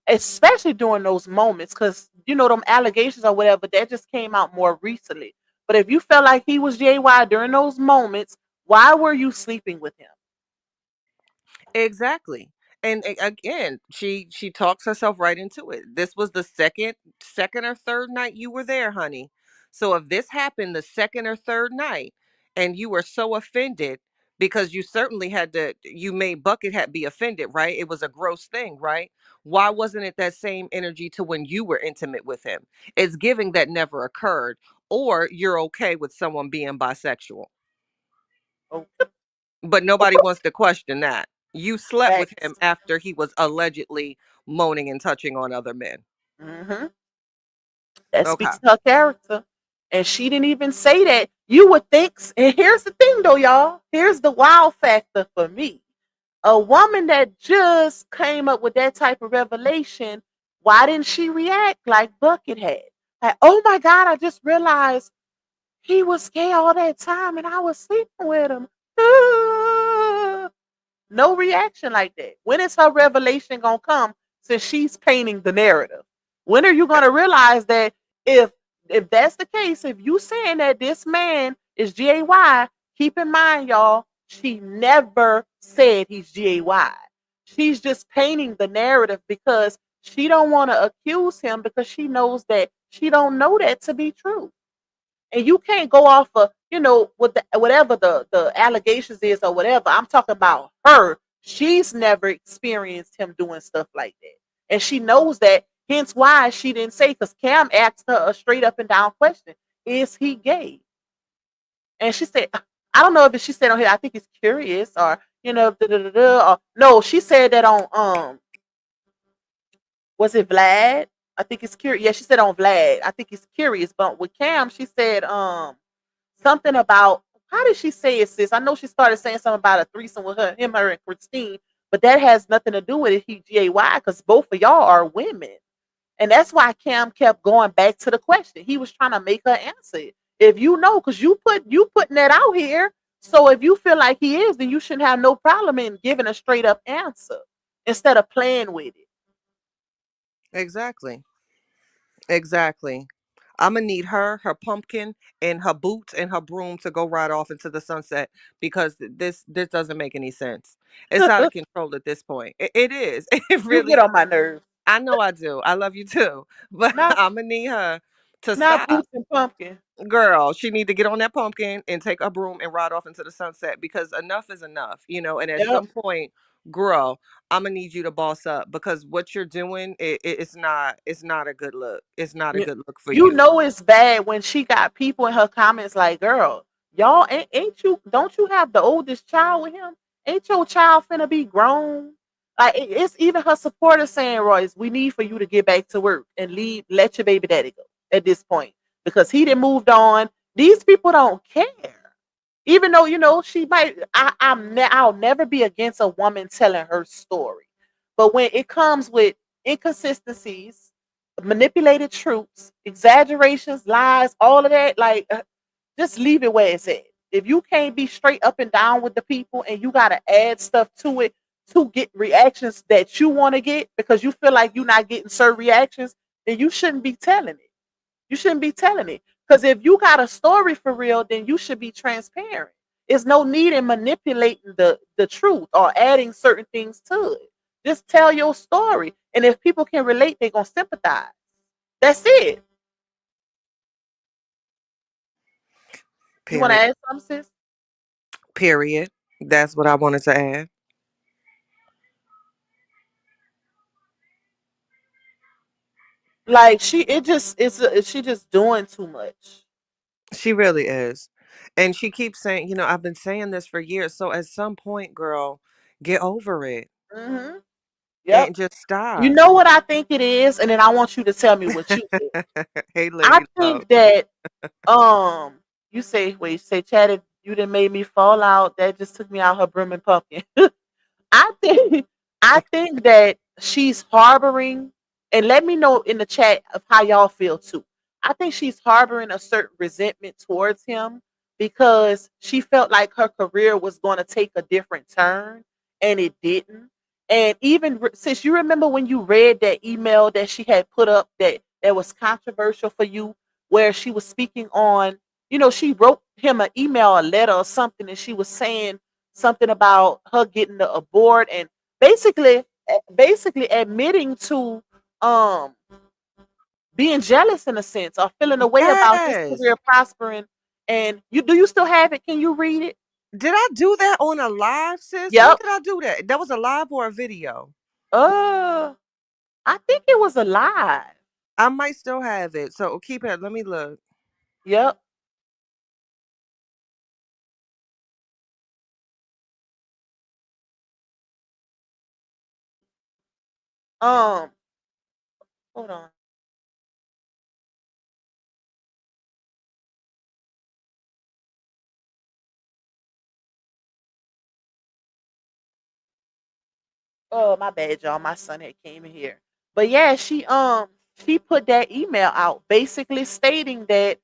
Speaker 2: especially during those moments, because them allegations or whatever that just came out more recently. But if you felt like he was GAY during those moments, why were you sleeping with him?
Speaker 5: Exactly. And again, she talks herself right into it. This was the second or third night you were there, honey. So if this happened the second or third night and you were so offended because you certainly you made Bucket Hat be offended, right? It was a gross thing, right? Why wasn't it that same energy to when you were intimate with him? It's giving that never occurred, or you're okay with someone being bisexual.
Speaker 2: Oh,
Speaker 5: But nobody wants to question that. You slept with him
Speaker 2: facts.
Speaker 5: after he was allegedly moaning and touching on other men.
Speaker 2: Hmm. That
Speaker 5: Okay.
Speaker 2: speaks to her character. And she didn't even say that. You would think, and here's the thing though, y'all. Here's the wow factor for me. A woman that just came up with that type of revelation, why didn't she react like Bucket had? Like, oh my God, I just realized he was gay all that time and I was sleeping with him. Ah. No reaction like that. When is her revelation gonna come since she's painting the narrative? When are you gonna realize that if that's the case, if you saying that this man is GAY, keep in mind, y'all, she never said he's GAY. She's just painting the narrative because she don't want to accuse him because she knows that she don't know that to be true. And you can't go off of, what whatever the allegations is or whatever. I'm talking about her. She's never experienced him doing stuff like that, and she knows that. Hence why she didn't say, because Cam asked her a straight up and down question: is he gay? And she said, I don't know if she said on here, I think he's curious, or da, da, da, da, or no, she said that on was it Vlad? I think it's curious. Yeah, she said on Vlad. I think he's curious. But with Cam, she said something about, how did she say it, sis? I know she started saying something about a threesome with her, and Christine, but that has nothing to do with it. He GAY, because both of y'all are women. And that's why Cam kept going back to the question. He was trying to make her answer it. If you know, because you putting that out here. So if you feel like he is, then you shouldn't have no problem in giving a straight up answer instead of playing with it.
Speaker 5: Exactly. Exactly. I'm gonna need her, her pumpkin, and her boots and her broom to go right off into the sunset because this doesn't make any sense. It's out of control at this point. It is. It
Speaker 2: You
Speaker 5: really
Speaker 2: get
Speaker 5: is.
Speaker 2: on my nerves.
Speaker 5: I know I do. I love you too, but
Speaker 2: Not
Speaker 5: I'm gonna need her to
Speaker 2: not
Speaker 5: stop.
Speaker 2: boots and pumpkin.
Speaker 5: Girl, she need to get on that pumpkin and take a broom and ride off into the sunset because enough is enough, and at
Speaker 2: Yep.
Speaker 5: some point, girl, I'm gonna need you to boss up because what you're doing, it's not a good look. It's not a
Speaker 2: You,
Speaker 5: good look for
Speaker 2: you
Speaker 5: you.
Speaker 2: know it's bad when she got people in her comments like, girl, y'all ain't you, don't you have the oldest child with him? Ain't your child finna be grown? Like it's even her supporters saying, Royce, we need for you to get back to work and leave, let your baby daddy go at this point. Because he done moved on. These people don't care. Even though, she might, I'll never be against a woman telling her story. But when it comes with inconsistencies, manipulated truths, exaggerations, lies, all of that, like, just leave it where it's at. If you can't be straight up and down with the people and you got to add stuff to it to get reactions that you want to get because you feel like you're not getting certain reactions, then you shouldn't be telling it. You shouldn't be telling it. Because if you got a story for real, then you should be transparent. There's no need in manipulating the truth or adding certain things to it. Just tell your story. And if people can relate, they're going to sympathize. That's it. You want to
Speaker 5: Period.
Speaker 2: add something, sis?
Speaker 5: Period. That's what I wanted to add.
Speaker 2: Like she just doing too much.
Speaker 5: She really is. And she keeps saying, I've been saying this for years. So at some point, girl, get over it
Speaker 2: Hmm. Yep.
Speaker 5: and just
Speaker 2: You
Speaker 5: stop.
Speaker 2: know what I think it is, and then I want you to tell me what you think.
Speaker 5: Hey,
Speaker 2: I
Speaker 5: lady love.
Speaker 2: think that you say, wait, you say, Chatted, you done made me fall out. That just took me out her brimming pumpkin. I think I think that she's harboring, and let me know in the chat of how y'all feel too. I think she's harboring a certain resentment towards him because she felt like her career was going to take a different turn and it didn't. And even since you remember when you read that email that she had put up that was controversial for you, where she was speaking on, she wrote him an email, a letter or something, and she was saying something about her getting the abort and basically admitting to um being jealous in a sense or feeling a way about his
Speaker 5: Yes.
Speaker 2: career prospering. And you still have it? Can you read it?
Speaker 5: Did I do that on a live, sis? When
Speaker 2: Yep.
Speaker 5: did I do that? That was a live or a video?
Speaker 2: uh I think it was a lie.
Speaker 5: I might still have it. So keep it. Let me look.
Speaker 2: Yep. um Hold on. Oh, my bad, y'all. My son had came in here. But yeah, she put that email out basically stating that,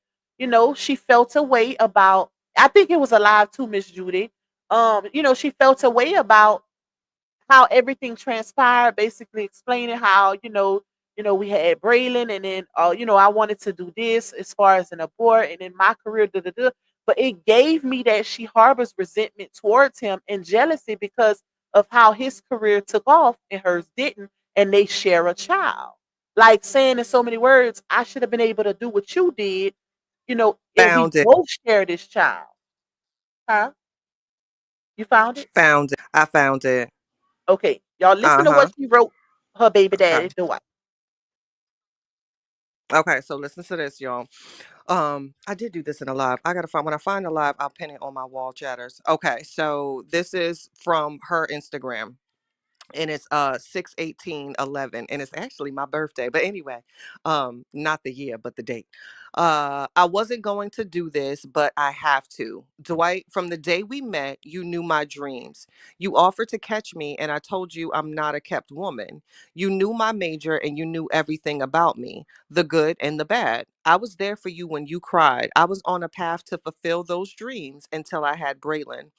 Speaker 2: she felt a way about, I think it was alive too, Miss Judy. She felt a way about how everything transpired, basically explaining how, we had Braylon, and then I wanted to do this as far as an abort, and then my career, da da da. But it gave me that she harbors resentment towards him and jealousy because of how his career took off and hers didn't, and they share a child. Like saying in so many words, I should have been able to do what you did, and we
Speaker 5: Found it.
Speaker 2: both share this child. Huh? You found it?
Speaker 5: Found it. I found it.
Speaker 2: Okay. Y'all listen to
Speaker 5: Uh-huh.
Speaker 2: what she wrote her baby
Speaker 5: Okay.
Speaker 2: daddy, Dwight.
Speaker 5: Okay, so listen to this, y'all. I did do this in a live. I gotta find when I find a live, I'll pin it on my wall chatters. Okay, so this is from her Instagram, and it's 6/18/11, and it's actually my birthday. But anyway, not the year but the date. I wasn't going to do this, but I have to. Dwight, from the day we met, you knew my dreams. You offered to catch me, and I told you I'm not a kept woman. You knew my major, and you knew everything about me, the good and the bad. I was there for you when you cried. I was on a path to fulfill those dreams until I had Braylon.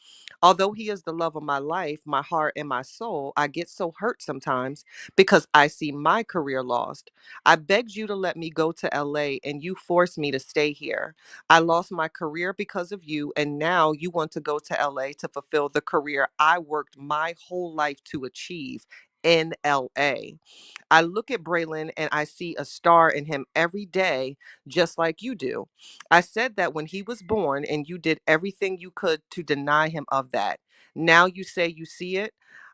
Speaker 5: Although he is the love of my life, my heart, and my soul, I get so hurt sometimes because I see my career lost. I begged you to let me go to LA, and you forced me to stay here. I lost my career because of you, and now you want to go to LA to fulfill the career I worked my whole life to achieve in LA. I look at Braylon and I see a star in him every day, just like you do. I said that when he was born, and you did everything you could to deny him of that. Now you say you see it.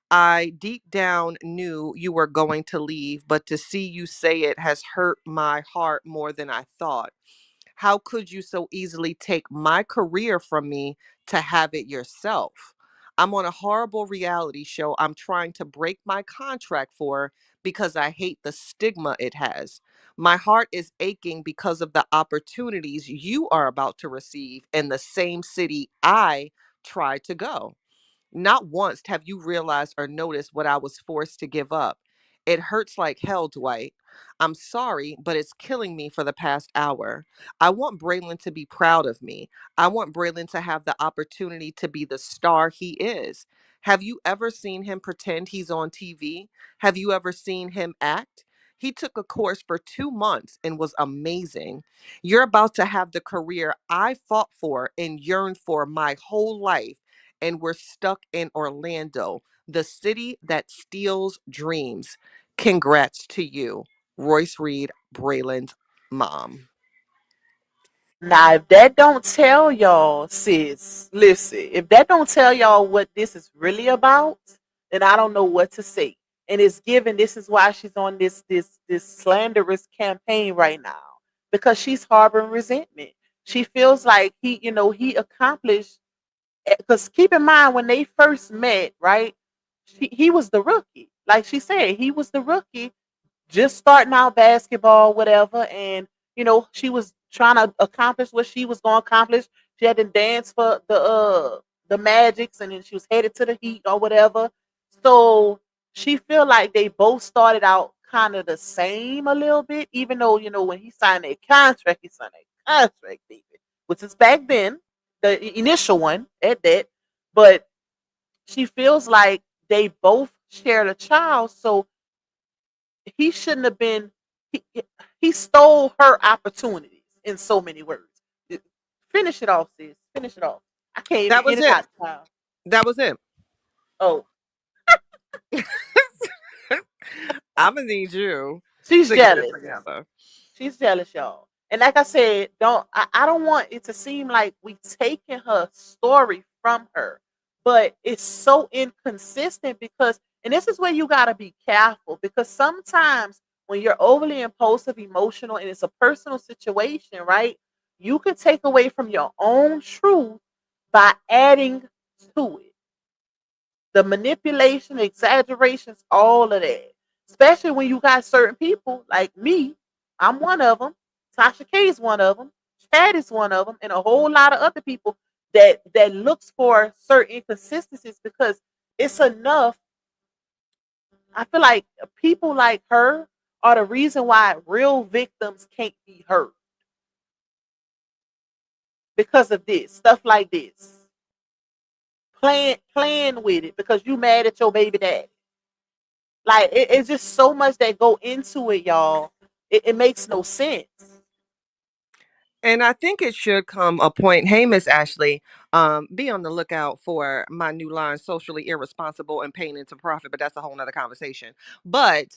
Speaker 5: I deep down knew you were going to leave, but to see you say it has hurt my heart more than I thought. How could you so easily take my career from me to have it yourself? I'm on a horrible reality show I'm trying to break my contract for because I hate the stigma it has. My heart is aching because of the opportunities you are about to receive in the same city I tried to go. Not once have you realized or noticed what I was forced to give up. It hurts like hell, Dwight. I'm sorry, but it's killing me for the past hour. I want Braylon to be proud of me. I want Braylon to have the opportunity to be the star he is. Have you ever seen him pretend he's on TV? Have you ever seen him act? He took a course for 2 months and was amazing. You're about to have the career I fought for and yearned for my whole life, and we're stuck in Orlando, the city that steals dreams. Congrats to you, Royce Reed, Braylon's mom.
Speaker 2: Now, if that don't tell y'all, sis, listen, if that don't tell y'all what this is really about, then I don't know what to say. And it's given, this is why she's on this slanderous campaign right now. Because she's harboring resentment. She feels like he accomplished, because keep in mind when they first met, right? He was the rookie. Like she said, he was the rookie just starting out basketball, whatever, and she was trying to accomplish what she was going to accomplish. She had to dance for the Magics, and then she was headed to the Heat or whatever. So she feel like they both started out kind of the same a little bit, even though when he signed a contract, he signed a contract, David, which is back then the initial one at that. But she feels like they both shared a child, so he shouldn't have been. He, he stole her opportunities in so many words. Finish it off, sis. Finish it off. I can't even
Speaker 5: That
Speaker 2: get
Speaker 5: was
Speaker 2: it
Speaker 5: it.
Speaker 2: out now.
Speaker 5: That was it.
Speaker 2: Oh,
Speaker 5: I'm gonna need you
Speaker 2: she's
Speaker 5: to get it
Speaker 2: jealous.
Speaker 5: together.
Speaker 2: She's jealous, y'all. And like I said, I don't want it to seem like we taking her story from her. But it's so inconsistent because, and this is where you gotta be careful, because sometimes when you're overly impulsive, emotional, and it's a personal situation, right? You could take away from your own truth by adding to it. The manipulation, exaggerations, all of that. Especially when you got certain people like me. I'm one of them. Tasha K is one of them. Chad is one of them, and a whole lot of other people that looks for certain inconsistencies because it's enough. I feel like people like her are the reason why real victims can't be hurt because of this stuff like this. Playing with it because you mad at your baby daddy. Like it's just so much that go into it, y'all. It makes no sense.
Speaker 5: And I think it should come a point. Hey, Miss Ashley, be on the lookout for my new line, socially irresponsible and paying into profit, but that's a whole nother conversation. But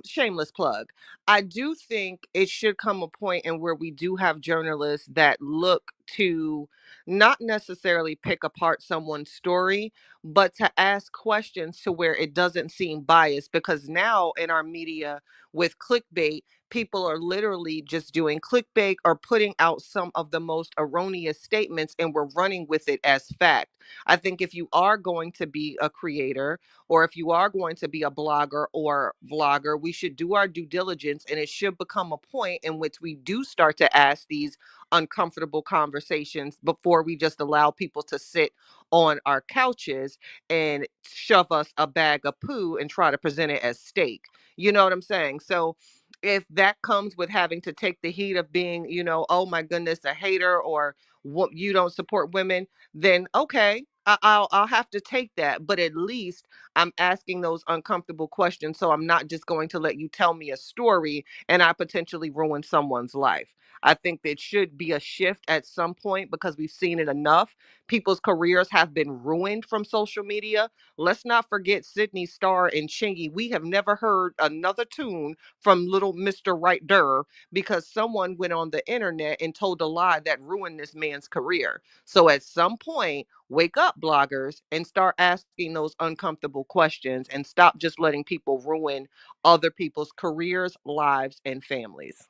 Speaker 5: shameless plug. I do think it should come a point in where we do have journalists that look to not necessarily pick apart someone's story, but to ask questions to where it doesn't seem biased. Because now in our media with clickbait, people are literally just doing clickbait or putting out some of the most erroneous statements and we're running with it as fact. I think if you are going to be a creator or if you are going to be a blogger or vlogger, we should do our due diligence and it should become a point in which we do start to ask these uncomfortable conversations before we just allow people to sit on our couches and shove us a bag of poo and try to present it as steak. You know what I'm saying? So if that comes with having to take the heat of being, oh my goodness, a hater or what you don't support women, then okay, I'll have to take that. But at least I'm asking those uncomfortable questions, so I'm not just going to let you tell me a story and I potentially ruin someone's life. I think that should be a shift at some point because we've seen it enough. People's careers have been ruined from social media. Let's not forget Sydney Starr and Chingy. We have never heard another tune from little Mr. Right Durr because someone went on the internet and told a lie that ruined this man's career. So at some point, wake up, bloggers, and start asking those uncomfortable questions and stop just letting people ruin other people's careers, lives, and families.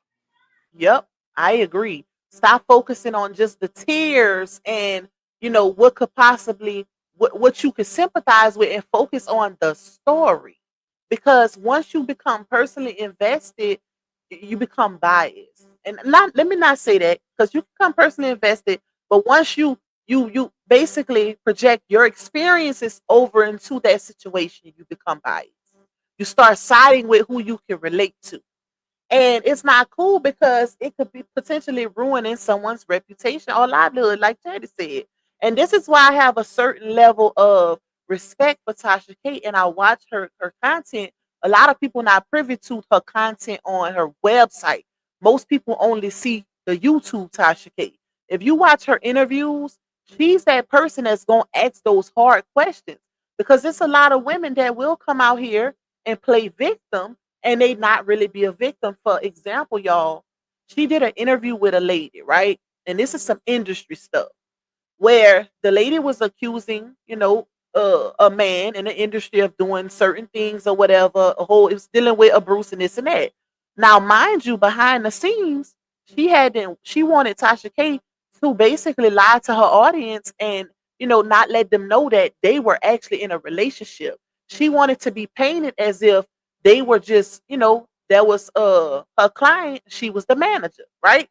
Speaker 2: Yep, I agree. Stop focusing on just the tears and what could possibly what you could sympathize with and focus on the story. Because once you become personally invested, you become biased. And not let me not say that because you become personally invested, but once you basically project your experiences over into that situation, you become biased. You start siding with who you can relate to, and it's not cool because it could be potentially ruining someone's reputation or livelihood, like Teddy said. And this is why I have a certain level of respect for Tasha K and I watch her content. A lot of people not privy to her content on her website. Most people only see the YouTube Tasha K. If you watch her interviews, she's that person that's gonna ask those hard questions. Because it's a lot of women that will come out here and play victim and they not really be a victim. For example, y'all, she did an interview with a lady, right? And this is some industry stuff where the lady was accusing, a man in the industry of doing certain things or whatever. It was dealing with a Bruce and this and that. Now, mind you, behind the scenes, she wanted Tasha K to basically lie to her audience and not let them know that they were actually in a relationship. She wanted to be painted as if they were just, that was her client, she was the manager, right?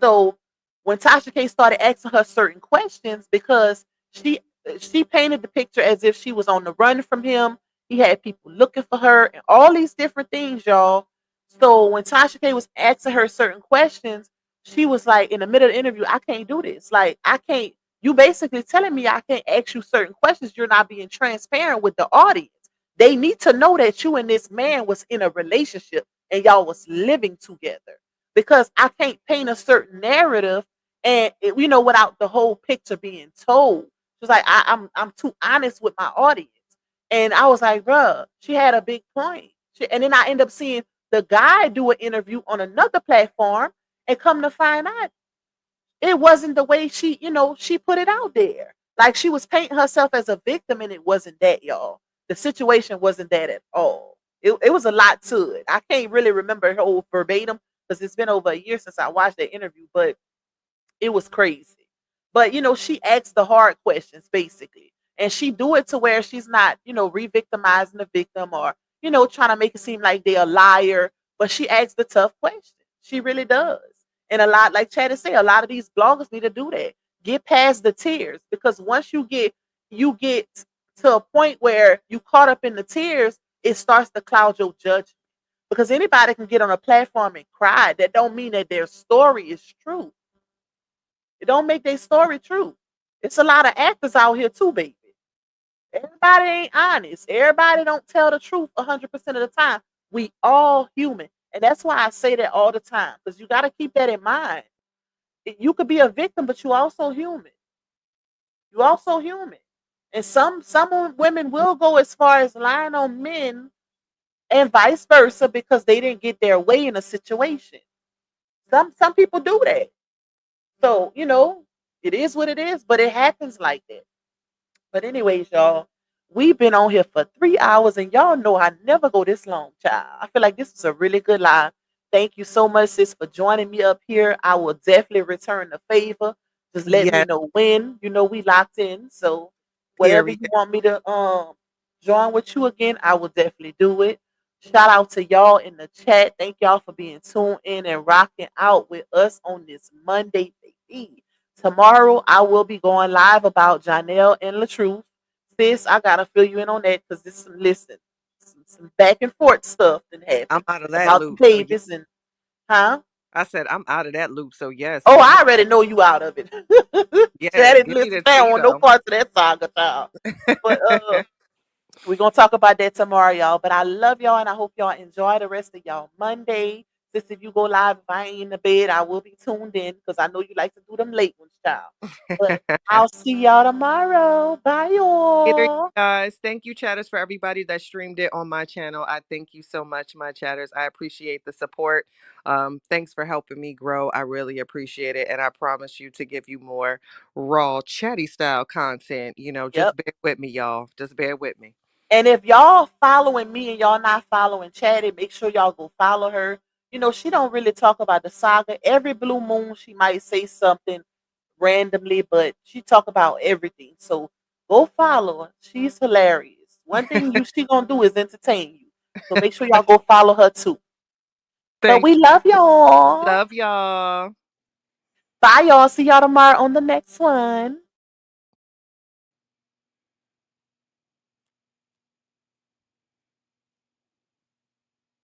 Speaker 2: So when Tasha K started asking her certain questions, because she she painted the picture as if she was on the run from him. He had people looking for her and all these different things, y'all. So when Tasha K was asking her certain questions, she was like in the middle of the interview, I can't do this. Like I can't. You basically telling me I can't ask you certain questions. You're not being transparent with the audience. They need to know that you and this man was in a relationship and y'all was living together, because I can't paint a certain narrative and without the whole picture being told. She was like, I'm too honest with my audience. And I was like, bruh, she had a big point. And then I end up seeing the guy do an interview on another platform and come to find out it wasn't the way she put it out there. Like she was painting herself as a victim and it wasn't that, y'all. The situation wasn't that at all. It was a lot to it. I can't really remember her whole verbatim because it's been over a year since I watched that interview, but it was crazy. But she asks the hard questions basically. And she do it to where she's not, re-victimizing the victim or, trying to make it seem like they're a liar. But she asks the tough questions. She really does. And a lot, like Chad said, a lot of these bloggers need to do that. Get past the tears. Because once you get to a point where you caught up in the tears, it starts to cloud your judgment. Because anybody can get on a platform and cry. That don't mean that their story is true. It don't make their story true. It's a lot of actors out here too, baby. Everybody ain't honest. Everybody don't tell the truth 100% of the time. We all human. And that's why I say that all the time. Because you got to keep that in mind. You could be a victim, but you also human. You also human. And some women will go as far as lying on men and vice versa because they didn't get their way in a situation. Some people do that. So, it is what it is, but it happens like that. But anyways, y'all, we've been on here for 3 hours, and y'all know I never go this long, child. I feel like this was a really good live. Thank you so much, sis, for joining me up here. I will definitely return the favor. Just let me
Speaker 5: Yes,
Speaker 2: know when. We locked in. So whatever
Speaker 5: period.
Speaker 2: you want me to join with you again, I will definitely do it. Shout out to y'all in the chat. Thank y'all for being tuned in and rocking out with us on this Monday, baby. Tomorrow I will be going live about Janelle and Latruth. Sis, I gotta fill you in on that because this some back and forth stuff that
Speaker 5: I'm
Speaker 2: happened
Speaker 5: out of that
Speaker 2: about the
Speaker 5: loop. So yeah,
Speaker 2: babies and huh?
Speaker 5: I said I'm out of that loop. So yes,
Speaker 2: Oh,
Speaker 5: give me
Speaker 2: I already know you out of it.
Speaker 5: yeah,
Speaker 2: I didn't
Speaker 5: give me
Speaker 2: listen
Speaker 5: the
Speaker 2: down
Speaker 5: tea
Speaker 2: on no
Speaker 5: though.
Speaker 2: parts of that saga, child. But we're gonna talk about that tomorrow, y'all. But I love y'all and I hope y'all enjoy the rest of y'all Monday. Sis, if you go live, if I ain't in the bed, I will be tuned in because I know you like to do them late ones, child. But I'll see y'all tomorrow. Bye,
Speaker 5: Later, you
Speaker 2: y'all.
Speaker 5: guys. Thank you, chatters, for everybody that streamed it on my channel. I thank you so much, my chatters. I appreciate the support. Thanks for helping me grow. I really appreciate it. And I promise you to give you more raw, chatty style content.
Speaker 2: Yep.
Speaker 5: Just bear with me, y'all. Just bear with me.
Speaker 2: And if y'all following me and y'all not following Chatty, make sure y'all go follow her. She don't really talk about the saga. Every blue moon, she might say something randomly, but she talk about everything. So go follow her. She's hilarious. One thing she gonna do is entertain you. So make sure y'all go follow her too. But
Speaker 5: Thanks.
Speaker 2: we love y'all.
Speaker 5: Love y'all.
Speaker 2: Bye, y'all. See y'all tomorrow on the next one.